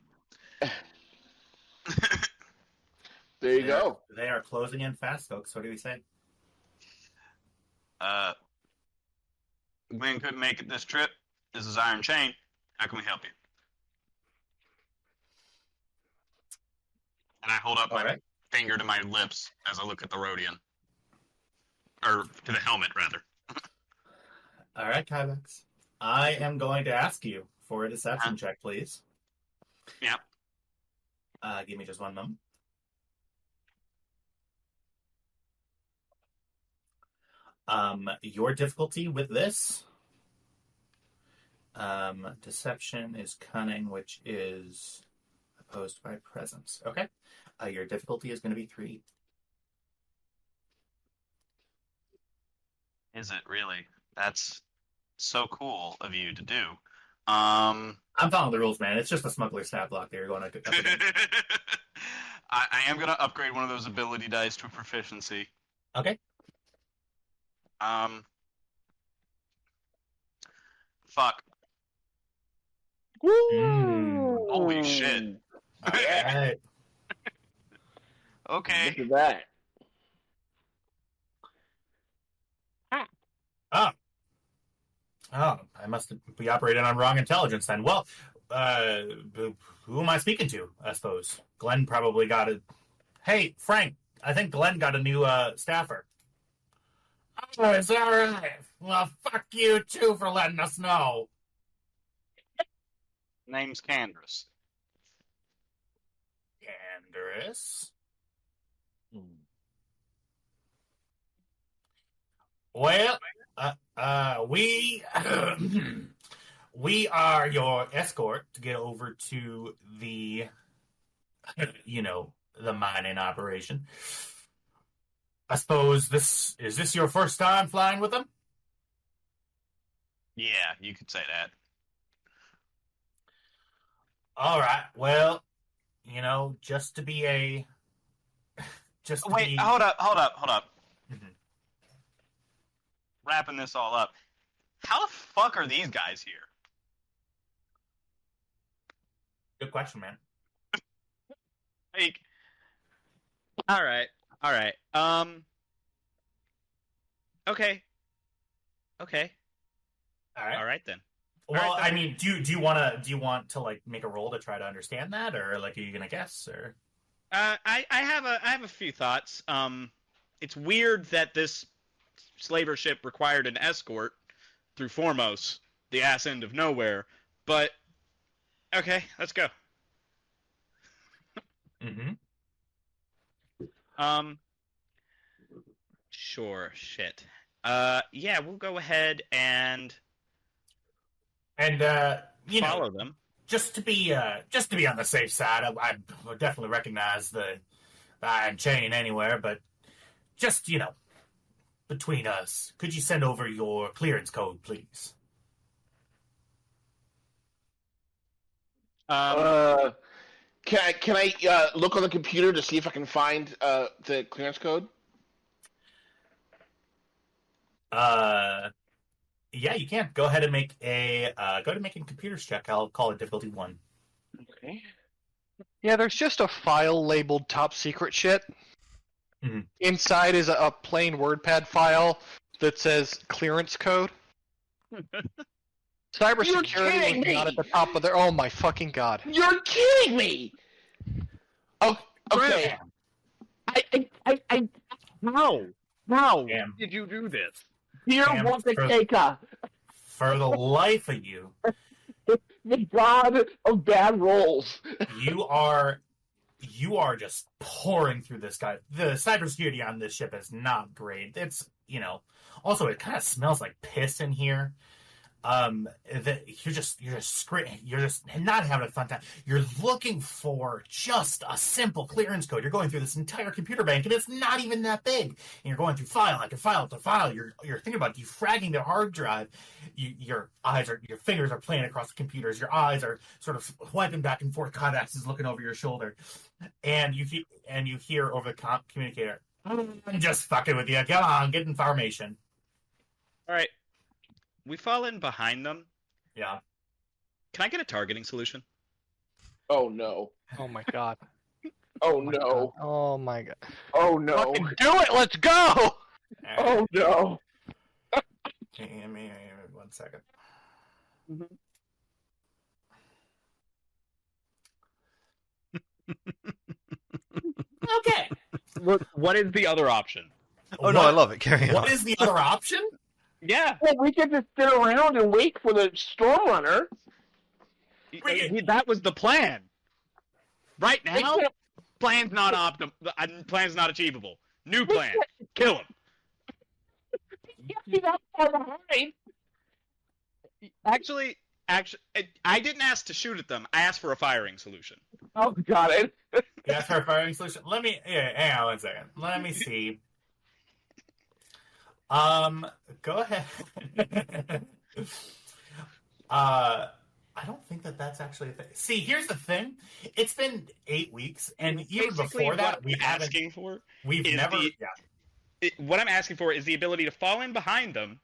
There you go. They are closing in fast, folks. What do we say? Glenn couldn't make it this trip. This is Iron Chain. How can we help you? And I hold up my finger to my lips as I look at the Rhodian. Or to the helmet, rather. All right, Kybex. I am going to ask you for a deception check, please. Yep. Give me just one moment. Your difficulty with this, deception is cunning, which is opposed by presence. Okay. Your difficulty is going to be 3. Is it really? That's so cool of you to do. I'm following the rules, man. It's just a smuggler stat block that you're going up against. I am going to upgrade one of those ability dice to a proficiency. Okay. Fuck. Woo! Holy shit. All right. Okay. Look at that. Oh, I must be operating on wrong intelligence then. Well, who am I speaking to, I suppose? Glenn probably got a... Hey, Frank, I think Glenn got a new staffer. Oh, is that right? Well, fuck you, too, for letting us know. Name's Candace. Candace? Well, we we are your escort to get over to the, the mining operation. I suppose is this your first time flying with them? Yeah, you could say that. All right. Well, just to be a, Wait, hold up. Mhm. Wrapping this all up. How the fuck are these guys here? Good question, man. Like, all right. Okay. All right then. Well, All right, I mean, do you want to like make a roll to try to understand that, or like are you gonna guess, or? I have a few thoughts. It's weird that this slaver ship required an escort through Formos, the ass end of nowhere. But okay, let's go. Mm-hmm. Sure, shit. Yeah, we'll go ahead and follow them. Just to be on the safe side, I would definitely recognize the iron chain anywhere, but just between us, could you send over your clearance code, please? Can I look on the computer to see if I can find the clearance code? Yeah, you can. Go ahead and make a computers check. I'll call it difficulty 1. Okay. Yeah, there's just a file labeled top secret shit. Mhm. Inside is a plain WordPad file that says clearance code. Cybersecurity kidding was not me! at the top of their. Oh my fucking god! You're kidding me! Oh, okay. How Damn. did you do this? Damn, Here was the Keika, For the life of you, the god of bad rolls. you are just pouring through this guy. The cybersecurity on this ship is not great. It's also it kind of smells like piss in here. You're just not having a fun time. You're looking for just a simple clearance code. You're going through this entire computer bank, and it's not even that big. And you're going through file after file after file. You're thinking about defragging the hard drive. Your fingers are playing across the computers. Your eyes are sort of wiping back and forth. Codex is looking over your shoulder, and you hear over the communicator, "I'm just fucking with you. Come on, get information." All right. We fall in behind them. Yeah. Can I get a targeting solution? Oh no. Oh my god! Oh no. Oh my god! Oh no. Fucking do it! Let's go! Oh no. Give me 1 second. Okay. What is the other option? Oh, no, I love it. Carry on. What is the other option? Yeah, Well, we could just sit around and wait for the Stormrunner. that was the plan. Right now, plan's not plan's not achievable. New plan. Kill him. Actually, I didn't ask to shoot at them. I asked for a firing solution. Oh, got it. You asked for a firing solution? Hang on 1 second. Let me see. Go ahead. I don't think that's actually a thing. See, here's the thing. It's been 8 weeks, and even Basically, before that, what I'm asking for we've is never. what I'm asking for is the ability to fall in behind them,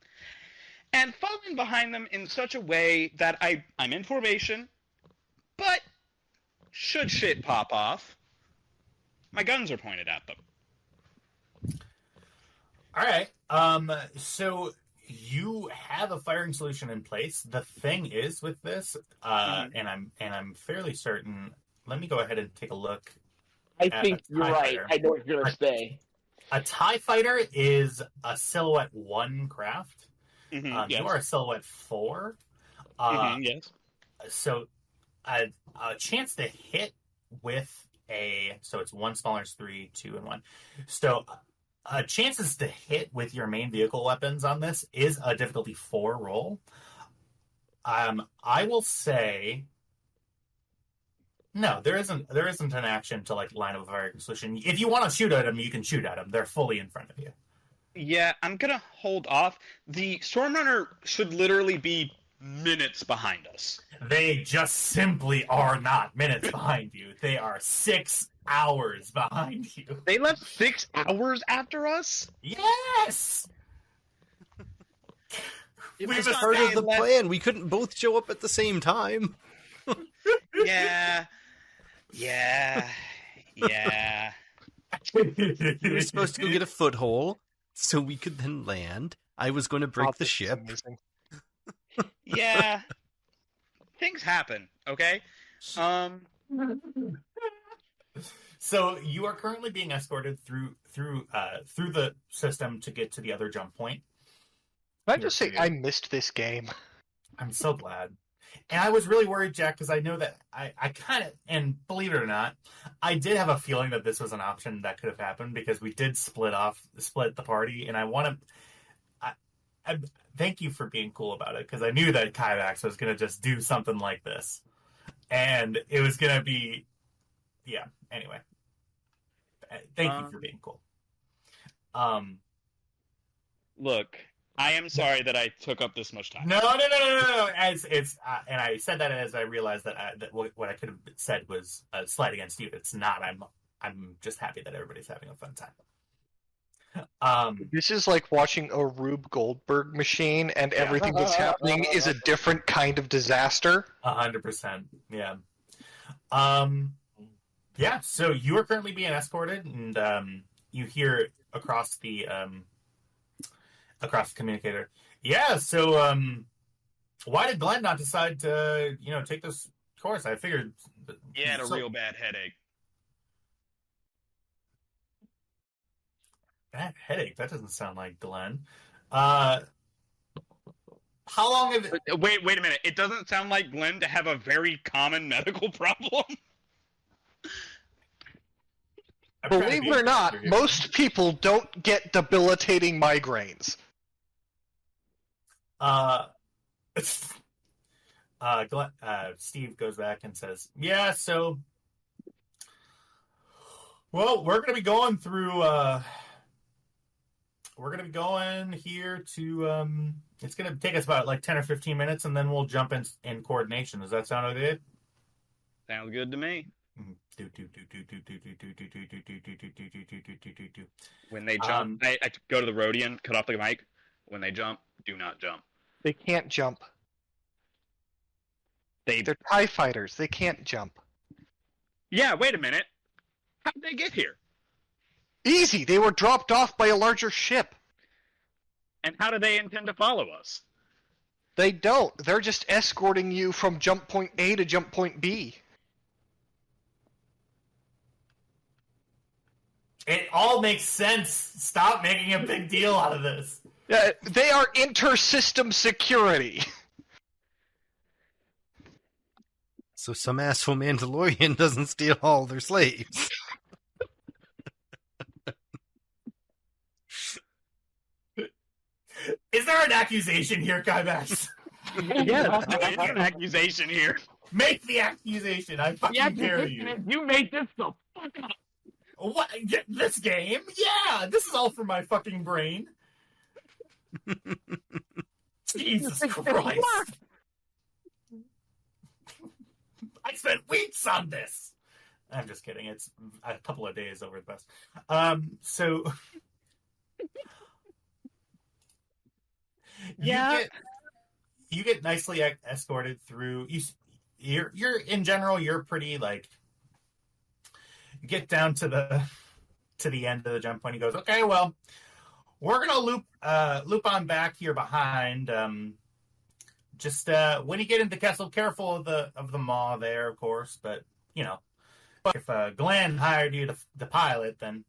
and fall in behind them in such a way that I'm in formation, but should shit pop off, my guns are pointed at them. All right. So you have a firing solution in place. The thing is with this, and I'm fairly certain. Let me go ahead and take a look. I think you're right. I know what you're gonna say. A TIE fighter is a silhouette 1 craft. Yes. You are a silhouette 4. Yes. So a chance to hit with so it's 1 smaller is 3, 2, and 1. So chances to hit with your main vehicle weapons on this is a difficulty 4 roll. I will say no. There isn't an action to like line up a firing solution. If you want to shoot at them, you can shoot at them. They're fully in front of you. Yeah, I'm gonna hold off. The Stormrunner should literally be minutes behind us. They just simply are not minutes behind you. They are 6 hours behind you. They left 6 hours after us? Yes! It We was just part of the left- plan. We couldn't both show up at the same time. Yeah. We were supposed to go get a foothold so we could then land. I was going to break the ship. Yeah. Things happen, okay? So you are currently being escorted through the system to get to the other jump point. Can I just say I missed this game? I'm so glad. And I was really worried, Jack, because I know that I kind of, and believe it or not, I did have a feeling that this was an option that could have happened because we did split the party, and I thank you for being cool about it, because I knew that Kyvax was going to just do something like this. And it was going to be, yeah, anyway. Thank you for being cool. Look, I am sorry that I took up this much time. No. And I said that as I realized that what I could have said was a slight against you. It's not. I'm just happy that everybody's having a fun time. This is like watching a Rube Goldberg machine, and everything that's happening is a different kind of disaster. 100%. Yeah. Yeah. So you are currently being escorted, and you hear across the communicator. Yeah. So why did Glenn not decide to take this course? I figured. He had a real bad headache. Bad headache? That doesn't sound like Glenn. How long have it... Wait a minute. It doesn't sound like Glenn to have a very common medical problem. Believe it or not, most people don't get debilitating migraines. Glenn, Steve goes back and says, "Yeah, so, well, we're going to be going through. We're going to be going here to. It's going to take us about like 10 or 15 minutes, and then we'll jump in coordination. Does that sound okay?" Sounds good to me. When they jump, I go to the Rhodian, cut off the mic. When they jump, do not jump. They can't jump. They're TIE fighters. They can't jump. Yeah, wait a minute. How did they get here? Easy. They were dropped off by a larger ship. And how do they intend to follow us? They don't. They're just escorting you from jump point A to jump point B. It all makes sense. Stop making a big deal out of this. Yeah, they are inter-system security. So some asshole Mandalorian doesn't steal all their slaves. Is there an accusation here, Kymax? Yes, there's an accusation here. Make the accusation. I fucking dare you. You made this the fuck up. What? This game? Yeah, this is all for my fucking brain. Jesus Christ. I spent weeks on this. I'm just kidding. It's a couple of days over the best. So Yeah. you get nicely escorted through. You're in general, you're pretty like. You get down to the end of the jump point. He goes, okay, well, we're gonna loop on back here behind. Just when you get into Kessel, careful of the maw there, of course. But you know, if Glenn hired you to pilot, then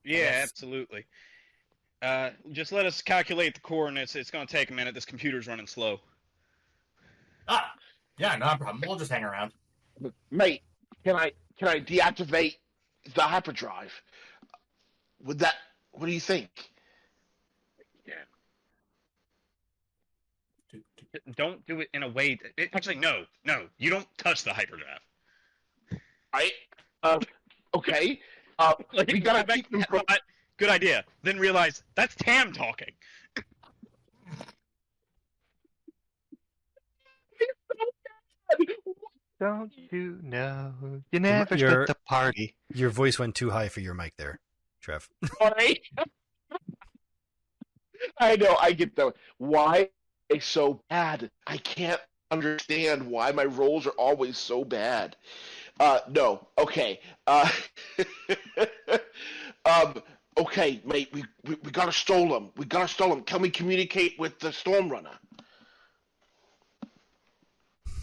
Yeah, absolutely. Just let us calculate the coordinates. It's going to take a minute. This computer's running slow. Yeah, no problem. We'll just hang around. Mate, can I deactivate the hyperdrive? What do you think? Don't do it in a way that... Actually, no. You don't touch the hyperdrive. Okay. We gotta keep them from... Good idea. Then realize that's Tam talking. Don't you know? You never split the party. Your voice went too high for your mic there, Trev. Sorry. I know, I get that. Why are they so bad? I can't understand why my rolls are always so bad. No. Okay. Okay, mate, we gotta stole them. We gotta stole them. Can we communicate with the Stormrunner?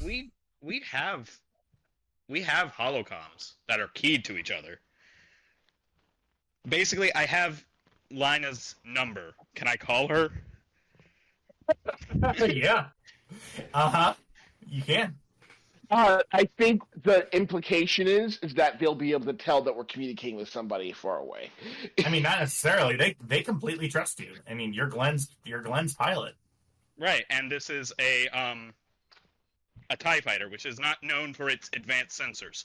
We have holocoms that are keyed to each other. Basically, I have Lina's number. Can I call her? Yeah. You can. I think the implication is that they'll be able to tell that we're communicating with somebody far away. I mean, not necessarily. They completely trust you. I mean, you're Glenn's pilot. Right, and this is a TIE fighter, which is not known for its advanced sensors.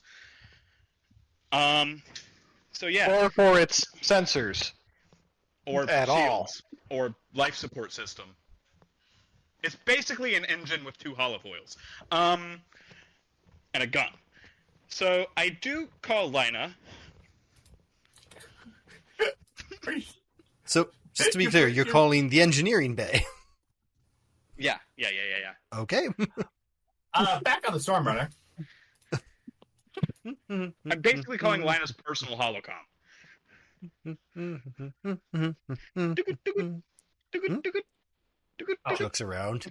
So yeah. Or for its sensors. Or at shields, or life support system. It's basically an engine with two holofoils. And a gun. So I do call Lina. So, just to be clear, you're calling the engineering bay. Yeah. Okay. Back on the Stormrunner. I'm basically calling Lina's personal holocom. Looks around.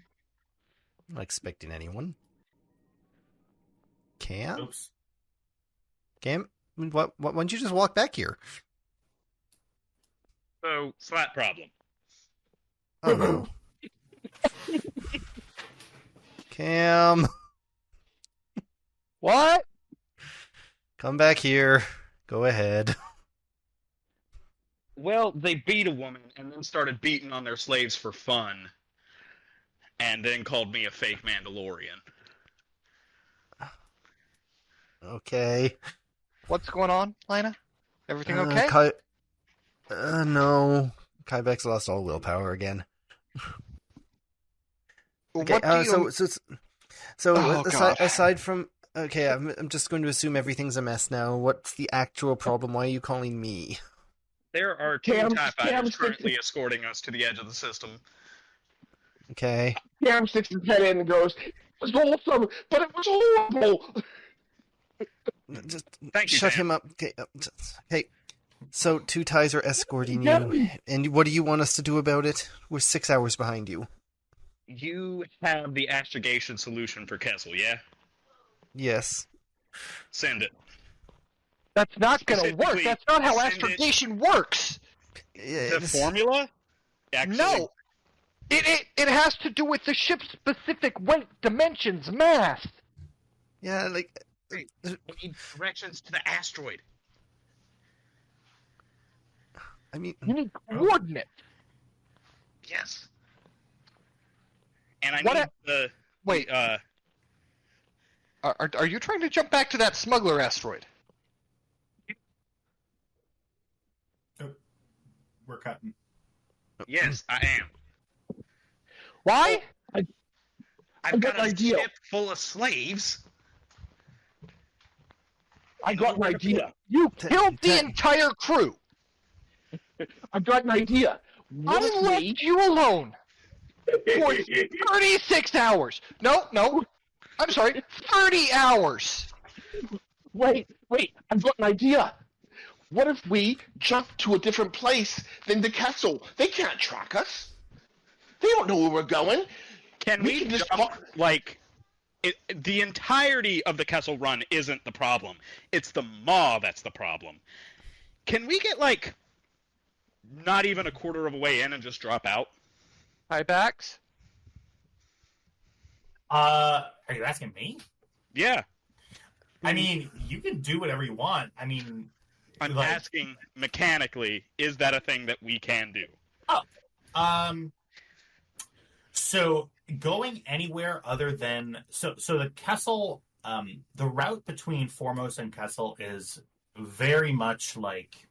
Not expecting anyone. Cam? Oops. Cam? Why don't you just walk back here? So, slap problem. Oh no. Cam. What? Come back here. Go ahead. Well, they beat a woman and then started beating on their slaves for fun. And then called me a fake Mandalorian. Okay. What's going on, Lina? Everything okay? No. Kybex lost all willpower again. Okay, What do you... so God. aside from... Okay, I'm just going to assume everything's a mess now. What's the actual problem? Why are you calling me? There are two TIE fighters currently escorting us to the edge of the system. Okay. Cam sticks his head in and goes, "It was awesome, but it was horrible." Just Thank you, shut Sam. him up. Okay. Hey, so two TIEs are escorting you, and what do you want us to do about it? We're 6 hours behind you. You have the astrogation solution for Kessel, yeah? Yes. Send it. That's not going to work. Specifically, That's not how send it- astrogation works. The formula? Actually, No. It has to do with the ship's specific weight, dimensions, mass. Yeah, like... We need directions to the asteroid. I mean... You need coordinates. Yes. And I What need a- the... Wait. Are you trying to jump back to that smuggler asteroid? We're cutting. Yes, I am. Why? I've got got an a idea. ship full of slaves. I got an idea. You killed the entire crew. I got an idea. What I if we... left you alone for 36 hours. No. I'm sorry, 30 hours. Wait, I've got an idea. What if we jump to a different place than the castle? They can't track us. They don't know where we're going. Can We we can just jump, walk- like... the entirety of the Kessel Run isn't the problem. It's the maw that's the problem. Can we get, like, not even a quarter of a way in and just drop out? Hi, Bax. Are you asking me? Yeah. I mean, you can do whatever you want. I mean, I'm like- asking mechanically, is that a thing that we can do? So going anywhere other than so the Kessel, the route between Foremost and Kessel is very much like,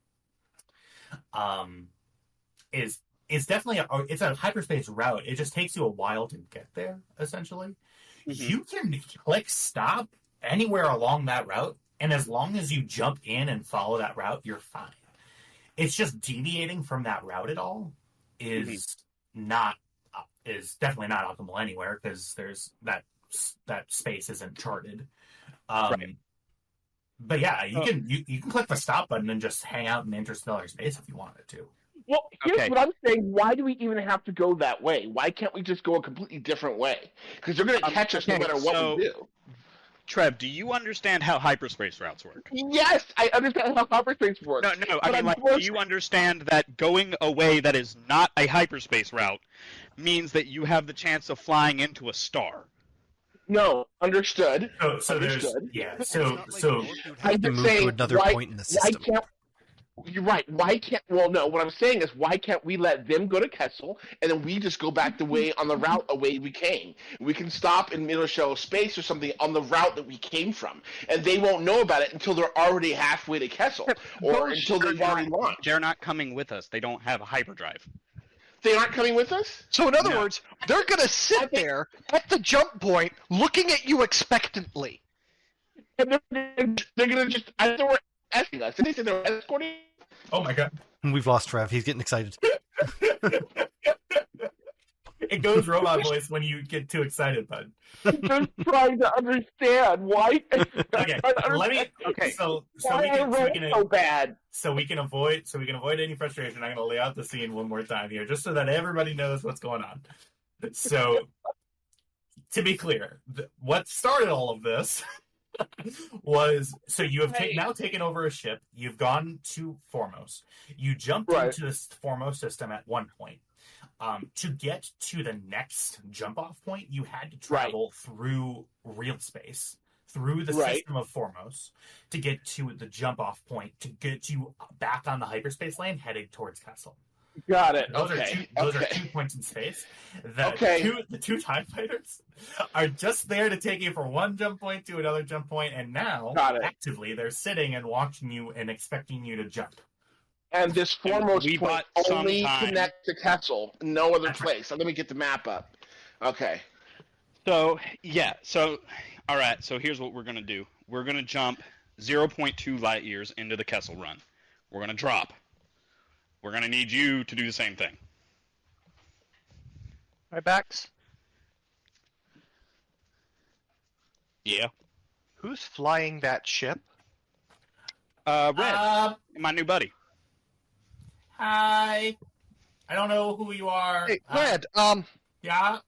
is definitely it's a hyperspace route. It just takes you a while to get there. Essentially, you can click stop anywhere along that route, and as long as you jump in and follow that route, you're fine. It's just deviating from that route at all is definitely not optimal anywhere, because there's that space isn't charted. Right. But yeah, you can click the stop button and just hang out in interstellar space if you wanted to. Well, here's Okay. what I'm saying. Why do we even have to go that way? Why can't we just go a completely different way? Because they're going to catch us no okay, matter what so- we do. Trev, do you understand how hyperspace routes work? Yes, I understand how hyperspace works. No, I But mean, like, do you understand that going a way that is not a hyperspace route means that you have the chance of flying into a star? No, understood. So there's Understood. yeah. It's So not like so Walt would have I'm to just move saying, to another why- point in the Why system. can't... You're right. Why can't... Well, no, what I'm saying is, why can't we let them go to Kessel, and then we just go back the way on the route away we came? We can stop in middle shell space or something on the route that we came from, and they won't know about it until they're already halfway to Kessel, or until they've already launched. They're not coming with us. They don't have a hyperdrive. They aren't coming with us? So in other No. words, they're going to sit there at the jump point looking at you expectantly. And they're going to just... I thought they were asking us. Did they say they were escorting? oh my god, We've lost Trev. He's getting excited. it goes robot voice when you get too excited, bud. I'm just trying to understand why... Okay, let me. Okay. So Why we are can they so bad? so we can avoid any frustration. I'm going to lay out the scene one more time here, just so that everybody knows what's going on. So, to be clear, what started all of this was so you have now taken over a ship. You've gone to Foremost. You jumped Right. into this Foremost system at one point. To get to the next jump-off point, you had to travel through real space, through the Right. system of Foremost, to get to the jump-off point, to get you back on the hyperspace lane headed towards Kessel. Got it. Those Okay. are two Okay. points in space. The Okay. the two TIE fighters are just there to take you from one jump point to another jump point, and now Got it. actively they're sitting and watching you and expecting you to jump. And this Foremost we point bought some only time. connects to Kessel, no other That's right. place. So let me get the map up. Okay. So, yeah. So, all right. So here's what we're going to do. We're going to jump 0.2 light years into the Kessel Run. We're going to drop. We're going to need you to do the same thing. Hi, Bax. Yeah. Who's flying that ship? Red, my new buddy. Hi. I don't know who you are. Hey, Red, Yeah.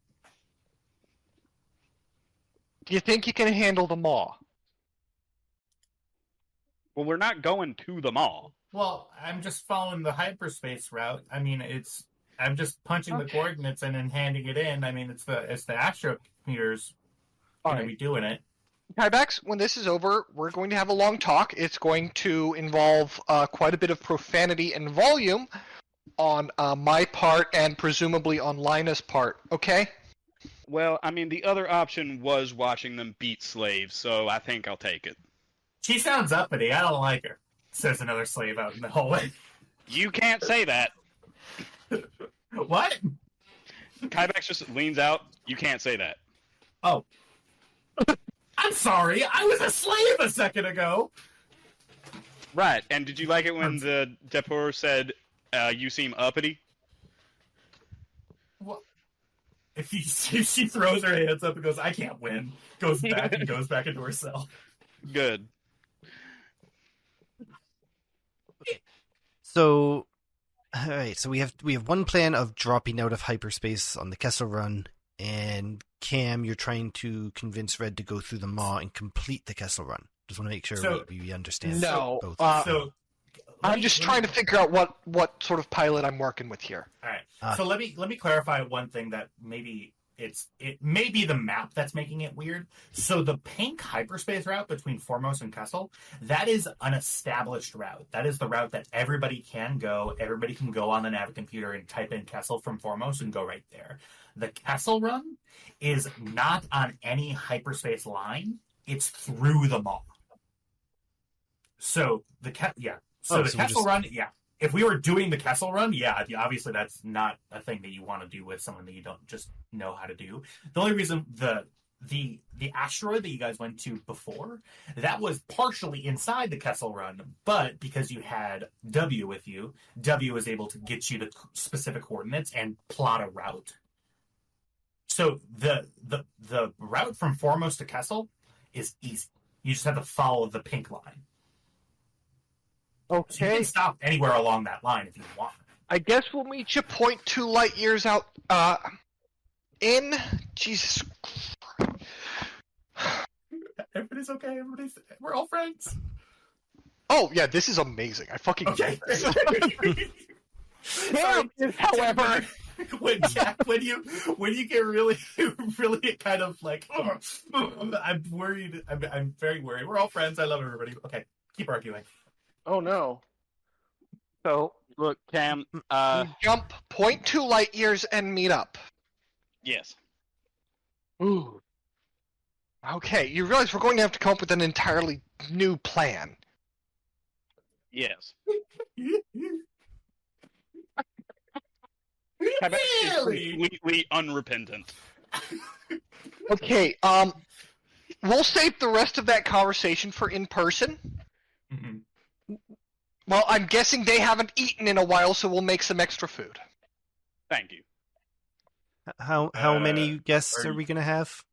do you think you can handle the maw? Well, we're not going to the mall. Well, I'm just following the hyperspace route. I mean, I'm just punching the coordinates and then handing it in. I mean, it's the astro meters All going to right. be doing it. Kybax, when this is over, we're going to have a long talk. It's going to involve quite a bit of profanity and volume on my part and presumably on Lina's part, okay? Well, I mean, the other option was watching them beat slaves, so I think I'll take it. She sounds uppity. I don't like her, says another slave out in the hallway. You can't say that. What? Kybax just leans out. You can't say that. Oh. I'm sorry. I was a slave a second ago. Right, and did you like it when the Depur said, you seem uppity? What? If she throws her hands up and goes, I can't win, goes back and goes back into her cell. Good. So, all right. So we have one plan of dropping out of hyperspace on the Kessel Run, and Cam, you're trying to convince Red to go through the Maw and complete the Kessel Run. Just want to make sure we understand. No, both. I'm just trying to figure out what sort of pilot I'm working with here. All right. So let me clarify one thing that maybe it may be the map that's making it weird. So the pink hyperspace route between Foremost and Kessel, that is an established route. That is the route that everybody can go. Everybody can go on the nav computer and type in Kessel from Foremost and go right there. The Kessel Run is not on any hyperspace line. It's through the Maw. So the Kessel Run, yeah. If we were doing the Kessel Run, yeah, obviously that's not a thing that you want to do with someone that you don't just know how to do. The only reason the asteroid that you guys went to before, that was partially inside the Kessel Run, but because you had W with you, W was able to get you the specific coordinates and plot a route. So the route from Foremost to Kessel is easy. You just have to follow the pink line. Okay. So you can stop anywhere along that line if you want. I guess we'll meet you 0.2 light years out. In Jesus. Everybody's okay. We're all friends. Oh yeah, this is amazing. I fucking Okay. Cam, however, when you get really kind of like, I'm worried. I'm very worried. We're all friends. I love everybody. Okay, keep arguing. Oh no. so Look, Cam, jump 0.2 light years and meet up. yes. Ooh. Okay, you realize we're going to have to come up with an entirely new plan. Yes. Really? Completely unrepentant. Okay, we'll save the rest of that conversation for in person. Mm-hmm. Well, I'm guessing they haven't eaten in a while, so we'll make some extra food. Thank you. How many guests are we gonna have?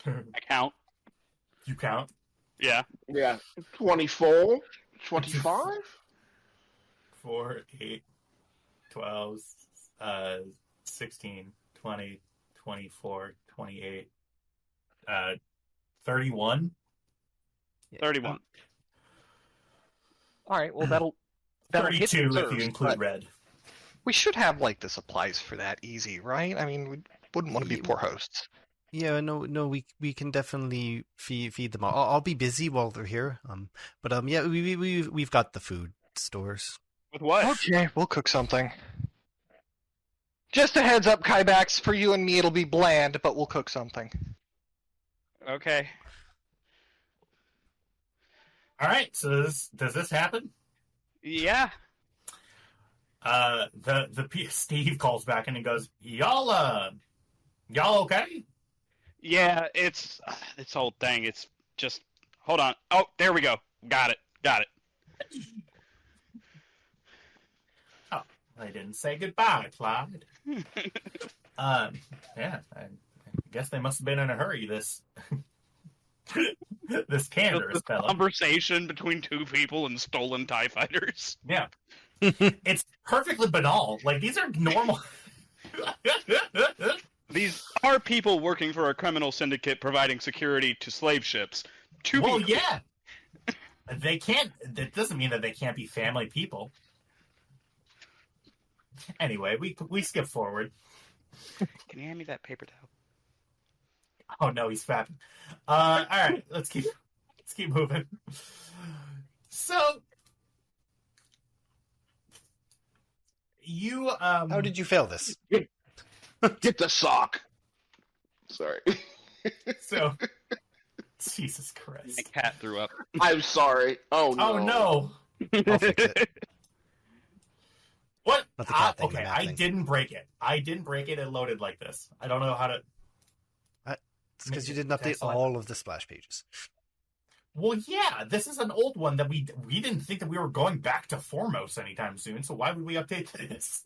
I count. You count? Yeah. Yeah. 24? 25? 4, 8, 12, 16, 20, 24, 28, 31. 31. All right, well that'll hit 32 if reserves, you include but red. we should have like the supplies for that easy, right? I mean, we wouldn't want to be poor hosts. Yeah, no, we can definitely feed them all. I'll be busy while they're here. But yeah, we've got the food stores. With what? Okay, we'll cook something. Just a heads up, Kybax, for you and me it'll be bland, but we'll cook something. Okay. All right, so does this happen? Yeah. Steve calls back and he goes, y'all okay? Yeah, it's this whole thing. It's just hold on. Oh, there we go. Got it. Oh, they didn't say goodbye, Clyde. Yeah, I guess they must have been in a hurry. This Canderous This fella. conversation between two people and stolen TIE fighters. Yeah, it's perfectly banal. Like these are normal. These are people working for a criminal syndicate providing security to slave ships. Well, yeah. They can't. That doesn't mean that they can't be family people. Anyway, we skip forward. Can you hand me that paper towel? Oh no, he's fapping. All right, let's keep moving. So you How did you fail this? Get the sock. Sorry. So Jesus Christ. My cat threw up. I'm sorry. Oh no. Oh no. I'll fix it. What? Not the cat thing, Okay, the map I thing. didn't break it. It loaded like this. I don't know how to. It's because you didn't update Excellent. all of the splash pages. Well, yeah, this is an old one that we didn't think that we were going back to Foremost anytime soon. So why would we update this?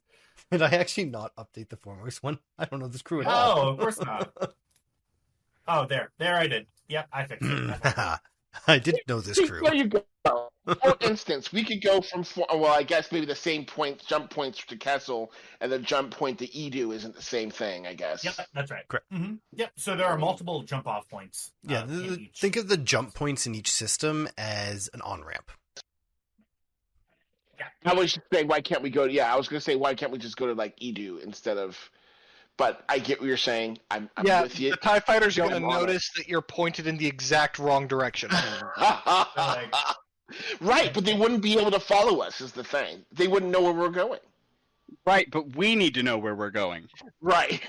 Did I actually not update the Foremost one? I don't know this crew at all. Oh, of course not. Oh, there I did. Yep, I fixed it. I didn't know this crew. There you go. For instance, we could go from I guess maybe the same jump points to Kessel, and the jump point to Edu isn't the same thing, I guess. Yep, that's right. Correct. Mm-hmm. Yep. So there are multiple jump off points. Yeah, in each. think of the jump points in each system as an on-ramp. Yeah. I was just saying, why can't we go to? Yeah, I was going to say, why can't we just go to like Edu instead of? But I get what you're saying. I'm with you. The TIE fighters are Yeah, going to I'm on it. notice that you're pointed in the exact wrong direction. Like- Right, but they wouldn't be able to follow us. Is the thing? They wouldn't know where we're going. Right, but we need to know where we're going. Right.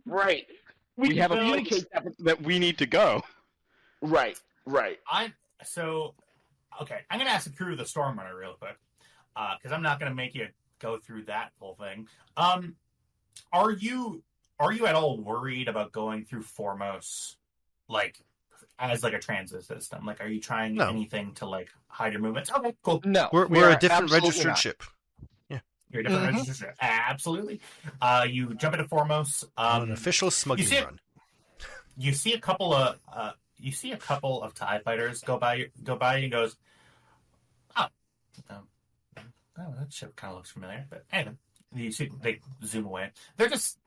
Right. We have a communicate place that. that we need to go. Right. I'm gonna ask the crew of the Stormrunner real quick, because I'm not gonna make you go through that whole thing. Are you at all worried about going through Foremost, like as like a transit system? Like, are you trying No. anything to like hide your movements? Okay, cool. No, We're we a are different absolutely registered not. ship. You're a different Mhm. register. Absolutely. You jump into Foremost. On an official smuggling see it? run. You see a couple of TIE fighters go by and goes, oh, that ship kind of looks familiar. But anyway, you see they zoom away. They're just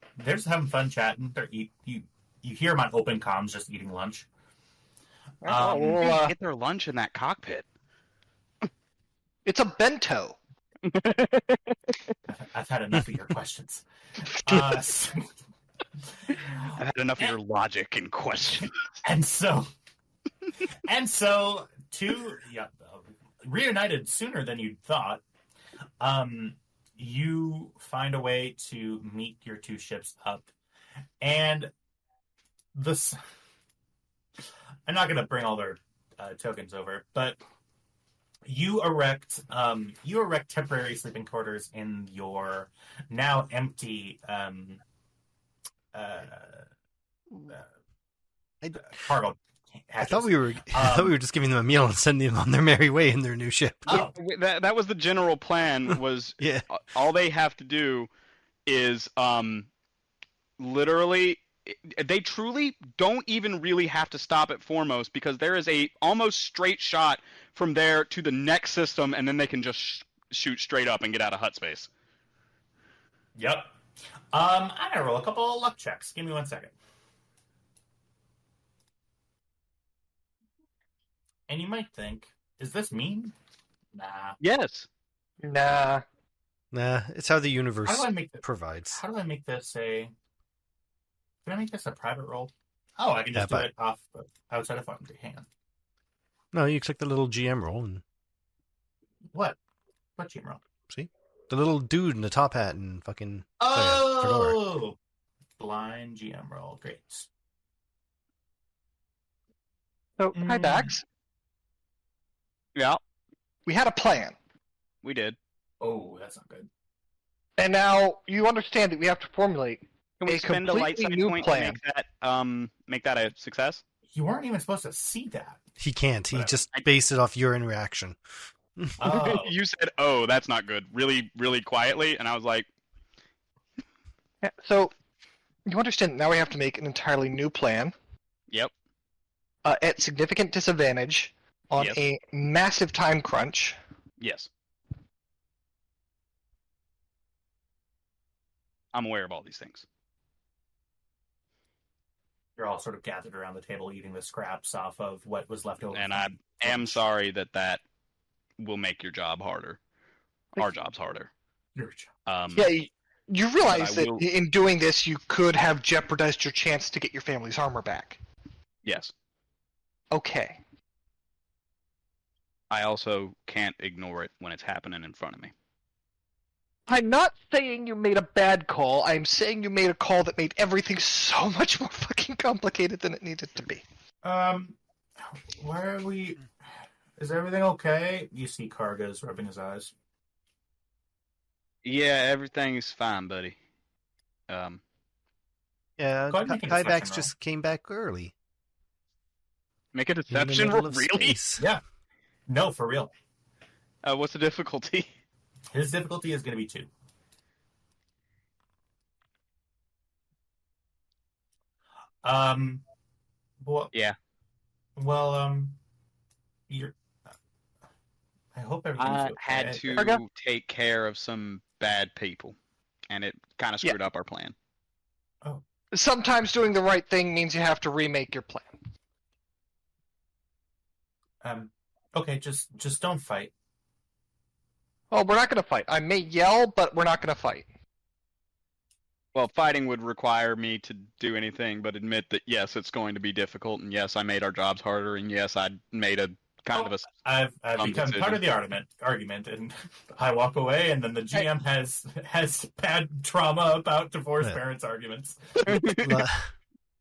having fun chatting. You hear them on open comms just eating lunch. Get their lunch in that cockpit. It's a bento. I've had enough of your questions. I've had enough of your logic and questions. And so, reunited sooner than you'd thought. You find a way to meet your two ships up, and this. I'm not going to bring all their tokens over, but you erect temporary sleeping quarters in your now empty cargo. I thought we were just giving them a meal and sending them on their merry way in their new ship. Oh, That was the general plan. Was Yeah. all they have to do is literally. They truly don't even really have to stop at Foremost, because there is a almost straight shot from there to the next system, and then they can just shoot straight up and get out of hut space. Yep. I'm gonna roll a couple of luck checks. Give me 1 second. And you might think, is this mean? Nah. Yes. Nah. Nah, it's how the How universe do I make this? provides. How do I make this a? Can I make this a private roll? Oh, I can just do Yeah, it off outside of Fund. Hang on. No, you click the little GM roll and What? What GM roll? see the little dude in the top hat and fucking Oh, blind GM roll. Great. So, hi, Dax. Yeah, We had a plan, we did. Oh, that's not good. and now you understand that we have to formulate Can we a spend a light completely side new point plan. to make that a success? You weren't even supposed to see that. He can't. He Whatever. just based it off urine reaction. Oh, You said, "Oh, that's not good," really, really quietly, and I was like, Yeah, so, you understand now we have to make an entirely new plan "Yep, at significant disadvantage on Yes. a massive time crunch. yes." I'm aware of all these things. you're all sort of gathered around the table eating the scraps off of what was left over. And I am sorry that will make your job harder. Our job's harder. Your job. Yeah, You realize But I that will- in doing this, you could have jeopardized your chance to get your family's armor back. Yes. Okay. I also can't ignore it when it's happening in front of me. I'm not saying you made a bad call. I'm saying you made a call that made everything so much more fucking complicated than it needed to be. Where are we? Is everything okay? You see Karga's rubbing his eyes. Yeah, everything is fine, buddy. Yeah, Go ahead and make a deception Kybacks roll. just came back early. Make a in the deception middle roll, of really? space. Yeah. No, for real. What's the difficulty? His difficulty is going to be 2. Well, Yeah. Well, you're. I hope everything's I okay. had to Okay. take care of some bad people, and it kind of screwed up our plan. Sometimes doing the right thing means you have to remake your plan. Okay, just don't fight. Oh, we're not going to fight. I may yell, but we're not going to fight. Well, fighting would require me to do anything but admit that yes, it's going to be difficult, and yes, I made our jobs harder, and yes, I made a kind of a. I've Some become part of the argument, and I walk away, and then the GM has bad trauma about divorced Yeah. parents arguments.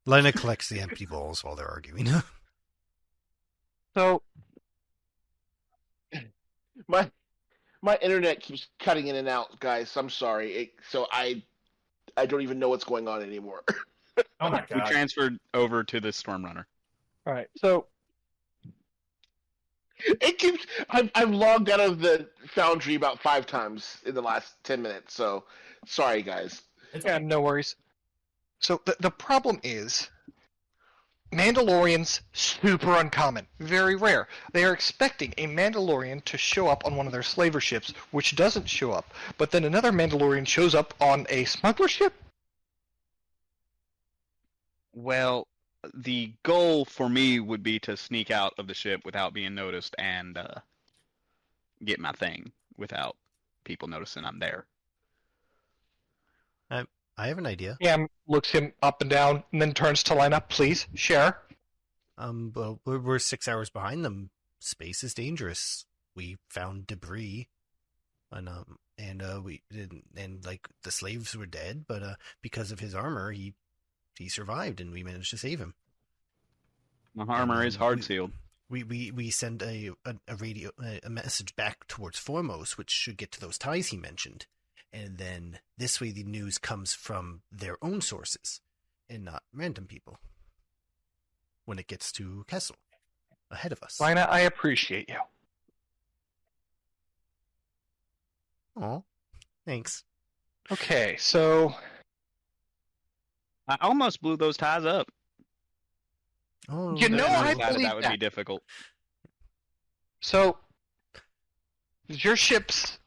Lena collects the empty bowls while they're arguing. So, My internet keeps cutting in and out, guys. I'm sorry. So I don't even know what's going on anymore. Oh my We god! transferred over to the Stormrunner. all right. So, It keeps. I've logged out of the Foundry about 5 times in the last 10 minutes. So sorry, guys. It's yeah, okay. no worries. So, the problem is Mandalorians, super uncommon. Very rare. They are expecting a Mandalorian to show up on one of their slaver ships, which doesn't show up. But then another Mandalorian shows up on a smuggler ship? Well, the goal for me would be to sneak out of the ship without being noticed and get my thing without people noticing I'm there. I have an idea. Cam looks him up and down and then turns to line up. Please, share. Well, we're 6 hours behind them. Space is dangerous. We found debris, and we didn't, and like the slaves were dead, but because of his armor, he survived, and we managed to save him. My armor is hard sealed. We send a radio a message back towards Foremost, which should get to those ties he mentioned, and then this way the news comes from their own sources and not random people. When it gets to Kessel, ahead of us. Lina, I appreciate you. Oh, thanks. Okay, so I almost blew those ties up. Oh, You know, I decided believe that would that. be difficult. So, your ship's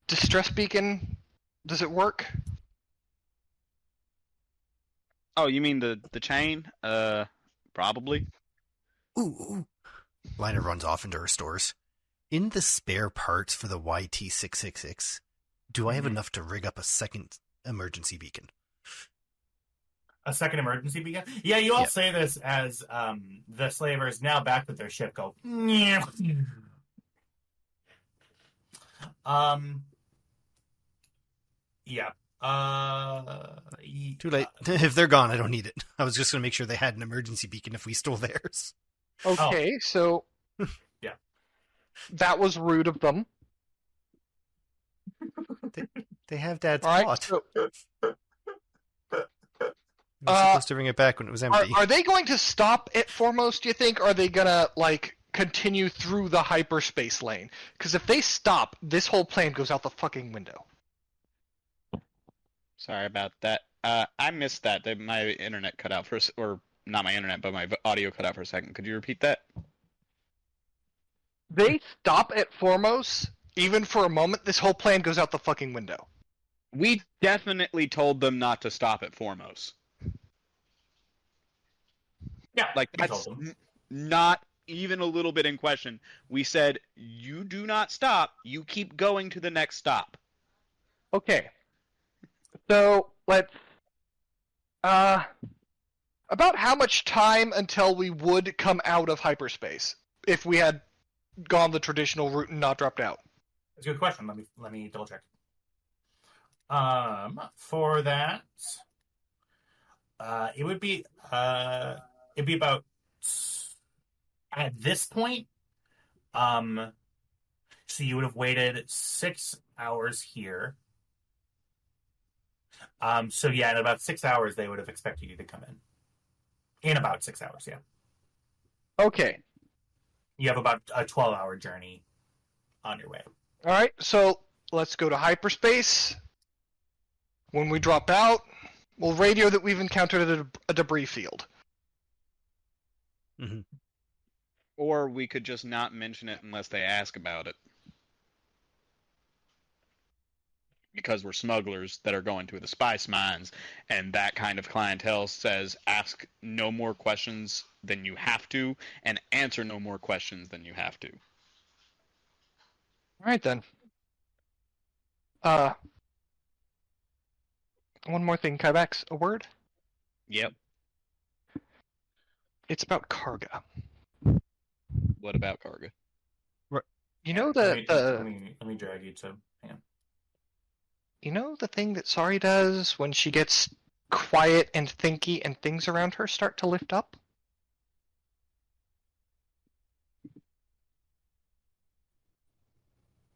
distress beacon, does it work? Oh, you mean the chain? Probably. Ooh. Lina runs off into her stores. In the spare parts for the YT-666, do I have enough to rig up a second emergency beacon? A second emergency beacon. Yeah, you all Yeah. say this as the slavers now back with their ship go. Yeah. Too late. If they're gone, I don't need it. I was just going to make sure they had an emergency beacon if we stole theirs. Okay, so Yeah. that was rude of them. They have Dad's All right, plot. so I was supposed to bring it back when it was empty. are they going to stop at Foremost, do you think, or are they gonna like continue through the hyperspace lane? Because if they stop, this whole plan goes out the fucking window. Sorry about that. I missed that. My internet cut out for or not my internet, but my audio cut out for a second. Could you repeat that? They stop at Foremost, even for a moment, this whole plan goes out the fucking window. We definitely told them not to stop at Foremost. Yeah, Like we that's told them. not even a little bit in question. We said you do not stop. You keep going to the next stop. Okay. So let's. About how much time until we would come out of hyperspace if we had gone the traditional route and not dropped out? That's a good question. Let me double check. For that, it would be it'd be about at this point. So you would have waited 6 hours here. So yeah, in about 6 hours they would have expected you to come in. In about 6 hours, yeah. Okay. You have about a 12-hour journey on your way. All right. So let's go to hyperspace. When we drop out, we'll radio that we've encountered a debris field. Mm-hmm. Or we could just not mention it unless they ask about it. Because we're smugglers that are going to the spice mines, and that kind of clientele says ask no more questions than you have to, and answer no more questions than you have to. All right, then. One more thing, Kybax, a word? Yep. It's about Karga. What about Karga? You know Let me drag you to him. You know the thing that Sari does when she gets quiet and thinky and things around her start to lift up?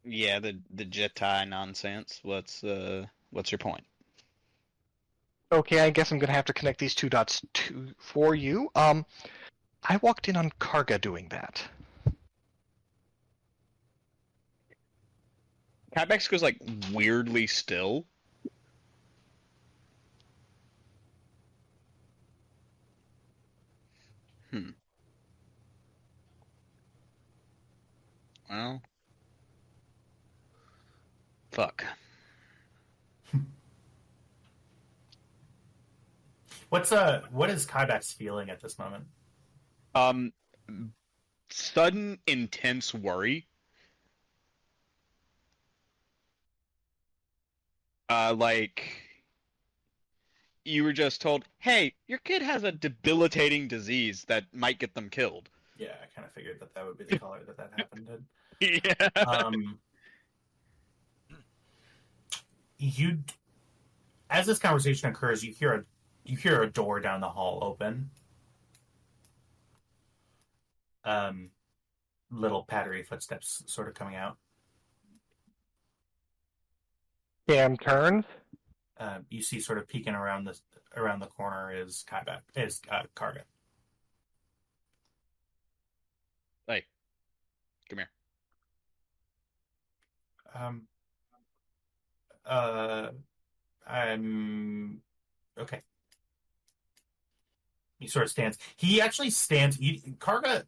Yeah, the Jedi nonsense. What's your point? Okay, I guess I'm gonna have to connect these two dots for you. I walked in on Karga doing that. Catbex goes like weirdly still. Well, fuck. What is Kybax feeling at this moment? Sudden intense worry. Like you were just told, "Hey, your kid has a debilitating disease that might get them killed." Yeah, I kind of figured that would be the color that happened in. Yeah. As this conversation occurs, you hear a door down the hall open. Little pattery footsteps sort of coming out. Cam turns. You see, sort of peeking around the corner is Karga. Hey, come here. I'm okay. He sort of stands. He actually stands. Karga,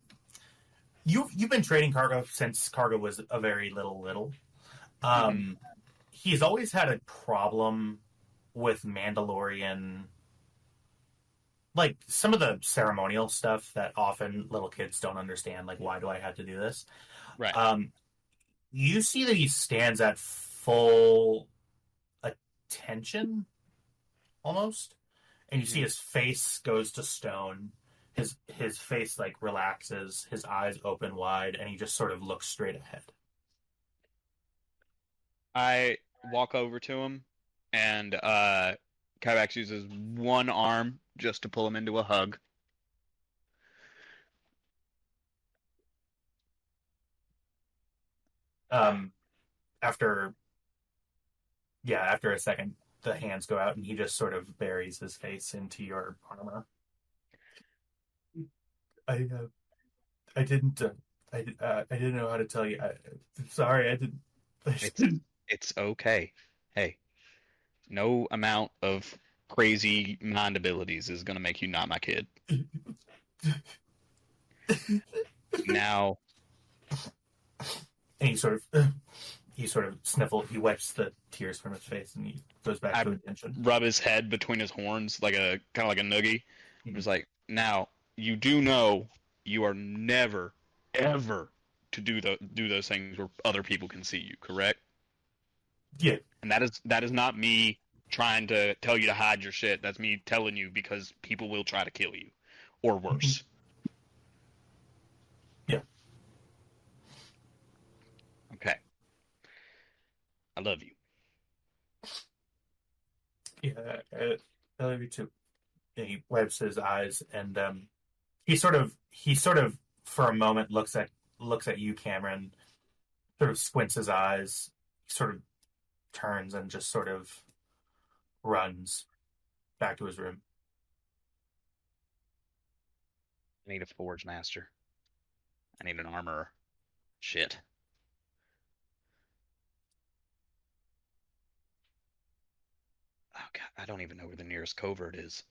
you've been trading Karga since Karga was a very little. He's always had a problem with Mandalorian, like some of the ceremonial stuff that often little kids don't understand. Like, why do I have to do this? Right. You see that he stands at full attention, almost, and you see his face goes to stone. His face like relaxes, his eyes open wide, and he just sort of looks straight ahead. I walk over to him, and Kybax uses one arm just to pull him into a hug. After a second, the hands go out, and he just sort of buries his face into your armor. I didn't know how to tell you. I'm sorry, I didn't. It's okay. Hey, no amount of crazy mind abilities is gonna make you not my kid. Now, and he sort of sniffles. He wipes the tears from his face, and he goes back to attention. Rub his head between his horns like a kind of like a noogie. Mm-hmm. It's like, now you do know you are never ever to do those things where other people can see you, correct? Yeah. And that is not me trying to tell you to hide your shit. That's me telling you because people will try to kill you, or worse. Yeah. Okay. I love you. Yeah, I love you too. He wipes his eyes, and he sort of for a moment looks at you, Cameron, sort of squints his eyes, sort of turns and just sort of runs back to his room. I need a forge master. I need an armorer. Shit. Oh god, I don't even know where the nearest covert is.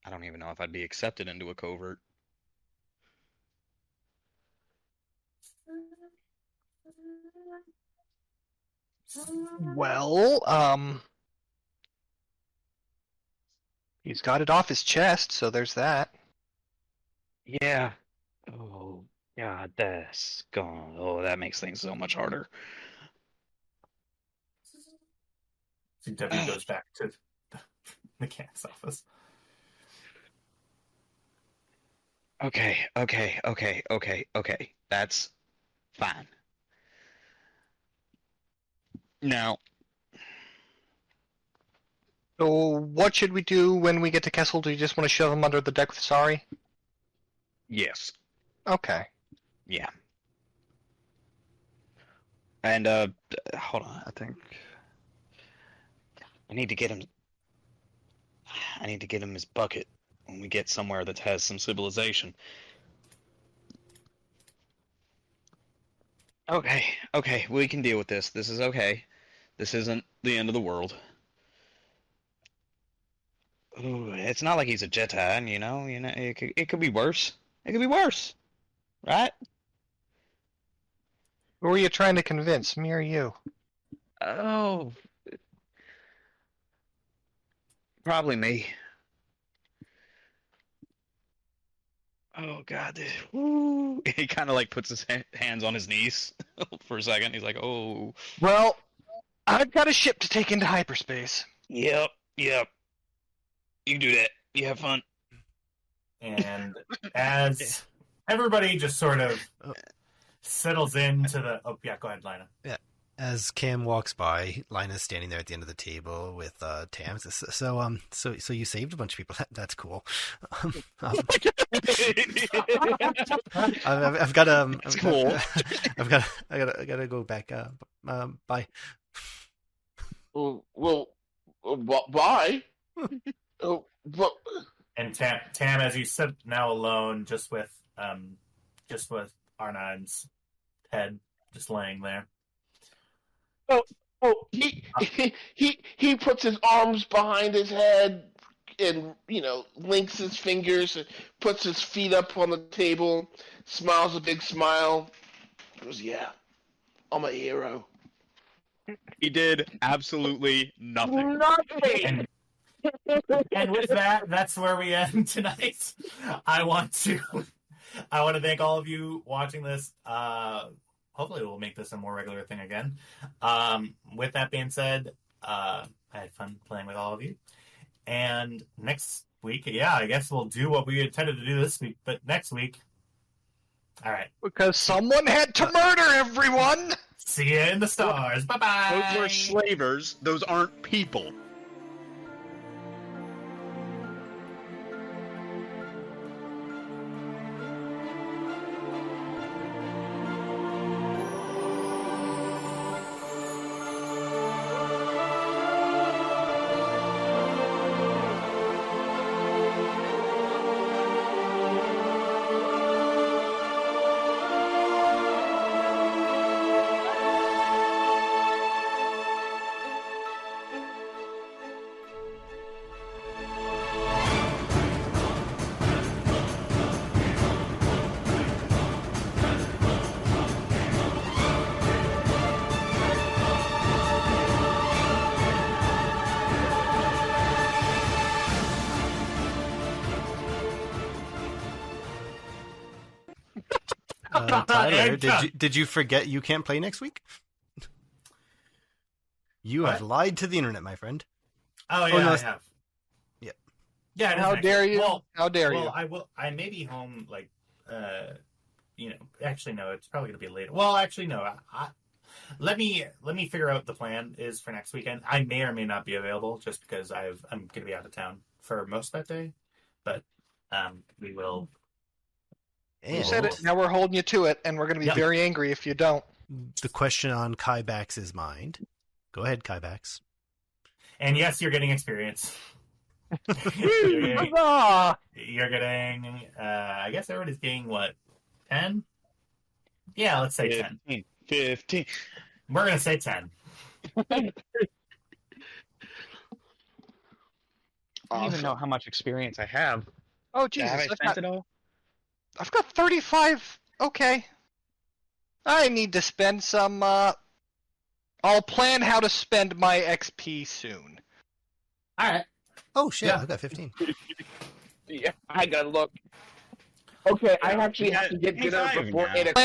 I don't even know if I'd be accepted into a covert. Well, he's got it off his chest, so there's that. Yeah. Oh god, that's gone. Oh, that makes things so much harder. So Debbie goes back to the cat's office. Okay. That's fine. Now, So what should we do when we get to Kessel? Do you just want to shove him under the deck with Sari? yes. Okay. Yeah. And hold on, I think I need to get him his bucket when we get somewhere that has some civilization. Okay, we can deal with this. This is okay. This isn't the end of the world. Ooh, it's not like he's a Jedi, you know, it could be worse. It could be worse. Right? Who are you trying to convince, me or you? Oh, probably me. Oh God! Woo. He kind of like puts his hands on his knees for a second. He's like, "Oh, Well, I've got a ship to take into hyperspace. yep. You do that. You have fun." And as everybody just sort of settles into the... Oh, yeah, go ahead, Lina. Yeah. As Cam walks by, Lina's standing there at the end of the table with Tam. So you saved a bunch of people. That's cool. I've got That's cool. I gotta go back. Bye. Well, why? What? And Tam, as you sit now alone, just with Arnine's head just laying there. He puts his arms behind his head and links his fingers and puts his feet up on the table, smiles a big smile. Goes, yeah, I'm a hero. He did absolutely nothing. And with that, that's where we end tonight. I want to thank all of you watching this. Hopefully we'll make this a more regular thing again. With that being said, I had fun playing with all of you. And next week, yeah, I guess we'll do what we intended to do this week, but next week. All right. Because someone had to murder everyone! See you in the stars. Bye-bye. Those are slavers. Those aren't people. Tyler, And cut. did you forget you can't play next week? You have lied to the internet, my friend. Oh yeah, no, I it's- have. Yep. Yeah. it is How next dare week. you? Well, How dare well, you? I will. I may be home. Like, actually, no. It's probably gonna be later. Well, actually, no. Let me figure out the plan is for next weekend. I may or may not be available just because I'm gonna be out of town for most of that day, but we will. You said it. Now we're holding you to it, and we're going to be Yep. very angry if you don't. The question on Kybax's mind. Go ahead, Kybax. And yes, you're getting experience. you're getting. I guess everybody's getting what, 10? Yeah, let's say 10. 15. We're gonna say 10. I don't even know how much experience I have. Oh Jesus! Have I I've spent got, it all? I've got 35. Okay. I need to spend some. I'll plan how to spend my XP soon. All right. Oh shit, Yeah. I've got 15. Yeah, I gotta look. Okay, I actually have to get dinner 25 before now. 8 o'clock.